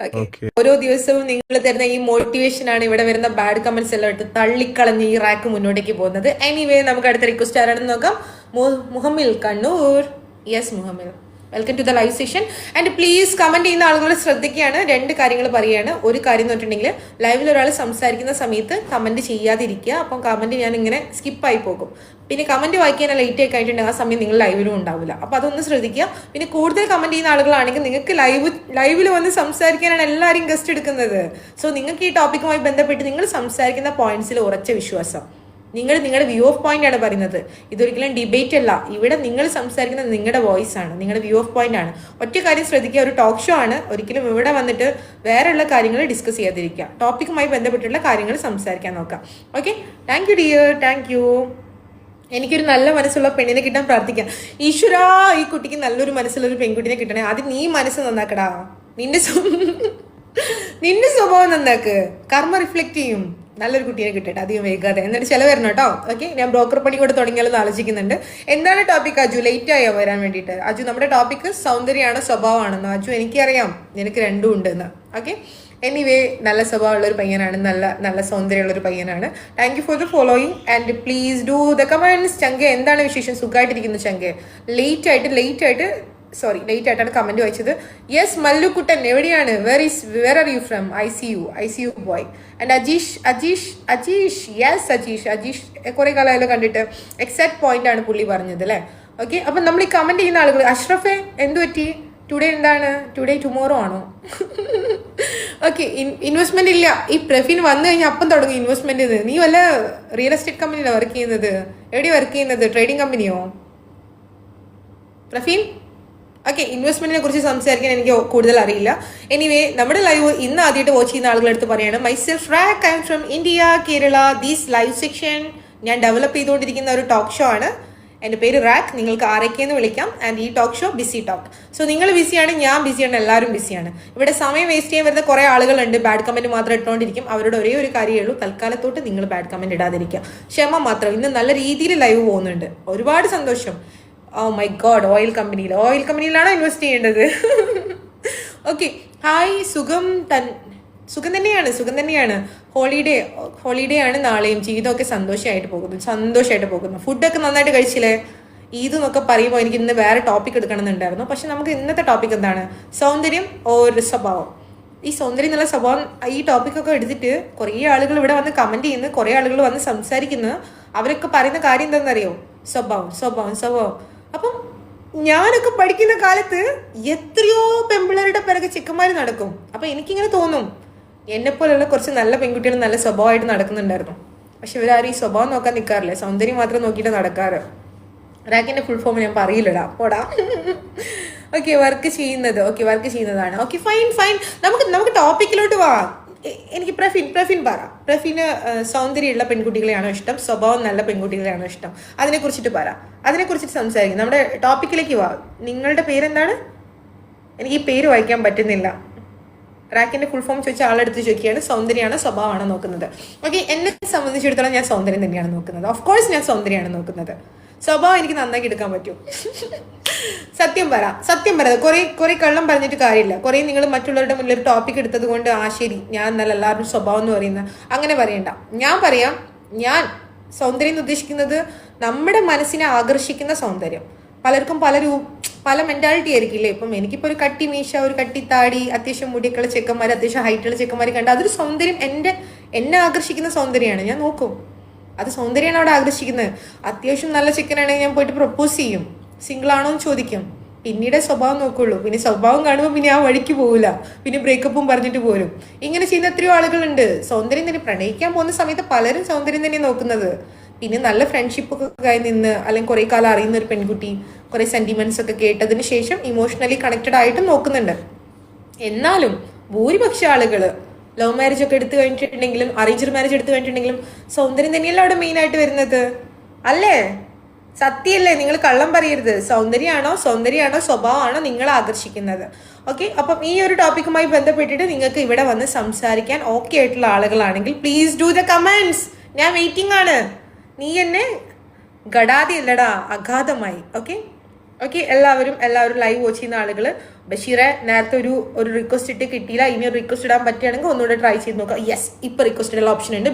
S1: Okay.
S5: Okay.
S1: ഓരോ ദിവസവും നിങ്ങൾ തരുന്ന ഈ മോട്ടിവേഷൻ ആണ് ഇവിടെ വരുന്ന ബാഡ് കമന്റ്സ് എല്ലാം ഇട്ട് തള്ളിക്കളഞ്ഞ് ഈ റാക്ക് മുന്നോട്ടേക്ക് പോകുന്നത്. എനിവേ നമുക്ക് അടുത്ത റിക്വസ്റ്റ് ആരാണെന്ന് നോക്കാം. Muhammil Kannur. Yes Muhammil, welcome to the live session. And please comment ചെയ്യുന്ന ആളുകൾ ശ്രദ്ധിക്കുകയാണ്, 2 കാര്യങ്ങൾ പറയുകയാണ്. ഒരു കാര്യം എന്ന് പറഞ്ഞിട്ടുണ്ടെങ്കിൽ ലൈവിൽ ഒരാൾ സംസാരിക്കുന്ന സമയത്ത് കമന്റ് ചെയ്യാതിരിക്കുക. അപ്പം കമന്റ് ഞാൻ ഇങ്ങനെ സ്കിപ്പായി പോകും. പിന്നെ കമന്റ് വായിക്കാൻ ലേറ്റ് ആയി കഴിഞ്ഞിട്ടുണ്ടെങ്കിൽ ആ സമയം നിങ്ങൾ ലൈവിലും ഉണ്ടാവില്ല. അപ്പം അതൊന്ന് ശ്രദ്ധിക്കുക. പിന്നെ കൂടുതൽ കമന്റ് ചെയ്യുന്ന ആളുകളാണെങ്കിൽ നിങ്ങൾക്ക് ലൈവിൽ വന്ന് സംസാരിക്കാനാണ് എല്ലാവരും ഗസ്റ്റ് എടുക്കുന്നത്. സോ നിങ്ങൾക്ക് ഈ ടോപ്പിക്കുമായി ബന്ധപ്പെട്ട് നിങ്ങൾ സംസാരിക്കുന്ന പോയിന്റ്സിൽ ഉറച്ച വിശ്വാസം, നിങ്ങളുടെ വ്യൂ ഓഫ് പോയിന്റ് ആണ് പറയുന്നത്. ഇതൊരിക്കലും ഡിബേറ്റ് അല്ല. ഇവിടെ നിങ്ങൾ സംസാരിക്കുന്നത് നിങ്ങളുടെ വോയിസ് ആണ്, നിങ്ങളുടെ വ്യൂ ഓഫ് പോയിന്റ് ആണ്. ഒറ്റ കാര്യം ശ്രദ്ധിക്കുക, ഒരു ടോക്ക് ഷോ ആണ്. ഒരിക്കലും ഇവിടെ വന്നിട്ട് വേറെയുള്ള കാര്യങ്ങൾ ഡിസ്കസ് ചെയ്യാതിരിക്കുക. ടോപ്പിക്കുമായി ബന്ധപ്പെട്ടുള്ള കാര്യങ്ങൾ സംസാരിക്കാൻ നോക്കാം. Okay, thank you dear, thank U. എനിക്കൊരു നല്ല മനസ്സുള്ള പെണ്ണിനെ കിട്ടാൻ പ്രാർത്ഥിക്കാം. ഈശ്വരാ, ഈ കുട്ടിക്ക് നല്ലൊരു മനസ്സുള്ള ഒരു പെൺകുട്ടിനെ കിട്ടണേ. ആദ്യം നീ മനസ്സ് നന്നാക്കടാ. നിന്റെ സ്വഭാവം നന്നാക്ക്. കർമ്മ റിഫ്ലക്ട് ചെയ്യും. നല്ലൊരു കുട്ടീനെ കിട്ടട്ടെ അധികം വൈകാതെ. എന്നിട്ട് ചില വരണം കേട്ടോ. ഓക്കെ, ഞാൻ ബ്രോക്കർ പണി കൂടെ തുടങ്ങിയാലോ ആലോചിക്കുന്നുണ്ട്. എന്താണ് ടോപ്പിക് അജു? ലേറ്റ് ആയോ വരാൻ വേണ്ടിയിട്ട്? അജു, നമ്മുടെ ടോപ്പിക് സൗന്ദര്യമാണോ സ്വഭാവമാണെന്നോ? അജു, എനിക്കറിയാം നിനക്ക് രണ്ടും ഉണ്ടെന്ന്. ഓക്കെ, എനിവേ നല്ല സ്വഭാവമുള്ള ഒരു പയ്യനാണ്, നല്ല സൗന്ദര്യമുള്ള ഒരു പയ്യനാണ്. Thank you for the following and please do the comments. ചങ്കെ, എന്താണ് വിശേഷം? സുഖമായിട്ടിരിക്കുന്നു ചങ്കെ. ലേറ്റ് ആയിട്ടാണ് കമന്റ് വായിച്ചത്. യെസ് മല്ലുക്കുട്ടൻ, എവിടെയാണ്? Where are you from? I see you boy. And Ajeesh yes Ajeesh കുറെ കാലമായാലും കണ്ടിട്ട്. എക്സാക്ട് പോയിന്റ് ആണ് പുള്ളി പറഞ്ഞത് അല്ലേ? ഓക്കെ, അപ്പം നമ്മൾ ഈ കമന്റ് ചെയ്യുന്ന ആളുകൾ. അഷ്റഫെ, എന്ത് പറ്റി? ടുഡേ എന്താണ്? ടുഡേ ടുമോറോ ആണോ? ഓക്കെ, ഇൻവെസ്റ്റ്മെന്റ് ഇല്ല. ഈ പ്രഫീൻ വന്നു കഴിഞ്ഞാൽ അപ്പം തുടങ്ങും ഇൻവെസ്റ്റ്മെന്റ്. നീ വല്ല റിയൽ എസ്റ്റേറ്റ് കമ്പനിയിലാണ് വർക്ക് ചെയ്യുന്നത്? എവിടെയാണ് വർക്ക് ചെയ്യുന്നത്? ട്രേഡിംഗ് കമ്പനിയോ പ്രഫീൻ? ഓക്കെ, ഇൻവെസ്റ്റ്മെന്റിനെ കുറിച്ച് സംസാരിക്കാൻ എനിക്ക് കൂടുതൽ അറിയില്ല. എനിവേ, നമ്മുടെ ലൈവ് ഇന്ന് ആദ്യമായിട്ട് വാച്ച് ചെയ്യുന്ന ആളുകളെടുത്ത് പറയാണ്, മൈസെൽഫ് റാക്ക്, I am from India, Kerala. These live section ഞാൻ ഡെവലപ്പ് ചെയ്തുകൊണ്ടിരിക്കുന്ന ഒരു ടോക്ക് ഷോ ആണ്. എൻ്റെ പേര് റാക്ക്, നിങ്ങൾക്ക് ആരൊക്കെയെന്ന് വിളിക്കാം. ആൻഡ് ഈ talk show busy talk. So നിങ്ങൾ ബിസിയാണ്, ഞാൻ ബിസിയാണ്, എല്ലാവരും ബിസിയാണ്. ഇവിടെ സമയം വേസ്റ്റ് ചെയ്യാൻ വരുന്ന കുറേ ആളുകളുണ്ട്. ബാഡ് കമന്റ് മാത്രം ഇട്ടുകൊണ്ടിരിക്കും. അവരുടെ ഒരേ ഒരു കാര്യമേ ഉള്ളൂ, തൽക്കാലത്തോട്ട് നിങ്ങൾ ബാഡ് കമന്റ് ഇടാതിരിക്കുക. ക്ഷമ മാത്രം. ഇന്ന് നല്ല രീതിയിൽ ലൈവ് പോകുന്നുണ്ട്. ഒരുപാട് സന്തോഷം. ഓ മൈ ഗോഡ്, ഓയിൽ കമ്പനിയിലാണോ ഇൻവെസ്റ്റ് ചെയ്യേണ്ടത്? Okay, hi. സുഖം തന്നെയാണ്. ഹോളിഡേ ആണ് നാളെയും. ജീവിതമൊക്കെ സന്തോഷമായിട്ട് പോകുന്നു. ഫുഡൊക്കെ നന്നായിട്ട് കഴിച്ചില്ലേ? ഈദ് എന്നൊക്കെ പറയുമ്പോൾ എനിക്ക് ഇന്ന് വേറെ ടോപ്പിക് എടുക്കണമെന്നുണ്ടായിരുന്നു. പക്ഷെ നമുക്ക് ഇന്നത്തെ ടോപ്പിക് എന്താണ്? സൗന്ദര്യം ഒരു സ്വഭാവം. ഈ സൗന്ദര്യം എന്നുള്ള സ്വഭാവം, ഈ ടോപ്പിക്കൊക്കെ എടുത്തിട്ട് കുറേ ആളുകൾ ഇവിടെ വന്ന് കമന്റ് ചെയ്യുന്നു, കുറേ ആളുകൾ വന്ന് സംസാരിക്കുന്നു. അവരൊക്കെ പറയുന്ന കാര്യം എന്താണെന്നറിയോ? സ്വഭാവം. അപ്പം ഞാനൊക്കെ പഠിക്കുന്ന കാലത്ത് എത്രയോ പെൺപിള്ളേരുടെ പിറകെ ചിക്കന്മാർ നടക്കും. അപ്പൊ എനിക്കിങ്ങനെ തോന്നും, എന്നെപ്പോലുള്ള കുറച്ച് നല്ല പെൺകുട്ടികൾ നല്ല സ്വഭാവമായിട്ട് നടക്കുന്നുണ്ടായിരുന്നു. പക്ഷെ ഇവരാരും ഈ സ്വഭാവം നോക്കാൻ നിൽക്കാറില്ല, സൗന്ദര്യം മാത്രം നോക്കിയിട്ട് നടക്കാറ്. റാക്കിന്റെ ഫുൾ ഫോം ഞാൻ പറയില്ലടാ, പോടാ. ഓക്കെ, വർക്ക് ചെയ്യുന്നതാണ്. Okay, fine. നമുക്ക് ടോപ്പിക്കിലോട്ട് വാ. എനിക്ക് പ്രഫീന് സൗന്ദര്യമുള്ള പെൺകുട്ടികളെയാണോ ഇഷ്ടം, സ്വഭാവം നല്ല പെൺകുട്ടികളെയാണോ ഇഷ്ടം? അതിനെക്കുറിച്ചിട്ട് സംസാരിക്കും. നമ്മുടെ ടോപ്പിക്കിലേക്ക് വാ. നിങ്ങളുടെ പേരെന്താണ്? എനിക്ക് ഈ പേര് വായിക്കാൻ പറ്റുന്നില്ല. റാക്കിന്റെ ഫുൾ ഫോം ചോദിച്ച ആളെടുത്ത് ചോദിക്കുകയാണ്, സൗന്ദര്യമാണോ സ്വഭാവമാണോ നോക്കുന്നത്? ഓക്കെ, എന്നെ സംബന്ധിച്ചിടത്തോളം ഞാൻ സൗന്ദര്യം തന്നെയാണ് നോക്കുന്നത്. ഓഫ് കോഴ്സ് ഞാൻ സൗന്ദര്യമാണ് നോക്കുന്നത്. സ്വഭാവം എനിക്ക് നന്നാക്കി എടുക്കാൻ പറ്റും. സത്യം പറ. കുറെ കള്ളം പറഞ്ഞിട്ട് കാര്യമില്ല. കുറെ നിങ്ങൾ മറ്റുള്ളവരുടെ മുന്നിൽ ഒരു ടോപ്പിക് എടുത്തത് കൊണ്ട് ശരി ഞാൻ നല്ല എല്ലാവരും സ്വഭാവം എന്ന് പറയുന്ന അങ്ങനെ പറയണ്ട. ഞാൻ സൗന്ദര്യം എന്ന് ഉദ്ദേശിക്കുന്നത് നമ്മുടെ മനസ്സിനെ ആകർഷിക്കുന്ന സൗന്ദര്യം. പലർക്കും പല മെന്റാലിറ്റി ആയിരിക്കില്ലേ. ഇപ്പം എനിക്കിപ്പോൾ ഒരു കട്ടി മീശ, ഒരു കട്ടി താടി, അത്യാവശ്യം മുടിയൊക്കെയുള്ള ചെക്കന്മാർ, അത്യാവശ്യം ഹൈറ്റുള്ള ചെക്കന്മാർ കണ്ട അതൊരു സൗന്ദര്യം. എന്നെ ആകർഷിക്കുന്ന സൗന്ദര്യമാണ്. ഞാൻ നോക്കും, അത് സൗന്ദര്യമാണ് അവിടെ ആകർഷിക്കുന്നത്. അത്യാവശ്യം നല്ല ചെക്കനാണെങ്കിൽ ഞാൻ പോയിട്ട് പ്രപ്പോസ് ചെയ്യും. സിംഗിൾ ആണോ എന്ന് ചോദിക്കും. പിന്നീട് സ്വഭാവം നോക്കുള്ളൂ. പിന്നെ സ്വഭാവം കാണുമ്പോൾ പിന്നെ ആ വഴിക്ക് പോകില്ല. പിന്നെ ബ്രേക്കപ്പും പറഞ്ഞിട്ട് പോരും. ഇങ്ങനെ ചെയ്യുന്ന എത്രയോ ആളുകളുണ്ട്. സൗന്ദര്യം തന്നെ പ്രണയിക്കാൻ പോകുന്ന സമയത്ത് പലരും സൗന്ദര്യം തന്നെ നോക്കുന്നത്. പിന്നെ നല്ല ഫ്രണ്ട്ഷിപ്പ് ഒക്കെ ആയി നിന്ന്, അല്ലെങ്കിൽ കുറെ കാലം അറിയുന്ന ഒരു പെൺകുട്ടി, കുറെ സെന്റിമെന്റ്സ് ഒക്കെ കേട്ടതിന് ശേഷം ഇമോഷണലി കണക്റ്റഡ് ആയിട്ട് നോക്കുന്നുണ്ട്. എന്നാലും ഭൂരിപക്ഷ ആളുകൾ ലവ് മാരേജ് ഒക്കെ എടുത്തു കഴിഞ്ഞിട്ടുണ്ടെങ്കിലും അറേഞ്ച്ഡ് മാരേജ് എടുത്തു കഴിഞ്ഞിട്ടുണ്ടെങ്കിലും സൗന്ദര്യം തന്നെയല്ല അവിടെ മെയിൻ ആയിട്ട് വരുന്നത്, അല്ലേ? സത്യമല്ലേ? നിങ്ങൾ കള്ളം പറയരുത്. സൗന്ദര്യമാണോ സ്വഭാവമാണോ നിങ്ങളെ ആകർഷിക്കുന്നത്? ഓക്കെ, അപ്പം ഈ ഒരു ടോപ്പിക്കുമായി ബന്ധപ്പെട്ടിട്ട് നിങ്ങൾക്ക് ഇവിടെ വന്ന് സംസാരിക്കാൻ ഓക്കെ ആയിട്ടുള്ള ആളുകളാണെങ്കിൽ പ്ലീസ് ഡു ദ കമന്റ്സ്. ഞാൻ വെയിറ്റിംഗ് ആണ്. നീ എന്നെ ഗടാതി അല്ലടാ, അഗാധമായി. ഓക്കെ, ഓക്കെ, എല്ലാവരും ലൈവ് വാച്ച് ചെയ്യുന്ന ആളുകൾ ബഷീറെ നേരത്തെ ഒരു റിക്വസ്റ്റ് ഇട്ട് കിട്ടിയില്ല, ഇനി ഒരു റിക്വസ്റ്റ് ഇടാൻ പറ്റുകയാണെങ്കിൽ ഒന്നുകൂടെ ട്രൈ ചെയ്ത് നോക്കാം. യെസ്, ഇപ്പൊ റിക്വസ്റ്റ് ഇടാനുള്ള ഓപ്ഷൻ ഉണ്ട്.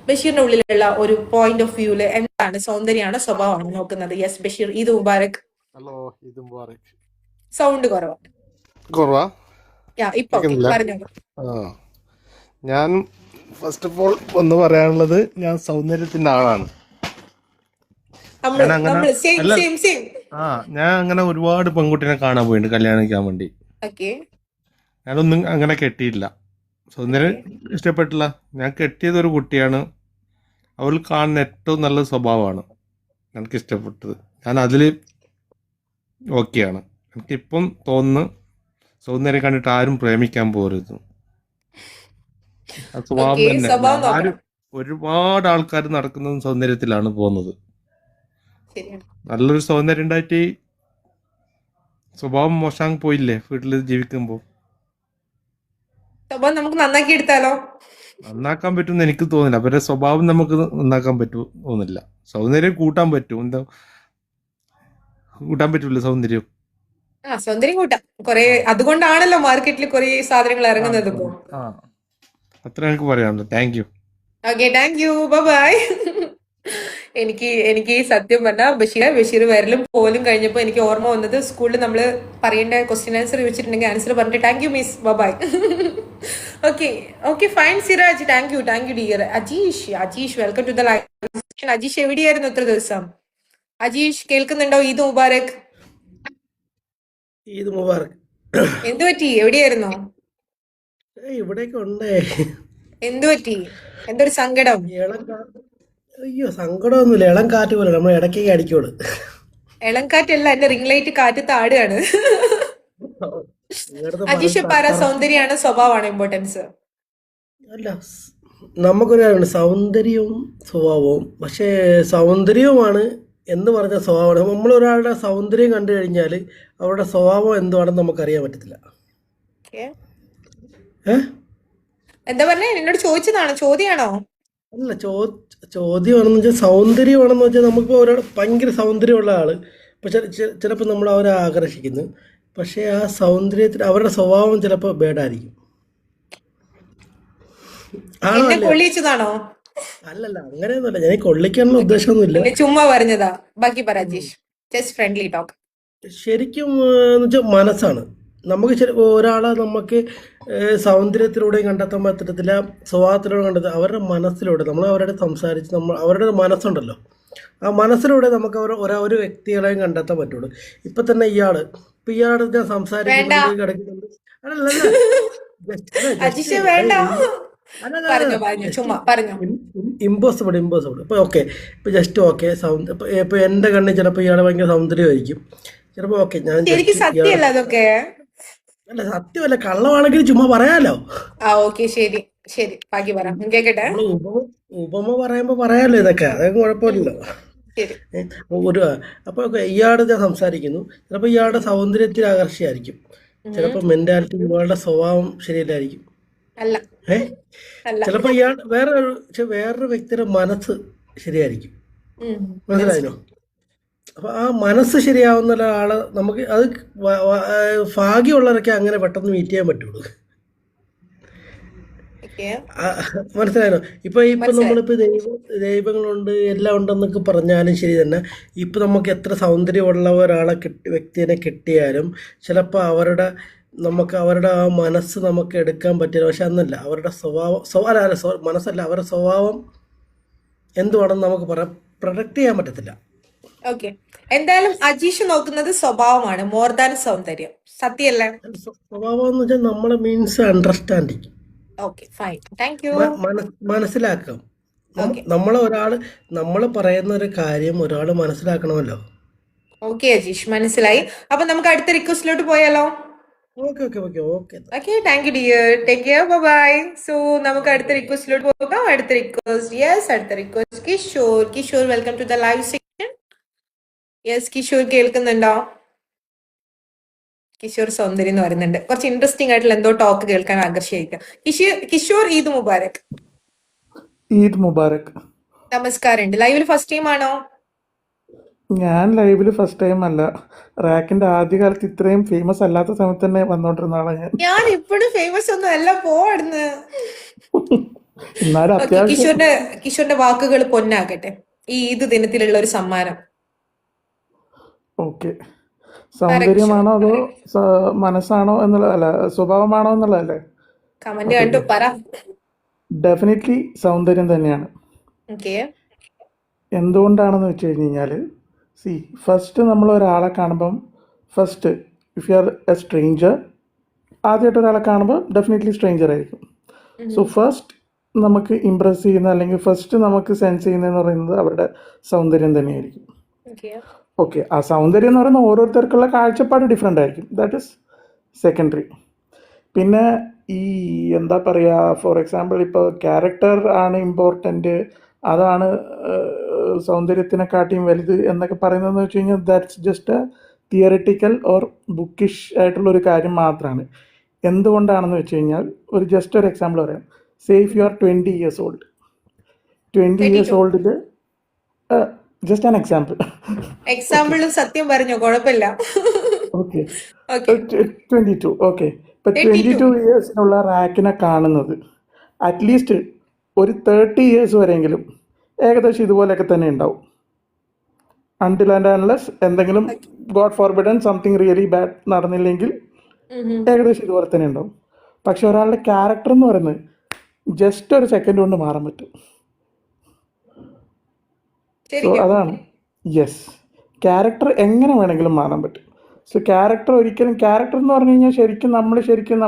S1: ബഷീറിന്റെ ഉള്ളിലുള്ള ഒരു പോയിന്റ് ഓഫ് വ്യൂല് എന്താണ്, സൗന്ദര്യമാണോ സ്വഭാവമാണോ നോക്കുന്നത്? യെസ് ബഷീർ, ഈദ് മുബാരക്.
S6: ഹലോ, ഇത് മുബാറക്.
S1: സൗണ്ട് കുറവാണ്.
S6: കുറവാ?
S1: ഇപ്പൊ
S6: കേൾക്കുന്നില്ല?
S1: പറഞ്ഞോളൂ.
S6: ആ, ഞാൻ ഫസ്റ്റ് ഓഫ് ഓൾ ഒന്ന് പറയാനുള്ളത്, ഞാൻ സൗന്ദര്യത്തിന്റെ ആളാണ്. ഞാൻ അങ്ങനെ അല്ല, ഞാൻ അങ്ങനെ ഒരുപാട് പെൺകുട്ടിനെ കാണാൻ പോയിട്ടുണ്ട് കല്യാണം കഴിക്കാൻ വേണ്ടി. ഞാനൊന്നും അങ്ങനെ കെട്ടിയില്ല. സൗന്ദര്യം ഇഷ്ടപ്പെട്ടില്ല. ഞാൻ കെട്ടിയത് ഒരു കുട്ടിയാണ്. അവൾ കാണുന്ന ഏറ്റവും നല്ല സ്വഭാവമാണ് എനിക്ക് ഇഷ്ടപ്പെട്ടത്. ഞാൻ അതിൽ ഓക്കെയാണ്. എനിക്കിപ്പം തോന്നുന്നു സൗന്ദര്യം കണ്ടിട്ട് ആരും പ്രേമിക്കാൻ പോരുത്. ആ സ്വഭാവം തന്നെ. ആരും ഒരുപാട് ആൾക്കാർ നടക്കുന്നതും സൗന്ദര്യത്തിലാണ് പോകുന്നത്. നല്ലൊരു സൗന്ദര്യം ഉണ്ടായിട്ട് സ്വഭാവം മോശം പോയില്ലേ വീട്ടിൽ ജീവിക്കുമ്പോൾ?
S1: നമുക്ക് നന്നാക്കി എടുത്താലോ?
S6: നന്നാക്കാൻ പറ്റുമെന്ന് എനിക്ക് തോന്നുന്നില്ല. അവരുടെ സ്വഭാവം നമുക്ക് നന്നാക്കാൻ തോന്നുന്നില്ല. സൗന്ദര്യം കൂട്ടാൻ പറ്റും. എന്താ കൂട്ടാൻ പറ്റൂല സൗന്ദര്യം?
S1: സൗന്ദര്യം കൂട്ടാം കൊറേ. അതുകൊണ്ടാണല്ലോ മാർക്കറ്റിൽ കുറെ സാധനങ്ങൾ ഇറങ്ങുന്നത്.
S6: അത്ര എനിക്ക് പറയാനുള്ളത്. Thank you.
S1: Okay, thank you, bye. എനിക്ക് സത്യം പറഞ്ഞാൽ ബഷീർ വരലും പോലും കഴിഞ്ഞപ്പോൾ എനിക്ക് ഓർമ്മ വന്നത്, സ്കൂളിൽ നമ്മൾ പറയേണ്ട ക്വസ്റ്റ്യൻ ആൻസർ ചോദിച്ചിട്ടുണ്ടെങ്കിൽ ആൻസർ പറഞ്ഞിട്ട് thank you miss, bye. Okay fine Siraj, thank you dear. Ajeesh welcome to the live. Ajeesh എവിടെയായിരുന്നു ഇത്ര ദിവസം? അജീഷ് കേൾക്കുന്നുണ്ടോ? ഈദ് മുബാരക്.
S7: ഈദ് മുബാറക്.
S1: എന്തു പറ്റി? എവിടെയായിരുന്നു?
S7: ഇവിടെയൊക്കെ ഉണ്ടേ.
S1: എന്തു പറ്റി? എന്തൊരു സങ്കടം?
S7: അയ്യോ, സങ്കടമൊന്നുമില്ല. ഇളം കാറ്റ് പോലെ നമ്മൾ ഇടയ്ക്കൊക്കെ അടിക്കോളൂ.
S1: ഇളം കാറ്റല്ല, എന്റെ റിംഗ് ലൈറ്റ് കാറ്റ് താടുകയാണ്. അജീഷ് പറ, സൗന്ദര്യമാണ് സ്വഭാവമാണ് ഇമ്പോർട്ടൻസ്?
S7: അല്ല, നമുക്കൊരു കാര്യമുണ്ട്, സൗന്ദര്യവും സ്വഭാവവും. പക്ഷേ സൗന്ദര്യവുമാണ് എന്ന് പറഞ്ഞ സ്വഭാവമാണ്. നമ്മളൊരാളുടെ സൗന്ദര്യം കണ്ടു കഴിഞ്ഞാൽ അവരുടെ സ്വഭാവം എന്തുവാണെന്ന് നമുക്കറിയാൻ പറ്റത്തില്ല.
S1: എന്താ പറഞ്ഞ? എന്നോട് ചോദിച്ചതാണോ? ചോദ്യമാണോ?
S7: അല്ല, ചോദ്യമാണെന്ന് വെച്ചാൽ സൗന്ദര്യമാണെന്ന് വെച്ചാൽ നമുക്ക് ഒരാൾ ഭയങ്കര സൗന്ദര്യമുള്ള ആൾ, പക്ഷെ ചിലപ്പോൾ നമ്മൾ അവരെ ആകർഷിക്കുന്നു. പക്ഷേ ആ സൗന്ദര്യത്തിൽ അവരുടെ സ്വഭാവം ചിലപ്പോൾ ബേഡായിരിക്കും.
S1: കൊള്ളിച്ചതാണോ?
S7: അല്ലല്ല, അങ്ങനെയൊന്നുമല്ല. ഞാൻ കൊള്ളിക്കാനുള്ള ഉദ്ദേശമൊന്നുമില്ല.
S1: ചുമ്മാ പറഞ്ഞതാ. ബാക്കി പറ അജീഷ്. Just friendly talk.
S7: ശരിക്കും എന്ന് വെച്ചാൽ മനസ്സാണ്. നമുക്ക് ഒരാളെ നമുക്ക് സൗന്ദര്യത്തിലൂടെയും കണ്ടെത്താൻ പറ്റത്തില്ല, സ്വഭാവത്തിലൂടെ കണ്ടെത്താൻ. അവരുടെ മനസ്സിലൂടെ നമ്മൾ അവരുടെ സംസാരിച്ച് അവരുടെ മനസ്സുണ്ടല്ലോ, ആ മനസ്സിലൂടെ നമുക്ക് ഒരു വ്യക്തികളെയും കണ്ടെത്താൻ പറ്റുള്ളൂ. ഇപ്പൊ തന്നെ ഇയാള് ഞാൻ സംസാരിക്കുന്നുണ്ട്, കിടക്കുന്നുണ്ട്. ഇമ്പോസിബിൾ. ഇപ്പൊ ഓക്കെ, ഇപ്പൊ ജസ്റ്റ് ഓക്കെ ഇപ്പൊ എന്റെ കണ്ണിൽ ചിലപ്പോ ഇയാള് ഭയങ്കര സൗന്ദര്യമായിരിക്കും. ചിലപ്പോ ഓക്കെ, ഞാൻ അല്ല, സത്യമല്ല, കള്ളമാണെങ്കിൽ ചുമ്മാ പറയാലോ. ഉപമ പറയുമ്പോ പറയാലോ ഇതൊക്കെ, അതൊക്കെ കുഴപ്പമില്ലല്ലോ. അപ്പൊ ഇയാള് ഞാൻ സംസാരിക്കുന്നു, ചിലപ്പോ ഇയാളുടെ സൗന്ദര്യത്തിൽ ആകർഷയായിരിക്കും, ചിലപ്പോ മെന്റാലിറ്റി ഇയാളുടെ സ്വഭാവം ശരിയല്ലായിരിക്കും. ചിലപ്പോ ഇയാൾ വേറൊരു വ്യക്തിയുടെ മനസ്സ് ശരിയായിരിക്കും. മനസ്സിലായോ? അപ്പൊ ആ മനസ്സ് ശരിയാവുന്ന ഒരാളെ നമുക്ക് അത് ഭാഗ്യമുള്ളവരൊക്കെ അങ്ങനെ പെട്ടെന്ന് മീറ്റ് ചെയ്യാൻ പറ്റുള്ളൂ. മനസ്സിലായോ? ഇപ്പൊ നമ്മളിപ്പോ ദൈവങ്ങളുണ്ട് എല്ലാം ഉണ്ടെന്നൊക്കെ പറഞ്ഞാലും ശരി തന്നെ, ഇപ്പൊ നമുക്ക് എത്ര സൗന്ദര്യമുള്ള ഒരാളെ വ്യക്തിനെ കിട്ടിയാലും ചിലപ്പോൾ അവരുടെ ആ മനസ്സ് നമുക്ക് എടുക്കാൻ പറ്റില്ല. പക്ഷെ അന്നല്ല, അവരുടെ മനസ്സല്ല, അവരുടെ സ്വഭാവം എന്തുവാണെന്ന് നമുക്ക് പ്രൊഡക്റ്റ് ചെയ്യാൻ പറ്റത്തില്ല.
S1: ഓക്കെ, എന്തായാലും അജീഷ് നോക്കുന്നത് സ്വഭാവമാണ് മോർ ദാൻ സൗന്ദര്യം, സത്യല്ലേ?
S7: സ്വഭാവം എന്ന് വെച്ചാൽ നമ്മളെ means understanding.
S1: Okay fine, thank you.
S7: മനസ്സിലാക്കാം. നമ്മൾ പറയുന്ന ഒരു കാര്യം ഒരാൾ മനസ്സിലാക്കണമല്ലോ.
S1: ഓക്കെ അജീഷ്, മനസ്സിലായി. അപ്പൊ നമുക്ക് അടുത്ത റിക്വസ്റ്റിലോട്ട് പോയാലോ?
S7: Okay,
S1: thank you dear, take care, bye. So നമുക്ക് അടുത്ത റിക്വസ്റ്റിലോട്ട് പോകാം. അടുത്ത request Kishore, welcome to the live section. Yes Kishore, കേൾക്കുന്നുണ്ടോ? കിഷോർ സൗന്ദര്യം എന്ന് പറയുന്നുണ്ട്. കുറച്ച് ഇൻട്രസ്റ്റിംഗ് ആയിട്ടുള്ള എന്തോ ടോക്ക് കേൾക്കാൻ ആകർഷിക്കാം. കിഷോർ, ഈദ് മുബാരക്.
S2: ഈദ് മുബാരക്.
S1: നമസ്കാരം. ലൈവിൽ ഫസ്റ്റ് ടൈം ആണോ?
S9: ഞാൻ ലൈവില് ഫസ്റ്റ് ടൈം അല്ല. റാക്കിന്റെ ആദ്യകാലത്ത് ഇത്രയും ഫേമസ് അല്ലാത്ത സമയത്ത് തന്നെ വന്നോണ്ടിരുന്ന ആളാ ഞാൻ.
S1: ഞാൻ ഇപ്പോഴും ഫേമസ് ഒന്നും അല്ല, പോടുന്ന്.
S9: എന്നാലും
S1: ഓക്കെ,
S9: അത്യാവശ്യം
S1: കിഷോറിന്റെ വാക്കുകൾ പൊന്നാകട്ടെ. ഈ ഈദ് ദിനത്തിലുള്ള ഒരു സമ്മാനം.
S9: ഓക്കെ.
S1: കിഷോർ
S9: സൗന്ദര്യമാണോ അതോ മനസ്സാണോ എന്നുള്ള അല്ല സ്വഭാവമാണോ എന്നുള്ളതല്ലേ?
S1: കമന്റ്
S9: ഓക്കെ
S1: കണ്ടു
S9: ഓക്കെ.
S1: പറ.
S9: ഡെഫിനറ്റ്ലി സൗന്ദര്യം തന്നെയാണ്.
S1: ഓക്കെ.
S9: എന്തുകൊണ്ടാണെന്ന് വെച്ച് കഴിഞ്ഞാൽ ഫസ്റ്റ് നമ്മൾ ഒരാളെ കാണുമ്പം first if you R A stranger, ആദ്യമായിട്ട് ഒരാളെ കാണുമ്പോൾ ഡെഫിനറ്റ്ലി സ്ട്രേഞ്ചർ ആയിരിക്കും. സോ ഫസ്റ്റ് നമുക്ക് ഇമ്പ്രസ് ചെയ്യുന്ന അല്ലെങ്കിൽ ഫസ്റ്റ് നമുക്ക് സെൻസ് ചെയ്യുന്നതെന്ന് പറയുന്നത് അവരുടെ സൗന്ദര്യം തന്നെയായിരിക്കും.
S1: ഓക്കെ.
S9: ഓക്കെ, ആ സൗന്ദര്യം എന്ന് പറയുന്നത് ഓരോരുത്തർക്കുള്ള കാഴ്ചപ്പാട് ഡിഫറെൻ്റ് ആയിരിക്കും. That is secondary. പിന്നെ ഈ എന്താ പറയുക, ഫോർ എക്സാമ്പിൾ ഇപ്പോൾ ക്യാരക്ടർ ആണ് ഇമ്പോർട്ടൻ്റ്, അതാണ് സൗന്ദര്യത്തിനെക്കാട്ടിയും വലുത് എന്നൊക്കെ പറയുന്നതെന്ന് വെച്ച് കഴിഞ്ഞാൽ that's just A theoretical or Bookish ആയിട്ടുള്ള ഒരു കാര്യം മാത്രമാണ്. എന്തുകൊണ്ടാണെന്ന് വെച്ച് കഴിഞ്ഞാൽ ജസ്റ്റ് ഒരു എക്സാമ്പിൾ പറയാം. Say if you are 20 years old, 20 years
S1: 22.
S9: oldല് ജസ്റ്റ് ആൻ എക്സാമ്പിൾ. ഓക്കെ
S1: എക്സാമ്പിളും സത്യം പറഞ്ഞോ, കുഴപ്പമില്ല.
S9: Okay
S1: okay.
S9: 22. ഓക്കെ, ഇപ്പം
S1: 22.
S9: 22 ഇയേഴ്സിനുള്ള റാക്കിനെ കാണുന്നത് അറ്റ്ലീസ്റ്റ് ഒരു 30 years വരെയെങ്കിലും ഏകദേശം ഇതുപോലെയൊക്കെ തന്നെ ഉണ്ടാവും. അൺടിൽ ആൻഡ് അൺലെസ് എന്തെങ്കിലും god forbidden something really bad നടന്നില്ലെങ്കിൽ ഏകദേശം ഇതുപോലെ തന്നെ ഉണ്ടാവും. പക്ഷെ ഒരാളുടെ ക്യാരക്ടർ എന്ന് പറയുന്നത് ജസ്റ്റ് ഒരു സെക്കൻഡ് കൊണ്ട് മാറാൻ പറ്റും. സോ
S1: ശരിക്കും.
S9: അതാണ് യെസ്, ക്യാരക്ടർ എങ്ങനെ വേണമെങ്കിലും മാറാൻ പറ്റും. സോ ക്യാരക്ടർ എന്ന് പറഞ്ഞു കഴിഞ്ഞാൽ ശരിക്കും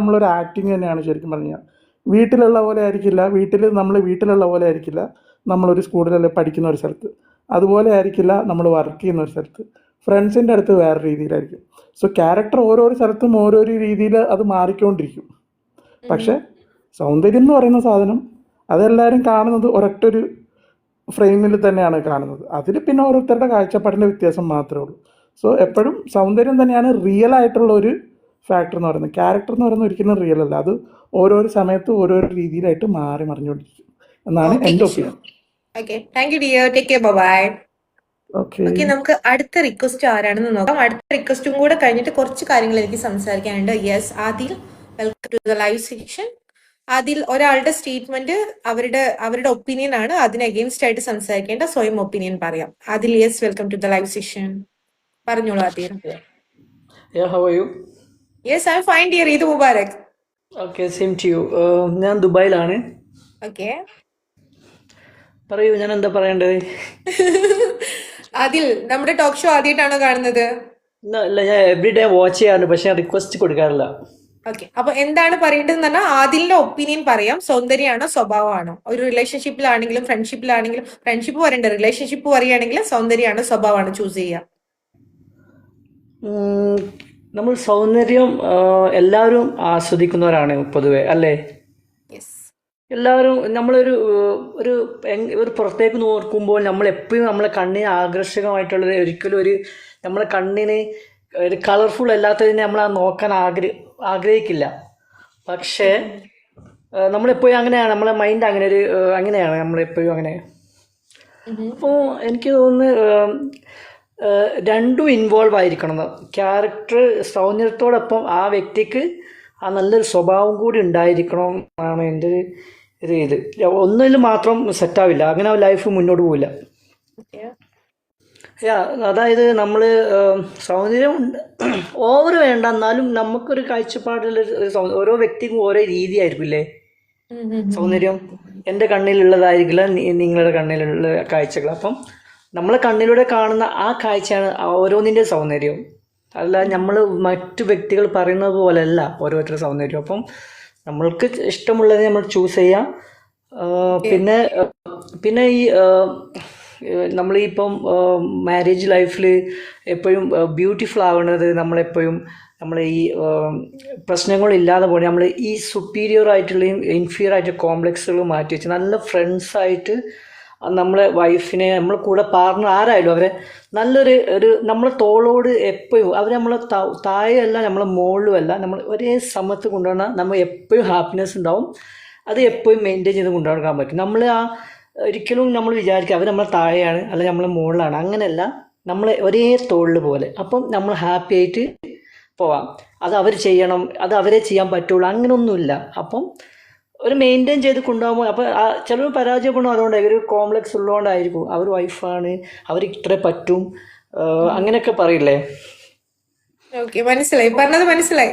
S9: നമ്മളൊരു ആക്ടിങ് തന്നെയാണ്. ശരിക്കും പറഞ്ഞാൽ വീട്ടിലുള്ള പോലെ ആയിരിക്കില്ല, വീട്ടിലുള്ള പോലെ ആയിരിക്കില്ല നമ്മളൊരു സ്കൂളിൽ പഠിക്കുന്ന ഒരു സ്ഥലത്ത്, അതുപോലെ ആയിരിക്കില്ല നമ്മൾ വർക്ക് ചെയ്യുന്ന ഒരു സ്ഥലത്ത്, ഫ്രണ്ട്സിൻ്റെ അടുത്ത് വേറെ രീതിയിലായിരിക്കും. സോ ക്യാരക്ടർ ഓരോരോ സ്ഥലത്തും ഓരോരോ രീതിയിൽ അത് മാറിക്കൊണ്ടിരിക്കും. പക്ഷെ സൗന്ദര്യം എന്ന് പറയുന്ന സാധനം അതെല്ലാവരും കാണുന്നത് ഒരൊറ്റൊരു ഫ്രെയിമിൽ തന്നെയാണ് കാണുന്നത്. അതിൽ പിന്നെ ഓരോരുത്തരുടെ കാഴ്ചപ്പാടിൻ്റെ വ്യത്യാസം മാത്രമേ ഉള്ളൂ. സോ എപ്പോഴും സൗന്ദര്യം തന്നെയാണ് റിയൽ ആയിട്ടുള്ള ഒരു ഫാക്ടർ എന്ന് പറയുന്നത്. ക്യാരക്ടർ എന്ന് പറയുന്നത് ഒരിക്കലും റിയൽ അല്ല, അത് ഓരോരോ സമയത്ത് ഓരോരോ രീതിയിലായിട്ട് മാറി മറിഞ്ഞുകൊണ്ടിരിക്കും എന്നാണ്
S1: ഓക്കെ
S9: എൻ്റെ
S1: Kishore.
S9: Opinion.
S1: Okay, thank you dear, take care, bye.
S9: Okay.
S1: Okay, നമുക്ക് അടുത്ത റിക്വസ്റ്റ് ആരാണെന്ന് നോക്കാം. അടുത്ത റിക്വസ്റ്റും കൂടെ കഴിഞ്ഞിട്ട് കുറച്ച് കാര്യങ്ങൾ എനിക്ക് സംസാരിക്കാനുണ്ട്. Yes, Adil, welcome to the live section. അതിൽ ഒരാളുടെ സ്റ്റേറ്റ്മെന്റ് അവരുടെ ഒപ്പീനിയൻ ആണ്, അതിന് അഗെയിൻസ്റ്റ് ആയിട്ട് സംസാരിക്കേണ്ട, സ്വയം ഒപ്പീനിയൻ പറയാം. അതിൽ yes, welcome to the live session. പറഞ്ഞോളൂ Adil.
S8: Yeah, how are you?
S1: Yes, I am fine dear. Eid മുബാരക്.
S8: Okay, same to you. ഞാൻ ദുബായിലാണ്.
S1: ഓക്കെ.
S8: പറയൂ, ഞാൻ എന്താ പറയേണ്ടത്?
S1: അതിൽ നമ്മുടെ ടോക്ക് ഷോ ആദ്യമായിട്ടാണോ കാണുന്നത്?
S8: ഇല്ല, ഞാൻ എവറി ഡേ വാച്ച് ചെയ്യാറുണ്ട്, പക്ഷെ ഞാൻ റിക്വസ്റ്റ് കൊടുക്കാറില്ല.
S1: ഓക്കെ, അപ്പൊ എന്താണ് പറയേണ്ടതെന്ന് പറഞ്ഞാൽ ആദിലിന്റെ ഒപ്പീനിയൻ പറയാം. സൗന്ദര്യമാണോ സ്വഭാവമാണോ? ഒരു റിലേഷൻഷിപ്പിലാണെങ്കിലും ഫ്രണ്ട്ഷിപ്പിലാണെങ്കിലും, ഫ്രണ്ട്ഷിപ്പ് പറയണ്ട, റിലേഷൻഷിപ്പ് പറയുകയാണെങ്കിൽ സൗന്ദര്യമാണോ സ്വഭാവമാണോ ചൂസ് ചെയ്യുക?
S8: ഉം, നമ്മൾ സൗന്ദര്യം എല്ലാവരും ആസ്വദിക്കുന്നവരാണ് പൊതുവെ, അല്ലേ?
S1: യെസ്.
S8: എല്ലാവരും നമ്മളൊരു ഒരു പുറത്തേക്ക് നോക്കുമ്പോൾ നമ്മൾ എപ്പോഴും നമ്മളെ കണ്ണിന് ആകർഷകമായിട്ടുള്ളത് ഒരിക്കലും നമ്മളെ കണ്ണിന് ഒരു കളർഫുൾ അല്ലാത്തതിനെ നമ്മൾ നോക്കാൻ ആഗ്രഹിക്കില്ല. പക്ഷേ നമ്മളെപ്പോഴും അങ്ങനെയാണ്, നമ്മളെ മൈൻഡ് അങ്ങനെയാണ് നമ്മളെപ്പോഴും അങ്ങനെ. അപ്പോൾ എനിക്ക് തോന്നുന്നു രണ്ടും ഇൻവോൾവ് ആയിരിക്കണം. ക്യാരക്ടർ സൗന്ദര്യത്തോടൊപ്പം ആ വ്യക്തിക്ക് ആ നല്ലൊരു സ്വഭാവം കൂടി ഉണ്ടായിരിക്കണം എന്നാണ് എൻ്റെ ഒരു ഇത്. ഒന്നിൽ മാത്രം സെറ്റാവില്ല, അങ്ങനെ ലൈഫ് മുന്നോട്ട് പോവില്ല. അതായത് നമ്മൾ സൗന്ദര്യം ഓവർ വേണ്ട, എന്നാലും നമുക്കൊരു കാഴ്ചപ്പാടിൽ ഓരോ വ്യക്തിക്കും ഓരോ രീതിയായിരിക്കില്ലേ സൗന്ദര്യം. എൻ്റെ കണ്ണിലുള്ളതായിരിക്കില്ല നിങ്ങളുടെ കണ്ണിലുള്ള കാഴ്ചകൾ. അപ്പം നമ്മളെ കണ്ണിലൂടെ കാണുന്ന ആ കാഴ്ചയാണ് ഓരോന്നിൻ്റെ സൗന്ദര്യം. അല്ല നമ്മൾ മറ്റു വ്യക്തികൾ പറയുന്നത് പോലെയല്ല ഓരോരുത്തരുടെ സൗന്ദര്യം. അപ്പം നമ്മൾക്ക് ഇഷ്ടമുള്ളത് നമ്മൾ ചൂസ് ചെയ്യാം. പിന്നെ ഈ നമ്മളിപ്പം മാരേജ് ലൈഫിൽ എപ്പോഴും ബ്യൂട്ടിഫുൾ ആവുന്നത് നമ്മളെപ്പോഴും ഈ പ്രശ്നങ്ങളില്ലാതെ പോലെ നമ്മൾ ഈ സുപ്പീരിയർ ആയിട്ടുള്ളയും ഇൻഫീരിയർ ആയിട്ട് കോംപ്ലക്സുകൾ മാറ്റി വെച്ച് നല്ല ഫ്രണ്ട്സായിട്ട് നമ്മളെ വൈഫിനെ നമ്മൾ കൂടെ പാർട്ണർ ആരായാലും അവരെ നല്ലൊരു നമ്മളെ തോളോട് എപ്പോഴും അവർ നമ്മളെ താഴെയല്ല നമ്മളെ മുകളിലുമല്ല, നമ്മൾ ഒരേ സമയത്ത് കൊണ്ടുവന്നാൽ നമ്മൾ എപ്പോഴും ഹാപ്പിനെസ് ഉണ്ടാവും. അത് എപ്പോഴും മെയിൻറ്റെയിൻ ചെയ്ത് കൊണ്ടുനടക്കാൻ പറ്റും. നമ്മൾ ഒരിക്കലും നമ്മൾ വിചാരിക്കുക അവർ നമ്മളെ താഴെയാണ് അല്ലെങ്കിൽ നമ്മളെ മുകളിലാണ്, അങ്ങനെയല്ല. നമ്മൾ ഒരേ തോളിൽ പോലെ. അപ്പം നമ്മൾ ഹാപ്പി ആയിട്ട് പോവാം. അത് അവർ ചെയ്യണം, അത് അവരെ ചെയ്യാൻ പറ്റുള്ളൂ, അങ്ങനെയൊന്നുമില്ല. അപ്പം ഒരു മെയിൻറ്റെയിൻ ചെയ്ത് കൊണ്ടുപോകുമ്പോൾ അപ്പോൾ ചിലർ പരാജയപ്പെടും. അതുകൊണ്ടായിരിക്കും ഒരു കോംപ്ലക്സ് ഉള്ളതുകൊണ്ടായിരിക്കും. അവർ വൈഫാണ്, അവർക്ക് ഇത്രേ പറ്റും, അങ്ങനെയൊക്കെ പറയില്ലേ.
S1: ഓക്കെ, മനസ്സിലായി, പറഞ്ഞത് മനസ്സിലായി.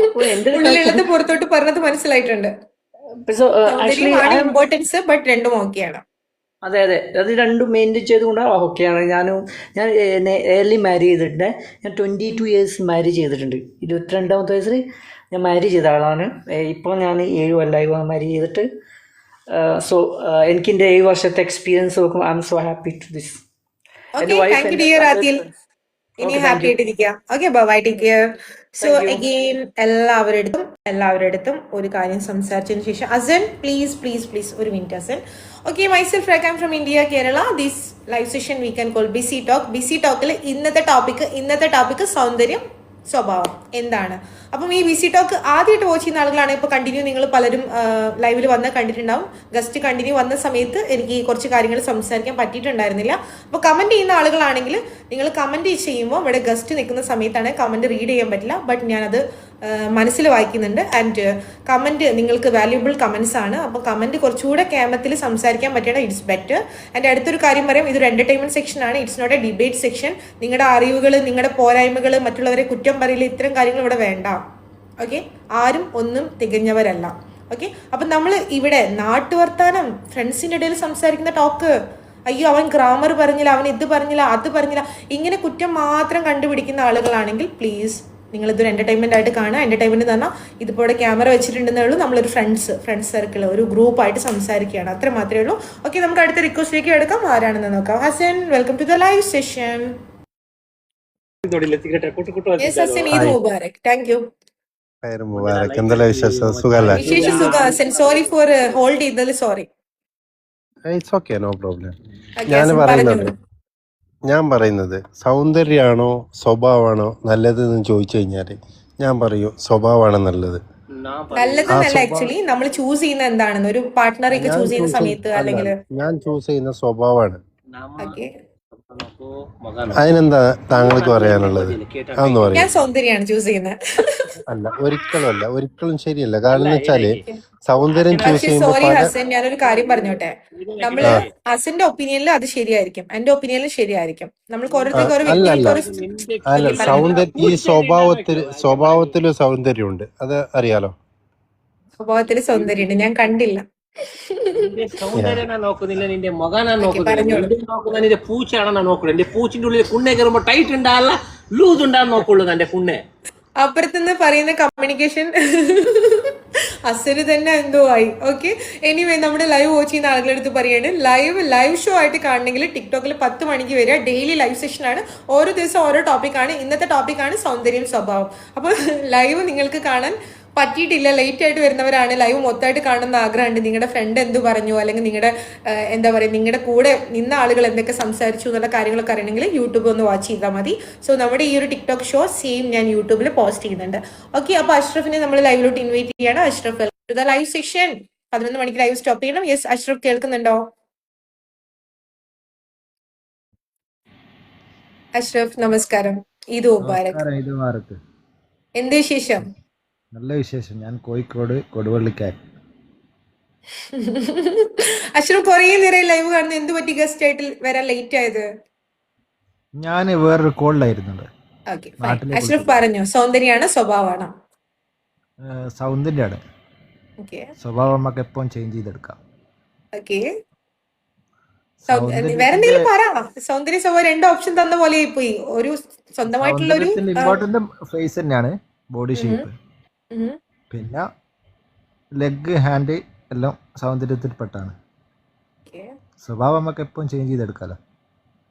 S8: അപ്പോൾ എൻ്റെ ഒരു
S1: ഉള്ളിലുള്ളത് പുറത്തോട്ട് പറഞ്ഞത് മനസ്സിലായിട്ടുണ്ട്.
S8: ആക്ച്വലി
S1: സൗന്ദര്യമാണ് ഇമ്പോർട്ടൻസ്, ബട്ട് രണ്ടും ഓക്കെയാണ്.
S8: അതെ അതെ, അത് രണ്ടും മെയിൻറ്റെയിൻ ചെയ്തുകൊണ്ട് ഓക്കെയാണ്. ഞാൻ ഏർലി മാരി ചെയ്തിട്ടുണ്ട്. ഞാൻ 22 years മാരി ചെയ്തിട്ടുണ്ട്. 22ാമത്തെ വയസ്സിൽ ഞാൻ മാരി ചെയ്ത ആളാണ്. ഇപ്പോൾ ഞാൻ 7 കൊല്ലമായി മാരി ചെയ്തിട്ട്. സോ എനിക്ക് എൻ്റെ 7 വർഷത്തെ എക്സ്പീരിയൻസ് നോക്കുമ്പോൾ I am so happy to this. എൻ്റെ
S1: ഓക്കെ,
S8: വൈഫ്
S1: താങ്ക് യു
S8: എൻ്റെ
S1: ഡിയർ ആദിൽ. ഇനി
S8: ഓക്കെ, താങ്ക്
S1: ഹാപ്പി
S8: യു,
S1: ആയിട്ടിരിക്കുക. Okay, bye, take care. So
S8: thank you.
S1: Again എല്ലാവരുടെ ഒരു കാര്യം സംസാരിച്ചതിന് ശേഷം അസൻ പ്ലീസ് ഒരു മിനിറ്റ് അസൻ. ഓക്കെ, മൈസെൽഫ് റൈ from India, Kerala. This live session we can call busy talk. Busy ടോക്കിൽ ഇന്നത്തെ ടോപ്പിക് സൗന്ദര്യം സ്വഭാവം എന്താണ്. അപ്പം ഈ ബിസി ടോക്ക് ആദ്യമായിട്ട് വാച്ച് ചെയ്യുന്ന ആളുകളാണ്. ഇപ്പോൾ കണ്ടിന്യൂ നിങ്ങൾ പലരും ലൈവിൽ വന്ന് കണ്ടിട്ടുണ്ടാവും. ഗസ്റ്റ് കണ്ടിന്യൂ വന്ന സമയത്ത് എനിക്ക് കുറച്ച് കാര്യങ്ങൾ സംസാരിക്കാൻ പറ്റിയിട്ടുണ്ടായിരുന്നില്ല. അപ്പോൾ കമൻറ്റ് ചെയ്യുന്ന ആളുകളാണെങ്കിൽ നിങ്ങൾ കമൻറ്റ് ചെയ്യുമ്പോൾ ഇവിടെ ഗസ്റ്റ് നിൽക്കുന്ന സമയത്താണ് കമൻറ്റ് റീഡ് ചെയ്യാൻ പറ്റില്ല. ബട്ട് ഞാനത് മനസ്സിൽ വായിക്കുന്നുണ്ട്. ആൻഡ് കമൻറ്റ് നിങ്ങൾക്ക് വാല്യുബിൾ കമൻസ് ആണ്. അപ്പോൾ കമൻറ്റ് കുറച്ചുകൂടെ ക്യാമത്തിൽ സംസാരിക്കാൻ പറ്റിയാണ് ഇറ്റ്സ് ബെറ്റർ. എൻ്റെ അടുത്തൊരു കാര്യം പറയാം, ഇതൊരു എൻ്റർടൈൻമെൻറ്റ് സെക്ഷനാണ്, it's not a debate section. നിങ്ങളുടെ അറിവുകൾ, നിങ്ങളുടെ പോരായ്മകൾ, മറ്റുള്ളവരെ കുറ്റം പറയില്ല, ഇത്തരം കാര്യങ്ങൾ ഇവിടെ വേണ്ട. ഓക്കെ, ആരും ഒന്നും തികഞ്ഞവരല്ല. ഓക്കെ, അപ്പം നമ്മൾ ഇവിടെ നാട്ടുവർത്താനം ഫ്രണ്ട്സിൻ്റെ ഇടയിൽ സംസാരിക്കുന്ന ടോക്ക്, അയ്യോ അവൻ ഗ്രാമർ പറഞ്ഞില്ല, അവൻ ഇത് പറഞ്ഞില്ല, അത് പറഞ്ഞില്ല, ഇങ്ങനെ കുറ്റം മാത്രം കണ്ടുപിടിക്കുന്ന ആളുകളാണെങ്കിൽ പ്ലീസ് നിങ്ങളിതൊരു എൻ്റർടൈൻമെൻ്റ് ആയിട്ട് കാണുക. എൻ്റർടൈൻമെൻറ്റ് എന്ന് പറഞ്ഞാൽ ഇതിപ്പോൾ ഇവിടെ ക്യാമറ വെച്ചിട്ടുണ്ടെന്നേ ഉള്ളൂ. നമ്മളൊരു ഫ്രണ്ട്സ് സർക്കിൾ, ഒരു ഗ്രൂപ്പായിട്ട് സംസാരിക്കുകയാണ്, അത്ര മാത്രമേ ഉള്ളൂ. ഓക്കെ, നമുക്ക് അടുത്ത റിക്വസ്റ്റിലേക്ക് എടുക്കാം. ആരാണെന്ന് നോക്കാം. Hasan, welcome to the live session. Yes Hasan, Eid മുബാറക്. Thank you.
S10: മുബാറക്. എന്തെല്ലാം വിശേഷം? സുഖല്ലേ?
S1: വിശേഷ സുഖം ഹസൻ. സോറി ഫോർ ഹോൾഡ് ചെയ്തതിൽ sorry.
S10: It's okay, no problem. ഞാൻ പറയുന്നത് സൗന്ദര്യമാണോ സ്വഭാവമാണോ നല്ലത് എന്ന് ചോദിച്ചു കഴിഞ്ഞാൽ ഞാൻ പറയൂ സ്വഭാവമാണ് നല്ലത്.
S1: നല്ലതെന്നല്ല, ആക്ച്വലി നമ്മൾ ചൂസ് ചെയ്യുന്ന എന്താണെന്ന് ഒരു പാർട്ട്ണറൊക്കെ ചൂസ് ചെയ്യുന്ന സമയത്ത് അല്ലെങ്കിൽ
S10: ഞാൻ ചൂസ് ചെയ്യുന്ന സ്വഭാവമാണ്.
S1: ഓക്കെ,
S10: അതിനെന്താ താങ്കൾക്ക് പറയാനുള്ളത്? അതൊന്ന് പറയും.
S1: ഞാൻ സൗന്ദര്യമാണ് ചൂസ് ചെയ്യുന്നത്.
S10: അല്ല, ഒരിക്കലും ശരിയല്ല. കാരണം എന്ന് വെച്ചാല് സൗന്ദര്യം ചൂസ് ചെയ്യുമ്പോൾ
S1: സോറി ഹസൻ, ഞാനൊരു കാര്യം പറഞ്ഞോട്ടെ. നമ്മള് ഹസന്റെ ഒപ്പീനിയനിൽ അത് ശരിയായിരിക്കും, എന്റെ ഒപ്പീനിയനിൽ ശരിയായിരിക്കും. നമ്മൾക്ക് ഓരോരുത്തർക്ക്
S10: അല്ല, ഈ സ്വഭാവത്തില് സൗന്ദര്യമുണ്ട്, അത് അറിയാലോ.
S1: സ്വഭാവത്തില് സൗന്ദര്യമുണ്ട്, ഞാൻ കണ്ടില്ല.
S11: സൗന്ദര്യനാ നോക്കുന്നില്ല, നിന്റെ മകനാ നോക്കുന്നില്ല, നോക്കുന്ന നിന്റെ പൂച്ചയാണെന്നാ നോക്കുന്നത്. എന്റെ പൂച്ചിന്റെ ഉള്ളിൽ കുണ്ണെ കയറുമ്പോ ടൈറ്റ് ഉണ്ടാല്ല, ലൂസ് ഉണ്ടാന്ന് നോക്കുള്ളൂ എന്റെ കുണ്ണെ.
S1: അപ്പുറത്തുനിന്ന് പറയുന്ന കമ്മ്യൂണിക്കേഷൻ അസര് തന്നെ എന്തോ ആയി. ഓക്കെ, എനിവേ നമ്മുടെ ലൈവ് വാച്ച് ചെയ്യുന്ന ആളുകളുടെ അടുത്ത് പറയാണ്, ലൈവ് ഷോ ആയിട്ട് കാണണമെങ്കിൽ ടിക്ടോക്കിൽ 10 മണിക്ക് വരിക. ഡെയിലി ലൈവ് സെഷനാണ്, ഓരോ ദിവസം ഓരോ ടോപ്പിക്കാണ്. ഇന്നത്തെ ടോപ്പിക്കാണ് സൗന്ദര്യം സ്വഭാവം. അപ്പോൾ ലൈവ് നിങ്ങൾക്ക് കാണാൻ പറ്റിയിട്ടില്ല, ലേറ്റ് ആയിട്ട് വരുന്നവരാണ്, ലൈവ് മൊത്തമായിട്ട് കാണുന്ന ആഗ്രഹമുണ്ട്. നിങ്ങളുടെ ഫ്രണ്ട് എന്ത് പറഞ്ഞു, അല്ലെങ്കിൽ നിങ്ങളുടെ എന്താ പറയുക, നിങ്ങളുടെ കൂടെ നിന്ന ആളുകൾ എന്തൊക്കെ സംസാരിച്ചു എന്നുള്ള കാര്യങ്ങളൊക്കെ അറിയണമെങ്കിൽ യൂട്യൂബ് ഒന്ന് വാച്ച് ചെയ്താൽ മതി. സോ നമ്മുടെ ഈ ഒരു ടിക്ടോക്ക് ഷോ സെയിം ഞാൻ യൂട്യൂബിൽ പോസ്റ്റ് ചെയ്യുന്നുണ്ട്. ഓക്കെ, അപ്പോൾ അഷ്റഫിനെ നമ്മൾ ലൈവിലോട്ട് ഇൻവൈറ്റ് ചെയ്യാണ്. അഷ്റഫ്, ലൈവ് സെഷൻ 11 മണിക്ക് ലൈവ് സ്റ്റോപ്പ് ചെയ്യണം. യെസ് അഷ്റഫ്, കേൾക്കുന്നുണ്ടോ? അഷ്റഫ് നമസ്കാരം, ഈദ് മുബാറക്. എന്ത് വിശേഷം?
S12: നല്ല വിശേഷം. ഞാൻ കോഴിക്കോട് കൊടുവള്ളിക്കാരൻ.
S1: അഷ്റഫ്, കുറേ നേരം ലൈവ് കാണുന്ന, എന്ത് പറ്റി ഗസ്റ്റ് ആയിട്ട് വരാൻ ലേറ്റ് ആയത്?
S12: ഞാൻ വേറൊരു കോളിലായിരുന്നുണ്ട്.
S1: ഓക്കെ, അഷ്റഫ് പറഞ്ഞു, സൗന്ദര്യമാണ് സ്വഭാവമാണോ?
S12: സൗന്ദര്യമാണ്.
S1: ഓക്കെ,
S12: സ്വഭാവം നമുക്ക് എപ്പോഴും ചേഞ്ച് ചെയ്തെടുക്കാം.
S1: ഓക്കെ, വേറെ എന്തെങ്കിലും പറ. സൗന്ദര്യ സ്വഭാവം 2 ഓപ്ഷൻ തന്ന പോലെ പോയി. ഒരു സ്വന്തമായിട്ടുള്ള ഒരു
S12: ഇമ്പോർട്ടന്റ് ഫേസ് തന്നെയാണ് ബോഡി ഷേപ്പ്, പിന്നെ ലെഗ്, ഹാൻഡ് എല്ലാം സൗന്ദര്യത്തിൽപ്പെട്ടാണ്. സ്വഭാവം നമുക്ക് എപ്പോഴും ചേഞ്ച് ചെയ്തെടുക്കാലോ.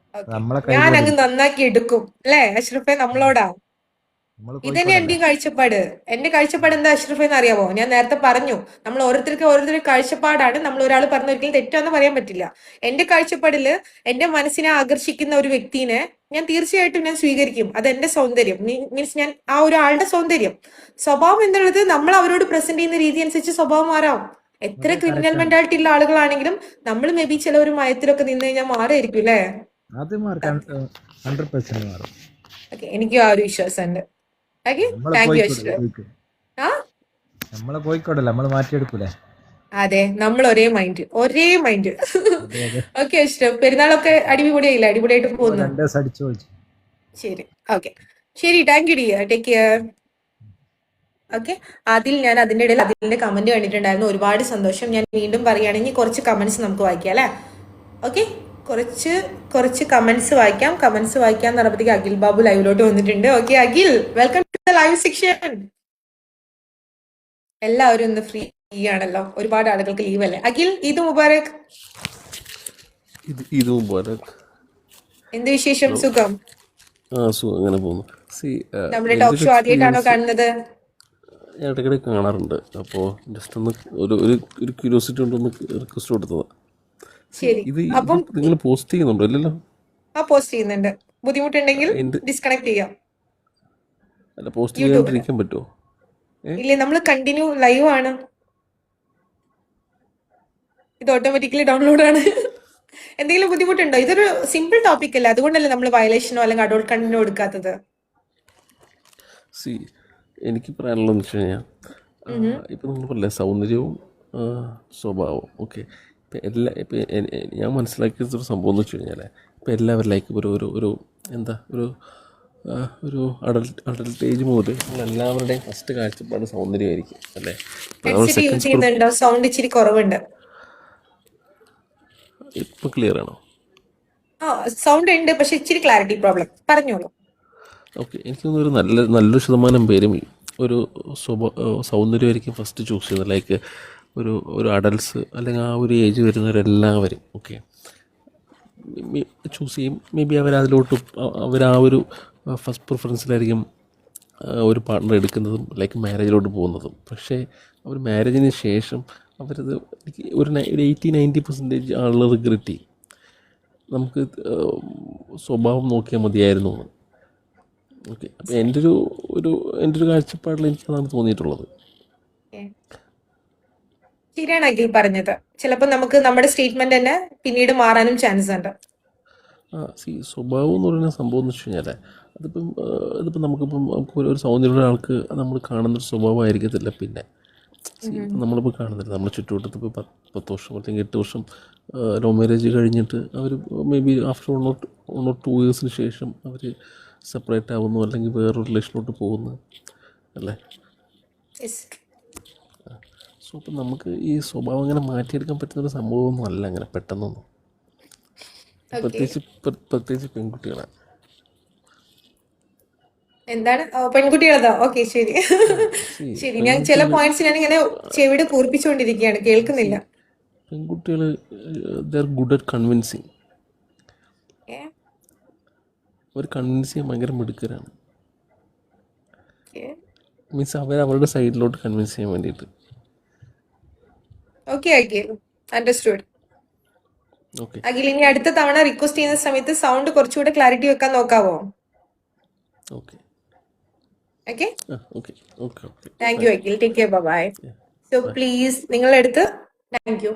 S1: ഞാൻ അങ്ങ് നന്നാക്കി എടുക്കും അല്ലേ അഷ്റഫെ? നമ്മളോടാ ഇതന്നെ എന്റെയും കാഴ്ചപ്പാട്. എന്റെ കാഴ്ചപ്പാട് എന്താ അഷ്റഫെ എന്ന് അറിയാമോ? ഞാൻ നേരത്തെ പറഞ്ഞു, നമ്മൾ ഓരോരുത്തരുടെ കാഴ്ചപ്പാടാണ്. നമ്മൾ ഒരാൾ പറഞ്ഞ ഒരിക്കലും തെറ്റാന്ന് പറയാൻ പറ്റില്ല. എന്റെ കാഴ്ചപ്പാടില് എന്റെ മനസ്സിനെ ആകർഷിക്കുന്ന ഒരു വ്യക്തിനെ ഞാൻ തീർച്ചയായിട്ടും ഞാൻ സ്വീകരിക്കും. അത് എന്റെ സൗന്ദര്യം, മീൻസ് ഞാൻ ആ ഒരു ആളുടെ സൗന്ദര്യം. സ്വഭാവം എന്നുള്ളത് നമ്മൾ അവരോട് പ്രസന്റ് ചെയ്യുന്ന രീതി അനുസരിച്ച് സ്വഭാവം മാറാം. എത്ര ക്രിമിനൽ മെന്റാലിറ്റി ഉള്ള ആളുകളാണെങ്കിലും നമ്മൾ മേ ബി ചില ഒരു മയത്തിലൊക്കെ നിന്ന് കഴിഞ്ഞാൽ മാറിയിരിക്കും അല്ലേ?
S12: അത് മാർക്കാൻ 100% മാറും.
S1: ഓക്കെ, എനിക്കും ആ ഒരു വിശ്വാസമുണ്ട്. ഓക്കെ,
S12: നമ്മളെ
S1: താങ്ക് യു
S12: കോഴിക്കോട്
S1: അഷ്റഫ്.
S12: കോഴിക്കോട്
S1: ആ
S12: നമ്മളെ കോഴിക്കോടല്ല, നമ്മൾ മാറ്റിയെടുക്കൂലേ?
S1: അതെ, നമ്മൾ ഒരേ മൈൻഡ്.
S12: അതെ അതെ.
S1: ഓക്കെ അഷ്റഫ്, പെരുന്നാളൊക്കെ അടിപൊളിയായില്ല? അടിപൊളിയായിട്ട്
S12: ഓ,
S1: പോകുന്നു.
S12: 2 ദിവസം അടിച്ചു പൊളിച്ചു.
S1: ശരി, ഓക്കെ, ശരി, thank you dear, take care. Okay, ഞാൻ അതിന്റെ ഇടയിൽ അതിന്റെ കമന്റ് കണ്ടിട്ടുണ്ടായിരുന്നു. ഒരുപാട് സന്തോഷം. ഞാൻ വീണ്ടും പറയുകയാണെങ്കിൽ കുറച്ച് കമന്റ്സ് നമുക്ക് വായിക്കാം അല്ലേ? ഓക്കെ, കുറച്ച് കമന്റ്സ് വായിക്കാം. കമന്റ്സ് വായിക്കാൻ നടപ്പത്തേക്ക് അഖിൽ ബാബു ലൈവിലോട്ട് വന്നിട്ടുണ്ട്. Okay Akhil, welcome to the live section. എല്ലാവരും ഇന്ന് ഫ്രീ ആണല്ലോ, ഒരുപാട് ആളുകൾക്ക് ലീവ് അല്ലേ? അഖിൽ, ഈദ് മുബാറക്.
S13: ഇത് മുബാറക്.
S1: എന്ത് വിശേഷം? സുഖം?
S13: അങ്ങനെ പോകുന്നു.
S1: നമ്മുടെ
S13: എൻ്റെ
S1: ടോക്ക്
S13: ഒരു
S1: ഷോ ആദ്യമായിട്ടാണോ
S13: എക്സ്പീരിയൻസ്
S1: കാണുന്നത്?
S13: ഞാൻ ഇടയ്ക്കിടെ കാണാറുണ്ട്. അപ്പോൾ ജസ്റ്റ് ഒന്ന് ഒരു ക്യൂരിയോസിറ്റി കൊണ്ടൊന്ന് റിക്വസ്റ്റ് കൊടുത്തതാണ്.
S1: ശരി,
S13: ഇത്
S1: അപ്പം
S13: നിങ്ങൾ പോസ്റ്റ് ചെയ്യുന്നുണ്ടോ? ഇല്ലല്ലോ.
S1: പോസ്റ്റ് ചെയ്യുന്നുണ്ട്. ബുദ്ധിമുട്ടുണ്ടെങ്കിൽ
S13: എൻ്റെ
S1: ഡിസ്കണക്ട് ചെയ്യാം.
S13: അല്ല, പോസ്റ്റ്
S1: യൂട്യൂബില്
S13: ചെയ്യാണ്ടിരിക്കാൻ പറ്റുമോ?
S1: ഇല്ലേ, നമ്മൾ കണ്ടിന്യൂ ലൈവ് ആണ്. ഇത് ഓട്ടോമാറ്റിക്കലി ഡൗൺലോഡ് ആണ്. എന്തെങ്കിലും ബുദ്ധിമുട്ടുണ്ടോ? ഇതൊരു സിമ്പിൾ ടോപ്പിക് അല്ലേ, അതുകൊണ്ടല്ലേ നമ്മൾ വയലേഷനോ അല്ലെങ്കിൽ അഡോൾട്ട് കണ്ടന്റോ എടുക്കാത്തത്.
S13: എനിക്ക് പറയാനുള്ളതെന്ന് വെച്ച് കഴിഞ്ഞാൽ, ഇപ്പം നിങ്ങൾ പറഞ്ഞില്ലേ സൗന്ദര്യവും സ്വഭാവവും. ഓക്കെ, ഇപ്പം ഞാൻ മനസ്സിലാക്കിയൊരു സംഭവം എന്ന് വെച്ച് കഴിഞ്ഞാൽ, ഇപ്പം എല്ലാവരും ലൈക്ക് ഒരു എന്താ ഒരു അഡൽട്ട് ഏജ് മുതൽ എല്ലാവരുടെയും ഫസ്റ്റ് കാഴ്ചപ്പാട് സൗന്ദര്യമായിരിക്കും അല്ലേ? ഇപ്പം നമ്മൾ
S1: ഹെഡ്സെറ്റ് യൂസ്
S13: സെക്കൻഡ്
S1: ചെയ്യുന്നുണ്ടോ? സൗണ്ട് ഇച്ചിരി കുറവുണ്ട്.
S13: ഇപ്പം ക്ലിയർ ആണോ?
S1: സൗണ്ട് ഉണ്ട്, പക്ഷെ ഇച്ചിരി ക്ലാരിറ്റി പ്രോബ്ലം. പറഞ്ഞോളൂ.
S13: ഓക്കെ, എനിക്ക് തോന്നുന്നു നല്ലൊരു ശതമാനം പേരും ഒരു സൗന്ദര്യമായിരിക്കും ഫസ്റ്റ് ചൂസ് ചെയ്യുന്നത്. ലൈക്ക് ഒരു അഡൽട്ട്സ് അല്ലെങ്കിൽ ആ ഒരു ഏജ് വരുന്നവരെല്ലാവരും ഓക്കെ ചൂസ് ചെയ്യും. മേ ബി അവർ ആ ഒരു ഫസ്റ്റ് പ്രിഫറൻസിലായിരിക്കും ഒരു പാർട്ട്ണർ എടുക്കുന്നതും ലൈക്ക് മാരേജിലോട്ട് പോകുന്നതും. പക്ഷേ അവർ മാരേജിന് ശേഷം അവരത് ഒരു 80-90% ആളുകൾ റിഗ്രറ്റ് ചെയ്യും. നമുക്ക് സ്വഭാവം നോക്കിയാൽ മതിയായിരുന്നു എന്ന്. ഓക്കെ, അപ്പം എൻ്റെ ഒരു കാഴ്ചപ്പാടിൽ എനിക്കതാണ് തോന്നിയിട്ടുള്ളത്.
S1: ശരിയാണ് അഖിൽ പറഞ്ഞത്. ചിലപ്പോൾ നമുക്ക് നമ്മുടെ സ്റ്റേറ്റ്മെന്റ് തന്നെ പിന്നീട് മാറാനും ചാൻസ് ഉണ്ട്.
S13: സ്വഭാവം എന്ന് പറയുന്ന സംഭവം എന്ന് വെച്ച് കഴിഞ്ഞാൽ അതിപ്പം നമുക്ക് ഒരു സൗന്ദര്യമുള്ള ആൾക്ക് നമ്മൾ കാണുന്നൊരു സ്വഭാവമായിരിക്കത്തില്ല. പിന്നെ നമ്മളിപ്പോൾ കാണുന്നില്ല നമ്മുടെ ചുറ്റുവട്ടത്ത് ഇപ്പോൾ 10 വർഷം അല്ലെങ്കിൽ 8 വർഷം ലവ് മാരേജ് കഴിഞ്ഞിട്ട് അവർ മേ ബി ആഫ്റ്റർ 1 or 2 ഇയേഴ്സിന് ശേഷം അവർ സെപ്പറേറ്റ് ആവുന്നു അല്ലെങ്കിൽ വേറൊരു റിലേഷനിലോട്ട് പോകുന്നു അല്ലേ? സോ അപ്പം നമുക്ക് ഈ സ്വഭാവം അങ്ങനെ മാറ്റിയെടുക്കാൻ പറ്റുന്നൊരു സംഭവമൊന്നും അല്ല അങ്ങനെ പെട്ടെന്നൊന്നും. പ്രത്യേകിച്ച് പെൺകുട്ടികളാണ്.
S1: എന്താണ് പെൺകുട്ടികളതാ? ഓക്കെ, ശരി ശരി. ഞാൻ ചില പോയിന്റ്സ് ഞാൻ ഇങ്ങനെ ചെവിട് കൂർപ്പിച്ചുകൊണ്ടിരിക്കുകയാണ്, കേൾക്കുന്നില്ല.
S13: പെൺകുട്ടികൾ they are good at convincing. അവർ കൺവിൻസ് ചെയ്യാൻ ഭയങ്കര മിടുക്കരാണ്. മീൻസ് അവരുടെ സൈഡിലോട്ട് കൺവിൻസ് ചെയ്യാൻ വേണ്ടിയിട്ട്.
S1: Okay Akhil, understood.
S13: Okay
S1: Akhil, ഇനി അടുത്ത തവണ റിക്വസ്റ്റ് ചെയ്യുന്ന സമയത്ത് സൗണ്ട് കുറച്ചുകൂടെ ക്ലാരിറ്റി വെക്കാൻ നോക്കാവോ?
S13: Okay
S1: okay,
S13: okay okay okay
S1: thank you Akhil, take care, bye. So please നിങ്ങളെടുത്ത് താങ്ക് യു.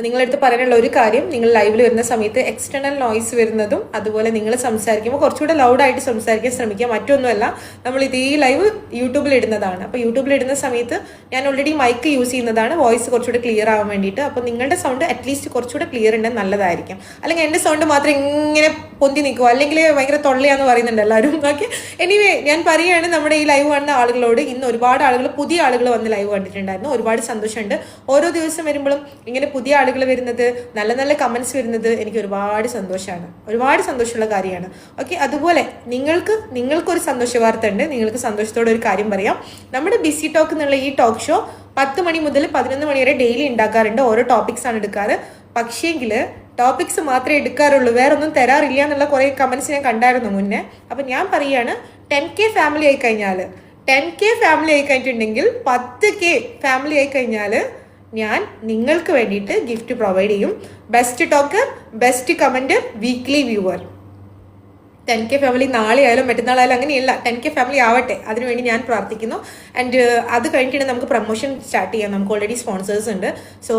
S1: നിങ്ങളടുത്ത് പറയാനുള്ള ഒരു കാര്യം, നിങ്ങൾ ലൈവിൽ വരുന്ന സമയത്ത് എക്സ്റ്റേണൽ നോയ്സ് വരുന്നതും അതുപോലെ നിങ്ങൾ സംസാരിക്കുമ്പോൾ കുറച്ചുകൂടെ ലൗഡായിട്ട് സംസാരിക്കാൻ ശ്രമിക്കുക. മറ്റൊന്നുമല്ല, നമ്മൾ ഇതേ ലൈവ് യൂട്യൂബിൽ ഇടുന്നതാണ്. അപ്പോൾ യൂട്യൂബിൽ ഇടുന്ന സമയത്ത് ഞാൻ ഓൾറെഡി മൈക്ക് യൂസ് ചെയ്യുന്നതാണ്, വോയിസ് കുറച്ചുകൂടെ ക്ലിയർ ആവാൻ വേണ്ടിയിട്ട്. അപ്പോൾ നിങ്ങളുടെ സൗണ്ട് അറ്റ്ലീസ്റ്റ് കുറച്ചുകൂടെ ക്ലിയർ ഉണ്ടെങ്കിൽ നല്ലതായിരിക്കും. അല്ലെങ്കിൽ എൻ്റെ സൗണ്ട് മാത്രം ഇങ്ങനെ പൊന്തി നിൽക്കുക, അല്ലെങ്കിൽ ഭയങ്കര തൊള്ളയാന്ന് പറയുന്നുണ്ട് എല്ലാവരും. ഓക്കെ, എനിവേ ഞാൻ പറയുകയാണ്, നമ്മുടെ ഈ ലൈവ് കാണുന്ന ആളുകളോട്, ഇന്ന് ഒരുപാട് ആളുകൾ പുതിയ ആളുകൾ വന്ന് ലൈവ് കണ്ടിട്ടുണ്ടായിരുന്നു. ഒരുപാട് സന്തോഷമുണ്ട്. ഓരോ ദിവസം വരുമ്പോഴും ഇങ്ങനെ പുതിയ ആളുകൾ വരുന്നത്, നല്ല നല്ല കമന്റ്സ് വരുന്നത് എനിക്ക് ഒരുപാട് സന്തോഷമാണ്, ഒരുപാട് സന്തോഷമുള്ള കാര്യമാണ്. ഓക്കെ, അതുപോലെ നിങ്ങൾക്കൊരു സന്തോഷ വാർത്ത ഉണ്ട്. നിങ്ങൾക്ക് സന്തോഷത്തോടെ ഒരു കാര്യം പറയാം. നമ്മുടെ ബിസി ടോക്ക് എന്നുള്ള ഈ ടോക്ക് ഷോ 10 മണി മുതൽ 11 മണി വരെ ഡെയിലി ഉണ്ടാക്കാറുണ്ട്. ഓരോ ടോപ്പിക്സ് ആണ് എടുക്കാറ്. പക്ഷേങ്കിൽ ടോപ്പിക്സ് മാത്രമേ എടുക്കാറുള്ളൂ, വേറെ ഒന്നും തരാറില്ല എന്നുള്ള കുറേ കമന്റ്സ് ഞാൻ കണ്ടായിരുന്നു മുന്നേ. അപ്പം ഞാൻ പറയുകയാണ്, 10K ഫാമിലി ആയി കഴിഞ്ഞാൽ 10K ഫാമിലി ആയി കഴിഞ്ഞിട്ടുണ്ടെങ്കിൽ 10K ഫാമിലി ആയി കഴിഞ്ഞാൽ ഞാൻ നിങ്ങൾക്ക് വേണ്ടിയിട്ട് ഗിഫ്റ്റ് പ്രൊവൈഡ് ചെയ്യും. Best talker, best commenter, weekly viewer. 10K family നാളെ ആയാലും മറ്റന്നാളായാലും അങ്ങനെയല്ല, 10K ഫാമിലി ആവട്ടെ, അതിനുവേണ്ടി ഞാൻ പ്രാർത്ഥിക്കുന്നു. ആൻഡ് അത് കഴിഞ്ഞിട്ട് നമുക്ക് പ്രൊമോഷൻ സ്റ്റാർട്ട് ചെയ്യാം. നമുക്ക് ഓൾറെഡി സ്പോൺസേഴ്സ് ഉണ്ട്. സോ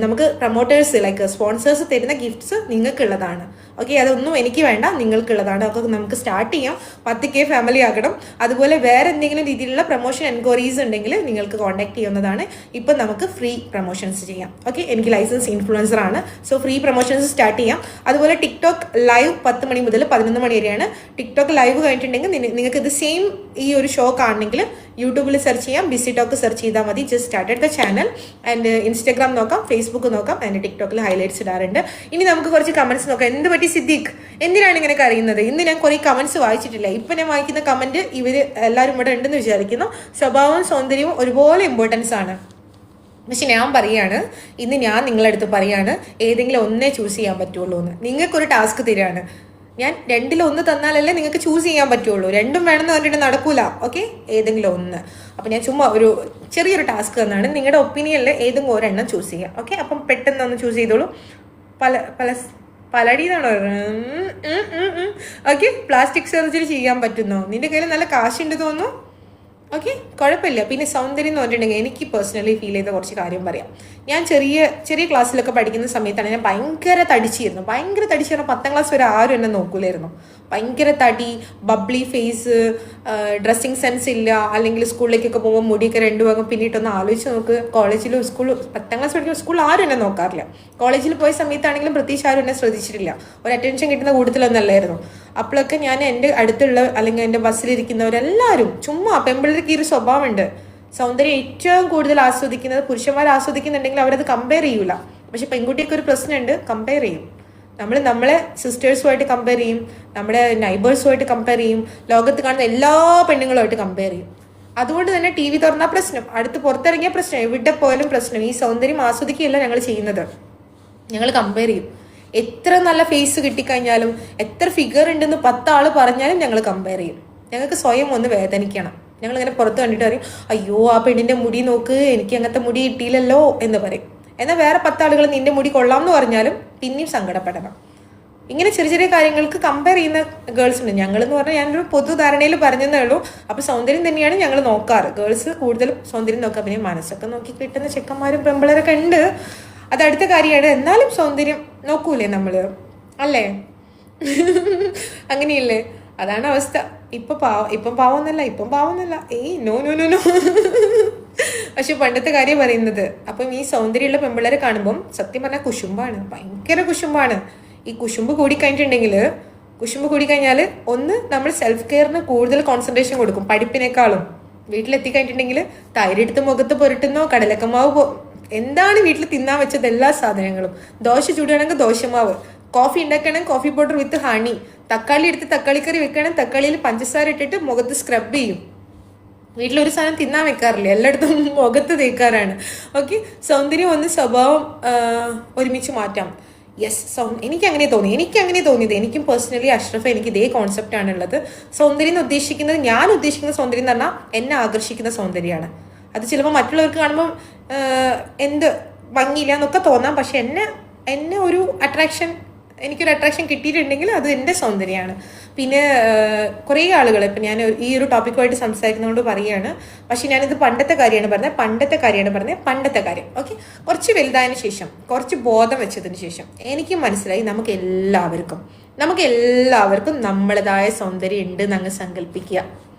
S1: നമുക്ക് പ്രൊമോട്ടേഴ്സ് ലൈക്ക് സ്പോൺസേഴ്സ് തരുന്ന ഗിഫ്റ്റ്സ് നിങ്ങൾക്കുള്ളതാണ്. ഓക്കെ, അതൊന്നും എനിക്ക് വേണ്ട, നിങ്ങൾക്കുള്ളതാണ്. അതൊക്കെ നമുക്ക് സ്റ്റാർട്ട് ചെയ്യാം. 10K ഫാമിലി ആകണം. അതുപോലെ വേറെ എന്തെങ്കിലും രീതിയിലുള്ള പ്രൊമോഷൻ എൻക്വയറീസ് ഉണ്ടെങ്കിൽ നിങ്ങൾക്ക് കോൺടാക്ട് ചെയ്യുന്നതാണ്. ഇപ്പം നമുക്ക് ഫ്രീ പ്രൊമോഷൻസ് ചെയ്യാം. ഓക്കെ, എനിക്ക് ലൈസൻസ് ഇൻഫ്ലുവൻസർ ആണ്. സോ ഫ്രീ പ്രൊമോഷൻസ് സ്റ്റാർട്ട് ചെയ്യാം. അതുപോലെ ടിക്ടോക്ക് ലൈവ് 10 മണി മുതൽ 11 മണി വരെയാണ്. ടിക്ടോക്ക് ലൈവ് കഴിഞ്ഞിട്ടുണ്ടെങ്കിൽ നിങ്ങൾക്ക് ഇത് സെയിം ഈ ഒരു ഷോ കാണണമെങ്കിൽ യൂട്യൂബിൽ സെർച്ച് ചെയ്യാം, ബിസി ടോക്ക് സെർച്ച് ചെയ്താൽ മതി. Just started the channel. And Instagram നോക്കാം, ഫേസ്ബുക്ക് നോക്കാം, ആൻഡ് ടിക്ടോക്കിൽ ഹൈലൈറ്റ്സ് ഇടാറുണ്ട്. ഇനി നമുക്ക് കുറച്ച് കമന്റ്സ് നോക്കാം. എന്ത് പറ്റി സിദ്ദീഖ്, എന്തിനാണ് ഇങ്ങനെ അറിയുന്നത്? ഇന്ന് ഞാൻ കുറേ കമന്റ്സ് വായിച്ചിട്ടില്ല. ഇപ്പം ഞാൻ വായിക്കുന്ന കമന്റ് ഇവർ എല്ലാവരും ഇവിടെ ഉണ്ടെന്ന് വിചാരിക്കുന്നു. സ്വഭാവവും സൗന്ദര്യവും ഒരുപോലെ ഇമ്പോർട്ടൻസ് ആണ്. പക്ഷെ ഞാൻ പറയാണ്, ഇന്ന് ഞാൻ നിങ്ങളുടെ അടുത്ത് പറയാണ്, ഏതെങ്കിലും ഒന്നേ ചൂസ് ചെയ്യാൻ പറ്റുള്ളൂ എന്ന്. നിങ്ങൾക്കൊരു ടാസ്ക് തരാണ്. ഞാൻ രണ്ടിലൊന്ന് തന്നാലല്ലേ നിങ്ങൾക്ക് ചൂസ് ചെയ്യാൻ പറ്റുള്ളൂ. രണ്ടും വേണമെന്ന് പറഞ്ഞിട്ട് നടക്കൂല. ഓക്കെ, ഏതെങ്കിലും ഒന്ന്. അപ്പം ഞാൻ ചുമ്മാ ഒരു ചെറിയൊരു ടാസ്ക് തന്നാണ്. നിങ്ങളുടെ ഒപ്പീനിയനിൽ ഏതെങ്കിലും ഒരെണ്ണം ചൂസ് ചെയ്യാം. ഓക്കെ, അപ്പം പെട്ടെന്ന് ഒന്ന് ചൂസ് ചെയ്തോളൂ. പലടി എന്നാണോ? ഓക്കെ, പ്ലാസ്റ്റിക് സർജറി ചെയ്യാൻ പറ്റുന്നോ? നിന്റെ കയ്യിൽ നല്ല കാശുണ്ട് തോന്നുന്നു. ഓക്കെ, കുഴപ്പമില്ല. പിന്നെ സൗന്ദര്യം എന്ന് പറഞ്ഞിട്ടുണ്ടെങ്കിൽ എനിക്ക് പേഴ്സണലി ഫീൽ ചെയ്ത കുറച്ച് കാര്യം പറയാം. ഞാൻ ചെറിയ ക്ലാസ്സിലൊക്കെ പഠിക്കുന്ന സമയത്താണ് ഞാൻ ഭയങ്കര തടിച്ചിരുന്നു. ഭയങ്കര തടിച്ച് പറഞ്ഞാൽ 10ാം ക്ലാസ് വരെ ആരും എന്നെ നോക്കൂലായിരുന്നു. ഭയങ്കര തടി, ബബ്ലി ഫേസ്, ഡ്രസ്സിങ് സെൻസ് ഇല്ല. അല്ലെങ്കിൽ സ്കൂളിലേക്കൊക്കെ പോകുമ്പോൾ മുടിയൊക്കെ 2 ഭാഗം പിന്നിട്ടൊന്ന് ആലോചിച്ച് നോക്ക്. കോളേജിലും 10ാം ക്ലാസ് പഠിക്കുമ്പോൾ സ്കൂളിൽ ആരും എന്നെ നോക്കാറില്ല. കോളേജിൽ പോയ സമയത്താണെങ്കിലും പ്രത്യേകിച്ച് ആരും എന്നെ ശ്രദ്ധിച്ചിട്ടില്ല. ഒരു അറ്റൻഷൻ കിട്ടുന്ന കൂട്ടത്തിലൊന്നും അല്ലായിരുന്നു. അപ്പോഴൊക്കെ ഞാൻ എൻ്റെ അടുത്തുള്ള അല്ലെങ്കിൽ എൻ്റെ ബസ്സിലിരിക്കുന്നവരെല്ലാവരും ചുമ്മാ, പെൺപിള്ളേർക്ക് ഈ ഒരു സ്വഭാവമുണ്ട്. സൗന്ദര്യം ഏറ്റവും കൂടുതൽ ആസ്വദിക്കുന്നത് പുരുഷന്മാർ ആസ്വദിക്കുന്നുണ്ടെങ്കിൽ അവരത് കമ്പയർ ചെയ്യൂല. പക്ഷെ പെൺകുട്ടിയൊക്കെ ഒരു പ്രശ്നമുണ്ട്, കമ്പയർ ചെയ്യും. നമ്മളെ സിസ്റ്റേഴ്സുമായിട്ട് കമ്പയർ ചെയ്യും, നമ്മുടെ നൈബേഴ്സുമായിട്ട് കമ്പയർ ചെയ്യും, ലോകത്ത് കാണുന്ന എല്ലാ പെണ്ണുങ്ങളുമായിട്ട് കമ്പയർ ചെയ്യും. അതുകൊണ്ട് തന്നെ TV തുറന്നാൽ പ്രശ്നം, അടുത്ത് പുറത്തിറങ്ങിയ പ്രശ്നം, എവിടെ പോയാലും പ്രശ്നം. ഈ സൗന്ദര്യം ആസ്വദിക്കുകയല്ല ഞങ്ങൾ ചെയ്യുന്നത്, ഞങ്ങൾ കമ്പയർ ചെയ്യും. എത്ര നല്ല ഫേസ് കിട്ടിക്കഴിഞ്ഞാലും, എത്ര ഫിഗർ ഉണ്ടെന്ന് 10 ആൾ പറഞ്ഞാലും ഞങ്ങൾ കമ്പയർ ചെയ്യും. ഞങ്ങൾക്ക് സ്വയം ഒന്ന് വേദനിക്കണം. ഞങ്ങളിങ്ങനെ പുറത്ത് കണ്ടിട്ട് പറയും, അയ്യോ ആ പെണ്ണിൻ്റെ മുടി നോക്ക്, എനിക്ക് അങ്ങനത്തെ മുടി കിട്ടിയില്ലല്ലോ എന്ന് പറയും. എന്നാൽ വേറെ 10 ആളുകൾ നിന്റെ മുടി കൊള്ളാം എന്ന് പറഞ്ഞാലും പിന്നെയും സങ്കടപ്പെടണം. ഇങ്ങനെ ചെറിയ കാര്യങ്ങൾക്ക് കമ്പയർ ചെയ്യുന്ന ഗേൾസ് ഉണ്ട്. ഞങ്ങളെന്ന് പറഞ്ഞാൽ ഞാനൊരു പൊതുധാരണയിൽ പറഞ്ഞതേ ഉള്ളൂ. അപ്പോൾ സൗന്ദര്യം തന്നെയാണ് ഞങ്ങൾ നോക്കാറ്. ഗേൾസ് കൂടുതലും സൗന്ദര്യം നോക്കുക. പിന്നെ മനസ്സൊക്കെ നോക്കി കിട്ടുന്ന ചെക്കന്മാരും പെമ്പിളരൊക്കെ ഉണ്ട്, അത് അടുത്ത കാര്യമാണ്. എന്നാലും സൗന്ദര്യം നോക്കൂലേ നമ്മൾ, അല്ലേ? അങ്ങനെയല്ലേ? അതാണ് അവസ്ഥ. ഇപ്പം പാവമൊന്നല്ല. ഏയ് നോ. പക്ഷെ പണ്ടത്തെ കാര്യം പറയുന്നത്. അപ്പം ഈ സൗന്ദര്യമുള്ള പെമ്പിള്ളേരെ കാണുമ്പം സത്യം പറഞ്ഞാൽ കുശുമ്പാണ്, ഭയങ്കര കുശുമ്പാണ്. ഈ കുശുമ്പ് കൂടിക്കഴിഞ്ഞാൽ ഒന്ന് നമ്മൾ സെൽഫ് കെയറിന് കൂടുതൽ കോൺസെൻട്രേഷൻ കൊടുക്കും പഠിപ്പിനേക്കാളും. വീട്ടിലെത്തിക്കഴിഞ്ഞിട്ടുണ്ടെങ്കിൽ തൈരെടുത്ത് മുഖത്ത് പുരട്ടുന്നോ, കടലക്കമാവ് എന്താണ് വീട്ടിൽ തിന്നാൻ വെച്ചത് എല്ലാ സാധനങ്ങളും. ദോശ ചൂടുകയാണെങ്കിൽ ദോശമാവ്, കോഫി ഉണ്ടാക്കുകയാണെങ്കിൽ കോഫി പൗഡർ വിത്ത് ഹണി, തക്കാളി എടുത്ത് തക്കാളിക്കറി വെക്കുകയാണെങ്കിൽ തക്കാളിയിൽ പഞ്ചസാര ഇട്ടിട്ട് മുഖത്ത് സ്ക്രബ് ചെയ്യും. വീട്ടിലൊരു സാധനം തിന്നാൻ വെക്കാറില്ല, എല്ലായിടത്തും മുഖത്ത് തേക്കാറാണ്. ഓക്കെ, സൗന്ദര്യം ഒന്ന് സ്വഭാവം ഒരുമിച്ച് മാറ്റാം. യെസ്, എനിക്ക് അങ്ങനെ തോന്നിയത്. എനിക്കും പേഴ്സണലി അഷ്റഫ് എനിക്ക് ഇതേ കോൺസെപ്റ്റാണ് ഉള്ളത്. സൗന്ദര്യം എന്ന് ഉദ്ദേശിക്കുന്നത്, ഞാൻ ഉദ്ദേശിക്കുന്ന സൗന്ദര്യം എന്ന് പറഞ്ഞാൽ എന്നെ ആകർഷിക്കുന്ന സൗന്ദര്യമാണ്. അത് ചിലപ്പോൾ മറ്റുള്ളവർക്ക് കാണുമ്പോൾ എന്ത് ഭംഗിയില്ല എന്നൊക്കെ തോന്നാം. പക്ഷെ എന്നെ എനിക്കൊരു അട്രാക്ഷൻ കിട്ടിയിട്ടുണ്ടെങ്കിൽ അത് എൻ്റെ സൗന്ദര്യമാണ്. പിന്നെ കുറേ ആളുകൾ, ഇപ്പം ഞാൻ ഈ ഒരു ടോപ്പിക്കുമായിട്ട് സംസാരിക്കുന്നതുകൊണ്ട് പറയുകയാണ്. പക്ഷെ ഞാനിത് പണ്ടത്തെ കാര്യമാണ് പറഞ്ഞത്. പണ്ടത്തെ കാര്യം. ഓക്കെ, കുറച്ച് വലുതായതിനു ശേഷം, കുറച്ച് ബോധം വെച്ചതിന് ശേഷം എനിക്ക് മനസ്സിലായി നമുക്ക് എല്ലാവർക്കും നമ്മളതായ സൗന്ദര്യം ഉണ്ട് എന്നങ്ങ് സങ്കല്പിക്കുക.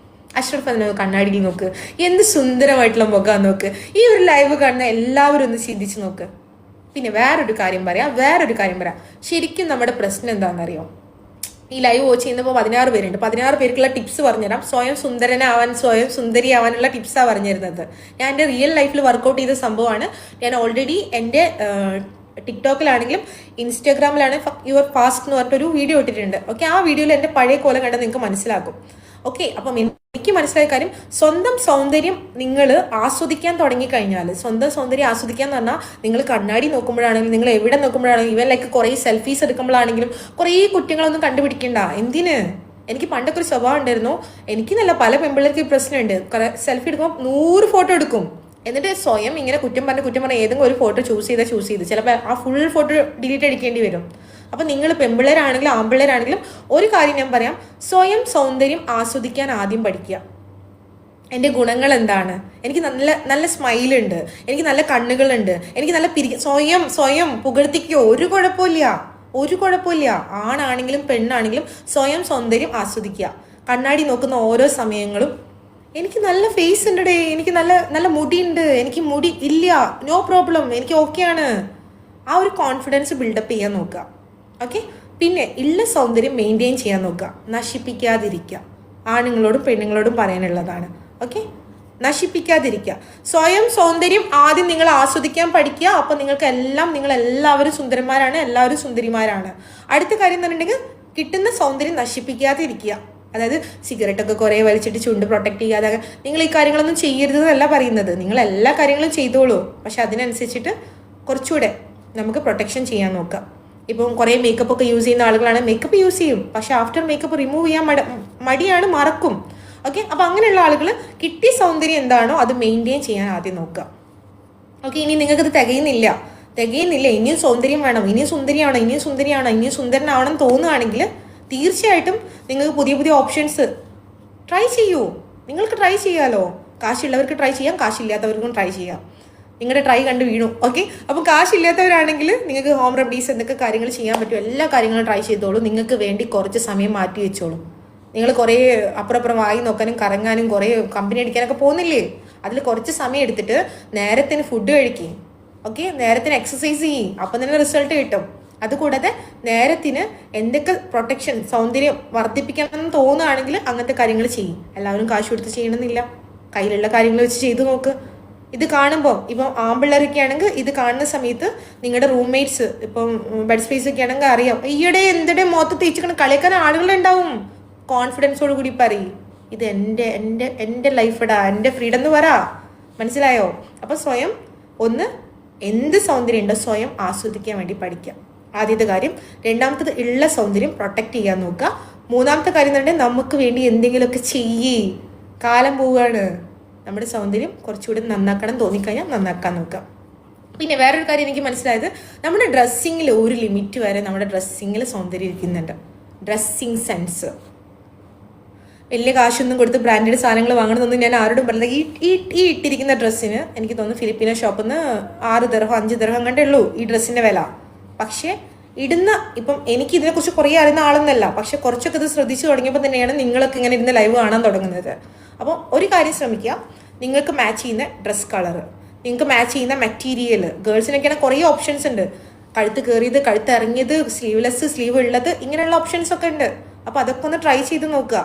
S1: അഷ്റഫ് അതിന് കണ്ണാടിയിൽ നോക്ക്, എന്ത് സുന്ദരമായിട്ടുള്ള മുഖം നോക്ക്. ഈ ഒരു ലൈവ് കാണുന്ന എല്ലാവരും ഒന്ന് ചിന്തിച്ച് നോക്ക്. പിന്നെ വേറൊരു കാര്യം പറയാം. ശരിക്കും നമ്മുടെ പ്രശ്നം എന്താണെന്നറിയോ? ഈ ലൈവ് വാച്ച് ചെയ്യുന്നപ്പോൾ 16 പേരുണ്ട്. 16 പേർക്കുള്ള ടിപ്സ് പറഞ്ഞുതരാം. സ്വയം സുന്ദരനാവാൻ, സ്വയം സുന്ദരിയാവാനുള്ള ടിപ്സാണ് പറഞ്ഞിരുന്നത്. ഞാൻ എൻ്റെ റിയൽ ലൈഫിൽ വർക്കൗട്ട് ചെയ്ത സംഭവമാണ്. ഞാൻ ഓൾറെഡി എൻ്റെ ടിക്ടോക്കിലാണെങ്കിലും ഇൻസ്റ്റാഗ്രാമിലാണെങ്കിൽ യുവർ ഫാസ്റ്റ് എന്ന് പറഞ്ഞിട്ടൊരു വീഡിയോ ഇട്ടിട്ടുണ്ട്. ഓക്കെ, ആ വീഡിയോയിൽ എൻ്റെ പഴയ കോലം കണ്ടാൽ നിങ്ങൾക്ക് മനസ്സിലാക്കും. ഓക്കെ, അപ്പം എനിക്ക് മനസ്സിലായ കാര്യം, സ്വന്തം സൗന്ദര്യം നിങ്ങൾ ആസ്വദിക്കാൻ തുടങ്ങിക്കഴിഞ്ഞാൽ, സ്വന്തം സൗന്ദര്യം ആസ്വദിക്കുക എന്ന് പറഞ്ഞാൽ നിങ്ങൾ കണ്ണാടി നോക്കുമ്പോഴാണെങ്കിലും, നിങ്ങൾ എവിടെ നോക്കുമ്പോഴാണെങ്കിലും, ഇവൻ ലൈക്ക് കുറേ സെൽഫീസ് എടുക്കുമ്പോഴാണെങ്കിലും കുറേ കുറ്റങ്ങളൊന്നും കണ്ടുപിടിക്കണ്ട. എന്തിന്? എനിക്ക് പണ്ടൊക്കെ ഒരു സ്വഭാവം ഉണ്ടായിരുന്നു. എനിക്ക് നല്ല പല പെമ്പിള്ളേർക്ക് പ്രശ്നമുണ്ട്. സെൽഫി എടുക്കുമ്പോൾ 100 ഫോട്ടോ എടുക്കും. എന്നിട്ട് സ്വയം ഇങ്ങനെ കുറ്റം പറഞ്ഞ് ഏതെങ്കിലും ഒരു ഫോട്ടോ ചൂസ് ചെയ്ത് ചിലപ്പോൾ ആ ഫുൾ ഫോട്ടോ ഡിലീറ്റ് അടിക്കേണ്ടി വരും. അപ്പം നിങ്ങൾ പെമ്പിള്ളേരാണെങ്കിലും ആമ്പിള്ളേരാണെങ്കിലും ഒരു കാര്യം ഞാൻ പറയാം, സ്വയം സൗന്ദര്യം ആസ്വദിക്കാൻ ആദ്യം പഠിക്കുക. എൻ്റെ ഗുണങ്ങൾ എന്താണ്? എനിക്ക് നല്ല സ്മൈലുണ്ട്, എനിക്ക് നല്ല കണ്ണുകളുണ്ട്, എനിക്ക് നല്ല സ്വയം പുകഴ്ത്തിക്കോ, ഒരു കുഴപ്പമില്ല. ഒരു കുഴപ്പമില്ല. ആണാണെങ്കിലും പെണ്ണാണെങ്കിലും സ്വയം സൗന്ദര്യം ആസ്വദിക്കുക. കണ്ണാടി നോക്കുന്ന ഓരോ സമയങ്ങളും എനിക്ക് നല്ല ഫേസ് ഉണ്ട്, എനിക്ക് നല്ല നല്ല മുടിയുണ്ട്, എനിക്ക് മുടി ഇല്ല, നോ പ്രോബ്ലം, എനിക്ക് ഓക്കെയാണ്. ആ ഒരു കോൺഫിഡൻസ് ബിൽഡപ്പ് ചെയ്യാൻ നോക്കുക. ഓക്കെ. പിന്നെ ഉള്ള സൗന്ദര്യം മെയിൻറ്റെയിൻ ചെയ്യാൻ നോക്കുക, നശിപ്പിക്കാതിരിക്കുക. ആണുങ്ങളോടും പെണ്ണുങ്ങളോടും പറയാനുള്ളതാണ്. ഓക്കെ, നശിപ്പിക്കാതിരിക്കുക. സ്വയം സൗന്ദര്യം ആദ്യം നിങ്ങൾ ആസ്വദിക്കാൻ പഠിക്കുക. അപ്പോൾ നിങ്ങൾ എല്ലാവരും സുന്ദരന്മാരാണ്, എല്ലാവരും സുന്ദരിമാരാണ്. അടുത്ത കാര്യം എന്ന് പറഞ്ഞിട്ടുണ്ടെങ്കിൽ കിട്ടുന്ന സൗന്ദര്യം നശിപ്പിക്കാതെ ഇരിക്കുക. അതായത് സിഗരറ്റൊക്കെ കുറേ വലിച്ചിട്ട് ചുണ്ട് പ്രൊട്ടക്ട് ചെയ്യാതെ നിങ്ങൾ ഈ കാര്യങ്ങളൊന്നും ചെയ്യരുതെന്നല്ല പറയുന്നത്. നിങ്ങൾ എല്ലാ കാര്യങ്ങളും ചെയ്തോളൂ, പക്ഷെ അതിനനുസരിച്ചിട്ട് കുറച്ചുകൂടെ നമുക്ക് പ്രൊട്ടക്ഷൻ ചെയ്യാൻ നോക്കാം. ഇപ്പം കുറേ മേക്കപ്പ് ഒക്കെ യൂസ് ചെയ്യുന്ന ആളുകളാണ് മേക്കപ്പ് യൂസ് ചെയ്യും, പക്ഷെ ആഫ്റ്റർ മേക്കപ്പ് റിമൂവ് ചെയ്യാൻ മടിയാണ്, മറക്കും. ഓക്കെ. അപ്പോൾ അങ്ങനെയുള്ള ആളുകൾ കിട്ടിയ സൗന്ദര്യം എന്താണോ അത് മെയിൻറ്റെയിൻ ചെയ്യാൻ ആദ്യം നോക്കുക. ഓക്കെ. ഇനി നിങ്ങൾക്കത് തികയുന്നില്ല, ഇനിയും സൗന്ദര്യം വേണം, ഇനിയും സുന്ദരിയാണോ, ഇനിയും സുന്ദരനാവണം തോന്നുകയാണെങ്കിൽ തീർച്ചയായിട്ടും നിങ്ങൾക്ക് പുതിയ പുതിയ ഓപ്ഷൻസ് ട്രൈ ചെയ്യൂ. നിങ്ങൾക്ക് ട്രൈ ചെയ്യാമല്ലോ. കാശുള്ളവർക്ക് ട്രൈ ചെയ്യാം, കാശില്ലാത്തവർക്കും ട്രൈ ചെയ്യാം. നിങ്ങളുടെ ട്രൈ കണ്ട് വീണു. ഓക്കെ. അപ്പോൾ കാശില്ലാത്തവരാണെങ്കിൽ നിങ്ങൾക്ക് ഹോം റെമഡീസ് എന്തൊക്കെ കാര്യങ്ങൾ ചെയ്യാൻ പറ്റും എല്ലാ കാര്യങ്ങളും ട്രൈ ചെയ്തോളൂ. നിങ്ങൾക്ക് വേണ്ടി കുറച്ച് സമയം മാറ്റി വെച്ചോളൂ. നിങ്ങൾ കുറേ അപ്പുറം വായി നോക്കാനും കറങ്ങാനും കുറേ കമ്പനി അടിക്കാനൊക്കെ പോകുന്നില്ലേ, അതിൽ കുറച്ച് സമയം എടുത്തിട്ട് നേരത്തിന് ഫുഡ് കഴിക്കും. ഓക്കെ. നേരത്തിന് എക്സസൈസ് ചെയ്യും, അപ്പം തന്നെ റിസൾട്ട് കിട്ടും. അതുകൂടാതെ നേരത്തിന് എന്തൊക്കെ പ്രൊട്ടക്ഷൻ സൗന്ദര്യം വർദ്ധിപ്പിക്കണമെന്ന് തോന്നുകയാണെങ്കിൽ അങ്ങനത്തെ കാര്യങ്ങൾ ചെയ്യും. എല്ലാവരും കാശ് കൊടുത്ത് ചെയ്യണമെന്നില്ല, കയ്യിലുള്ള കാര്യങ്ങൾ വെച്ച് ചെയ്തു നോക്ക്. ഇത് കാണുമ്പോൾ ഇപ്പം ആമ്പിള്ളേരൊക്കെ ആണെങ്കിൽ ഇത് കാണുന്ന സമയത്ത് നിങ്ങളുടെ റൂംമേറ്റ്സ് ഇപ്പം ബെഡ് സ്പേസ് ഒക്കെ ആണെങ്കിൽ അറിയാം, ഈയിടെ എന്തിടെ മുഖത്ത് തേച്ചിക്കണം കളിയാക്കാൻ ആളുകളുണ്ടാവും. കോൺഫിഡൻസോട് കൂടി പറയും, ഇത് എൻ്റെ ലൈഫടാ, എൻ്റെ ഫ്രീഡം എന്ന് പറ. മനസ്സിലായോ? അപ്പോൾ സ്വയം ഒന്ന് എന്ത് സൗന്ദര്യം ഉണ്ടോ സ്വയം ആസ്വദിക്കാൻ വേണ്ടി പഠിക്കാം. ആദ്യത്തെ കാര്യം. രണ്ടാമത്തത് ഉള്ള സൗന്ദര്യം പ്രൊട്ടക്റ്റ് ചെയ്യാൻ നോക്കുക. മൂന്നാമത്തെ കാര്യം എന്ന് പറഞ്ഞാൽ നമുക്ക് വേണ്ടി എന്തെങ്കിലുമൊക്കെ ചെയ്യേ. കാലം പോവുകയാണ്, നമ്മുടെ സൗന്ദര്യം കുറച്ചുകൂടി നന്നാക്കണം തോന്നിക്കഴിഞ്ഞാൽ നന്നാക്കാൻ നോക്കാം. പിന്നെ വേറൊരു കാര്യം എനിക്ക് മനസ്സിലായത്, നമ്മുടെ ഡ്രസ്സിങ്ങിൽ ഒരു ലിമിറ്റ് വരെ നമ്മുടെ ഡ്രസ്സിങ്ങിൽ സൗന്ദര്യം ഇരിക്കുന്നുണ്ട്. Dressing sense. വലിയ കാശൊന്നും കൊടുത്ത് ബ്രാൻഡഡ് സാധനങ്ങൾ വാങ്ങണമെന്നൊന്നും ഞാൻ ആരോടും പറഞ്ഞത്. ഈ ഇട്ടിരിക്കുന്ന ഡ്രസ്സിന് എനിക്ക് തോന്നുന്നു ഫിലിപ്പീനോ ഷോപ്പിൽ നിന്ന് 6 ദിർഹം 5 ദിർഹം കണ്ടേ ഉള്ളൂ ഈ ഡ്രസ്സിൻ്റെ വില. പക്ഷേ ഇടുന്ന ഇപ്പം എനിക്ക് ഇതിനെക്കുറിച്ച് കുറേ അറിയുന്ന ആളൊന്നല്ല, പക്ഷെ കുറച്ചൊക്കെ ഇത് ശ്രദ്ധിച്ചു തുടങ്ങിയപ്പോൾ തന്നെയാണ് നിങ്ങളൊക്കെ ഇങ്ങനെ ഇരുന്ന് ലൈവ് കാണാൻ തുടങ്ങുന്നത്. അപ്പോൾ ഒരു കാര്യം ശ്രമിക്കുക, നിങ്ങൾക്ക് മാച്ച് ചെയ്യുന്ന ഡ്രസ് കളറ്, നിങ്ങൾക്ക് മാച്ച് ചെയ്യുന്ന മെറ്റീരിയൽ. ഗേൾസിനൊക്കെയാണ് കുറേ ഓപ്ഷൻസ് ഉണ്ട്. കഴുത്ത് കയറിയത്, കഴുത്ത് ഇറങ്ങിയത്, സ്ലീവ്ലെസ്, സ്ലീവ് ഉള്ളത്, ഇങ്ങനെയുള്ള ഓപ്ഷൻസ് ഒക്കെ ഉണ്ട്. അപ്പോൾ അതൊക്കെ ഒന്ന് ട്രൈ ചെയ്ത് നോക്കുക.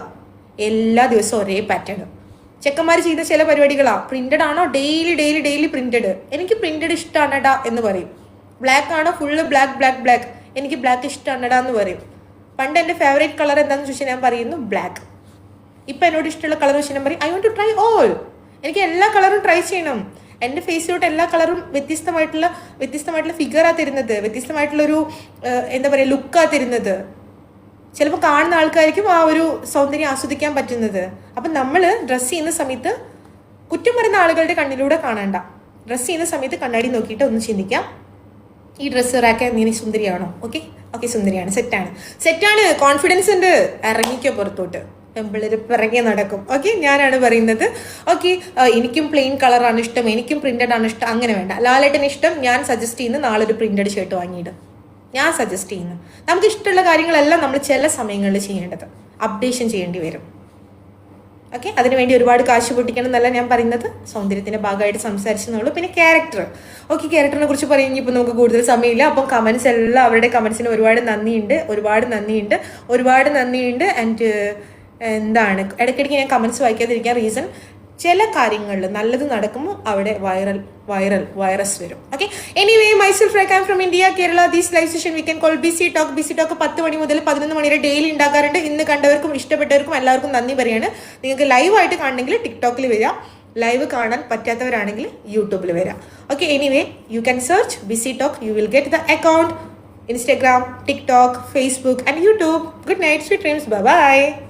S1: എല്ലാ ദിവസവും ഒരേ പാറ്റേൺ. ചെക്കന്മാർ ചെയ്ത ചില പരിപാടികളാണ്, പ്രിന്റഡ് ആണോ ഡെയിലി പ്രിന്റഡ്, എനിക്ക് പ്രിന്റഡ് ഇഷ്ടമാണടാ എന്ന് പറയും. ബ്ലാക്ക് ആണോ ഫുള്ള് ബ്ലാക്ക്, എനിക്ക് ബ്ലാക്ക് ഇഷ്ടമാണടാ എന്ന് പറയും. പണ്ട് എൻ്റെ ഫേവറേറ്റ് കളർ എന്താണെന്ന് ചോദിച്ചാൽ ഞാൻ പറയുന്നു ബ്ലാക്ക്. ഇപ്പം എന്നോട് ഇഷ്ടമുള്ള കളർ വെച്ചാൽ ഞാൻ പറയും I want to try all. എനിക്ക് എല്ലാ കളറും ട്രൈ ചെയ്യണം. എൻ്റെ ഫേസിലോട്ട് എല്ലാ കളറും വ്യത്യസ്തമായിട്ടുള്ള ഫിഗറാണ് തരുന്നത്, വ്യത്യസ്തമായിട്ടുള്ളൊരു എന്താ പറയുക ലുക്കാണ് തരുന്നത്. ചിലപ്പോൾ കാണുന്ന ആൾക്കാർക്കും ആ ഒരു സൗന്ദര്യം ആസ്വദിക്കാൻ പറ്റുന്നത്. അപ്പം നമ്മൾ ഡ്രസ്സ് ചെയ്യുന്ന സമയത്ത് കുറ്റം പറയുന്ന ആളുകളുടെ കണ്ണിലൂടെ കാണണ്ട. ഡ്രസ്സ് ചെയ്യുന്ന സമയത്ത് കണ്ണാടി നോക്കിയിട്ട് ഒന്ന് ചിന്തിക്കാം, ഈ ഡ്രസ്സ് റാക്കാൻ നീ സുന്ദരിയാണോ? ഓക്കെ സുന്ദരിയാണ്, സെറ്റാണ്, കോൺഫിഡൻസ് ഉണ്ട്, ഇറങ്ങിക്കോ പുറത്തോട്ട്. പെമ്പിള്ളേർ പിറകെ നടക്കും. ഓക്കെ, ഞാനാണ് പറയുന്നത്. ഓക്കെ, എനിക്കും പ്ലെയിൻ കളറാണ് ഇഷ്ടം, എനിക്കും പ്രിന്റഡ് ആണ് ഇഷ്ടം, അങ്ങനെ വേണ്ട. ലാലേട്ടന് ഇഷ്ടം, ഞാൻ സജസ്റ്റ് ചെയ്യുന്നു നാളെ ഒരു പ്രിന്റഡ് ഷർട്ട് വാങ്ങിയിടും. ഞാൻ സജസ്റ്റ് ചെയ്യുന്നു. നമുക്ക് ഇഷ്ടമുള്ള കാര്യങ്ങളെല്ലാം നമ്മൾ ചില സമയങ്ങളിൽ ചെയ്യേണ്ടത്, അപ്ഡേഷൻ ചെയ്യേണ്ടി വരും. ഓക്കെ, അതിനുവേണ്ടി ഒരുപാട് കാശ് പൊട്ടിക്കണം എന്നല്ല ഞാൻ പറയുന്നത്, സൗന്ദര്യത്തിൻ്റെ ഭാഗമായിട്ട് സംസാരിച്ചെന്നുള്ളൂ. പിന്നെ ക്യാരക്ടർ. ഓക്കെ, ക്യാരക്ടറിനെ കുറിച്ച് പറയുമെങ്കിൽ ഇപ്പോൾ നമുക്ക് കൂടുതൽ സമയമില്ല. അപ്പം കമൻസ് എല്ലാം അവരുടെ കമൻസിന് ഒരുപാട് നന്ദിയുണ്ട്. ആൻഡ് എന്താണ് ഇടയ്ക്കിടയ്ക്ക് ഞാൻ കമൻസ് വായിക്കാതിരിക്കാൻ റീസൺ, ചില കാര്യങ്ങളിൽ നല്ലത് നടക്കുമ്പോൾ അവിടെ വൈറസ് വരും. Okay, anyway myself I am from India, Kerala. These live session we can call busy talk. 10 മണി മുതൽ 11 മണി വരെ ഡെയിലി ഉണ്ടാക്കാറുണ്ട്. ഇന്ന് കണ്ടവർക്കും ഇഷ്ടപ്പെട്ടവർക്കും എല്ലാവർക്കും നന്ദി പറയാണ്. നിങ്ങൾക്ക് ലൈവായിട്ട് കാണണമെങ്കിൽ ടിക്ടോക്കിൽ വരിക, ലൈവ് കാണാൻ പറ്റാത്തവരാണെങ്കിൽ യൂട്യൂബിൽ വരാം. Okay, anyway you can search busy talk, you will get the account, Instagram, TikTok, Facebook and YouTube. Good night, sweet dreams. Bye bye.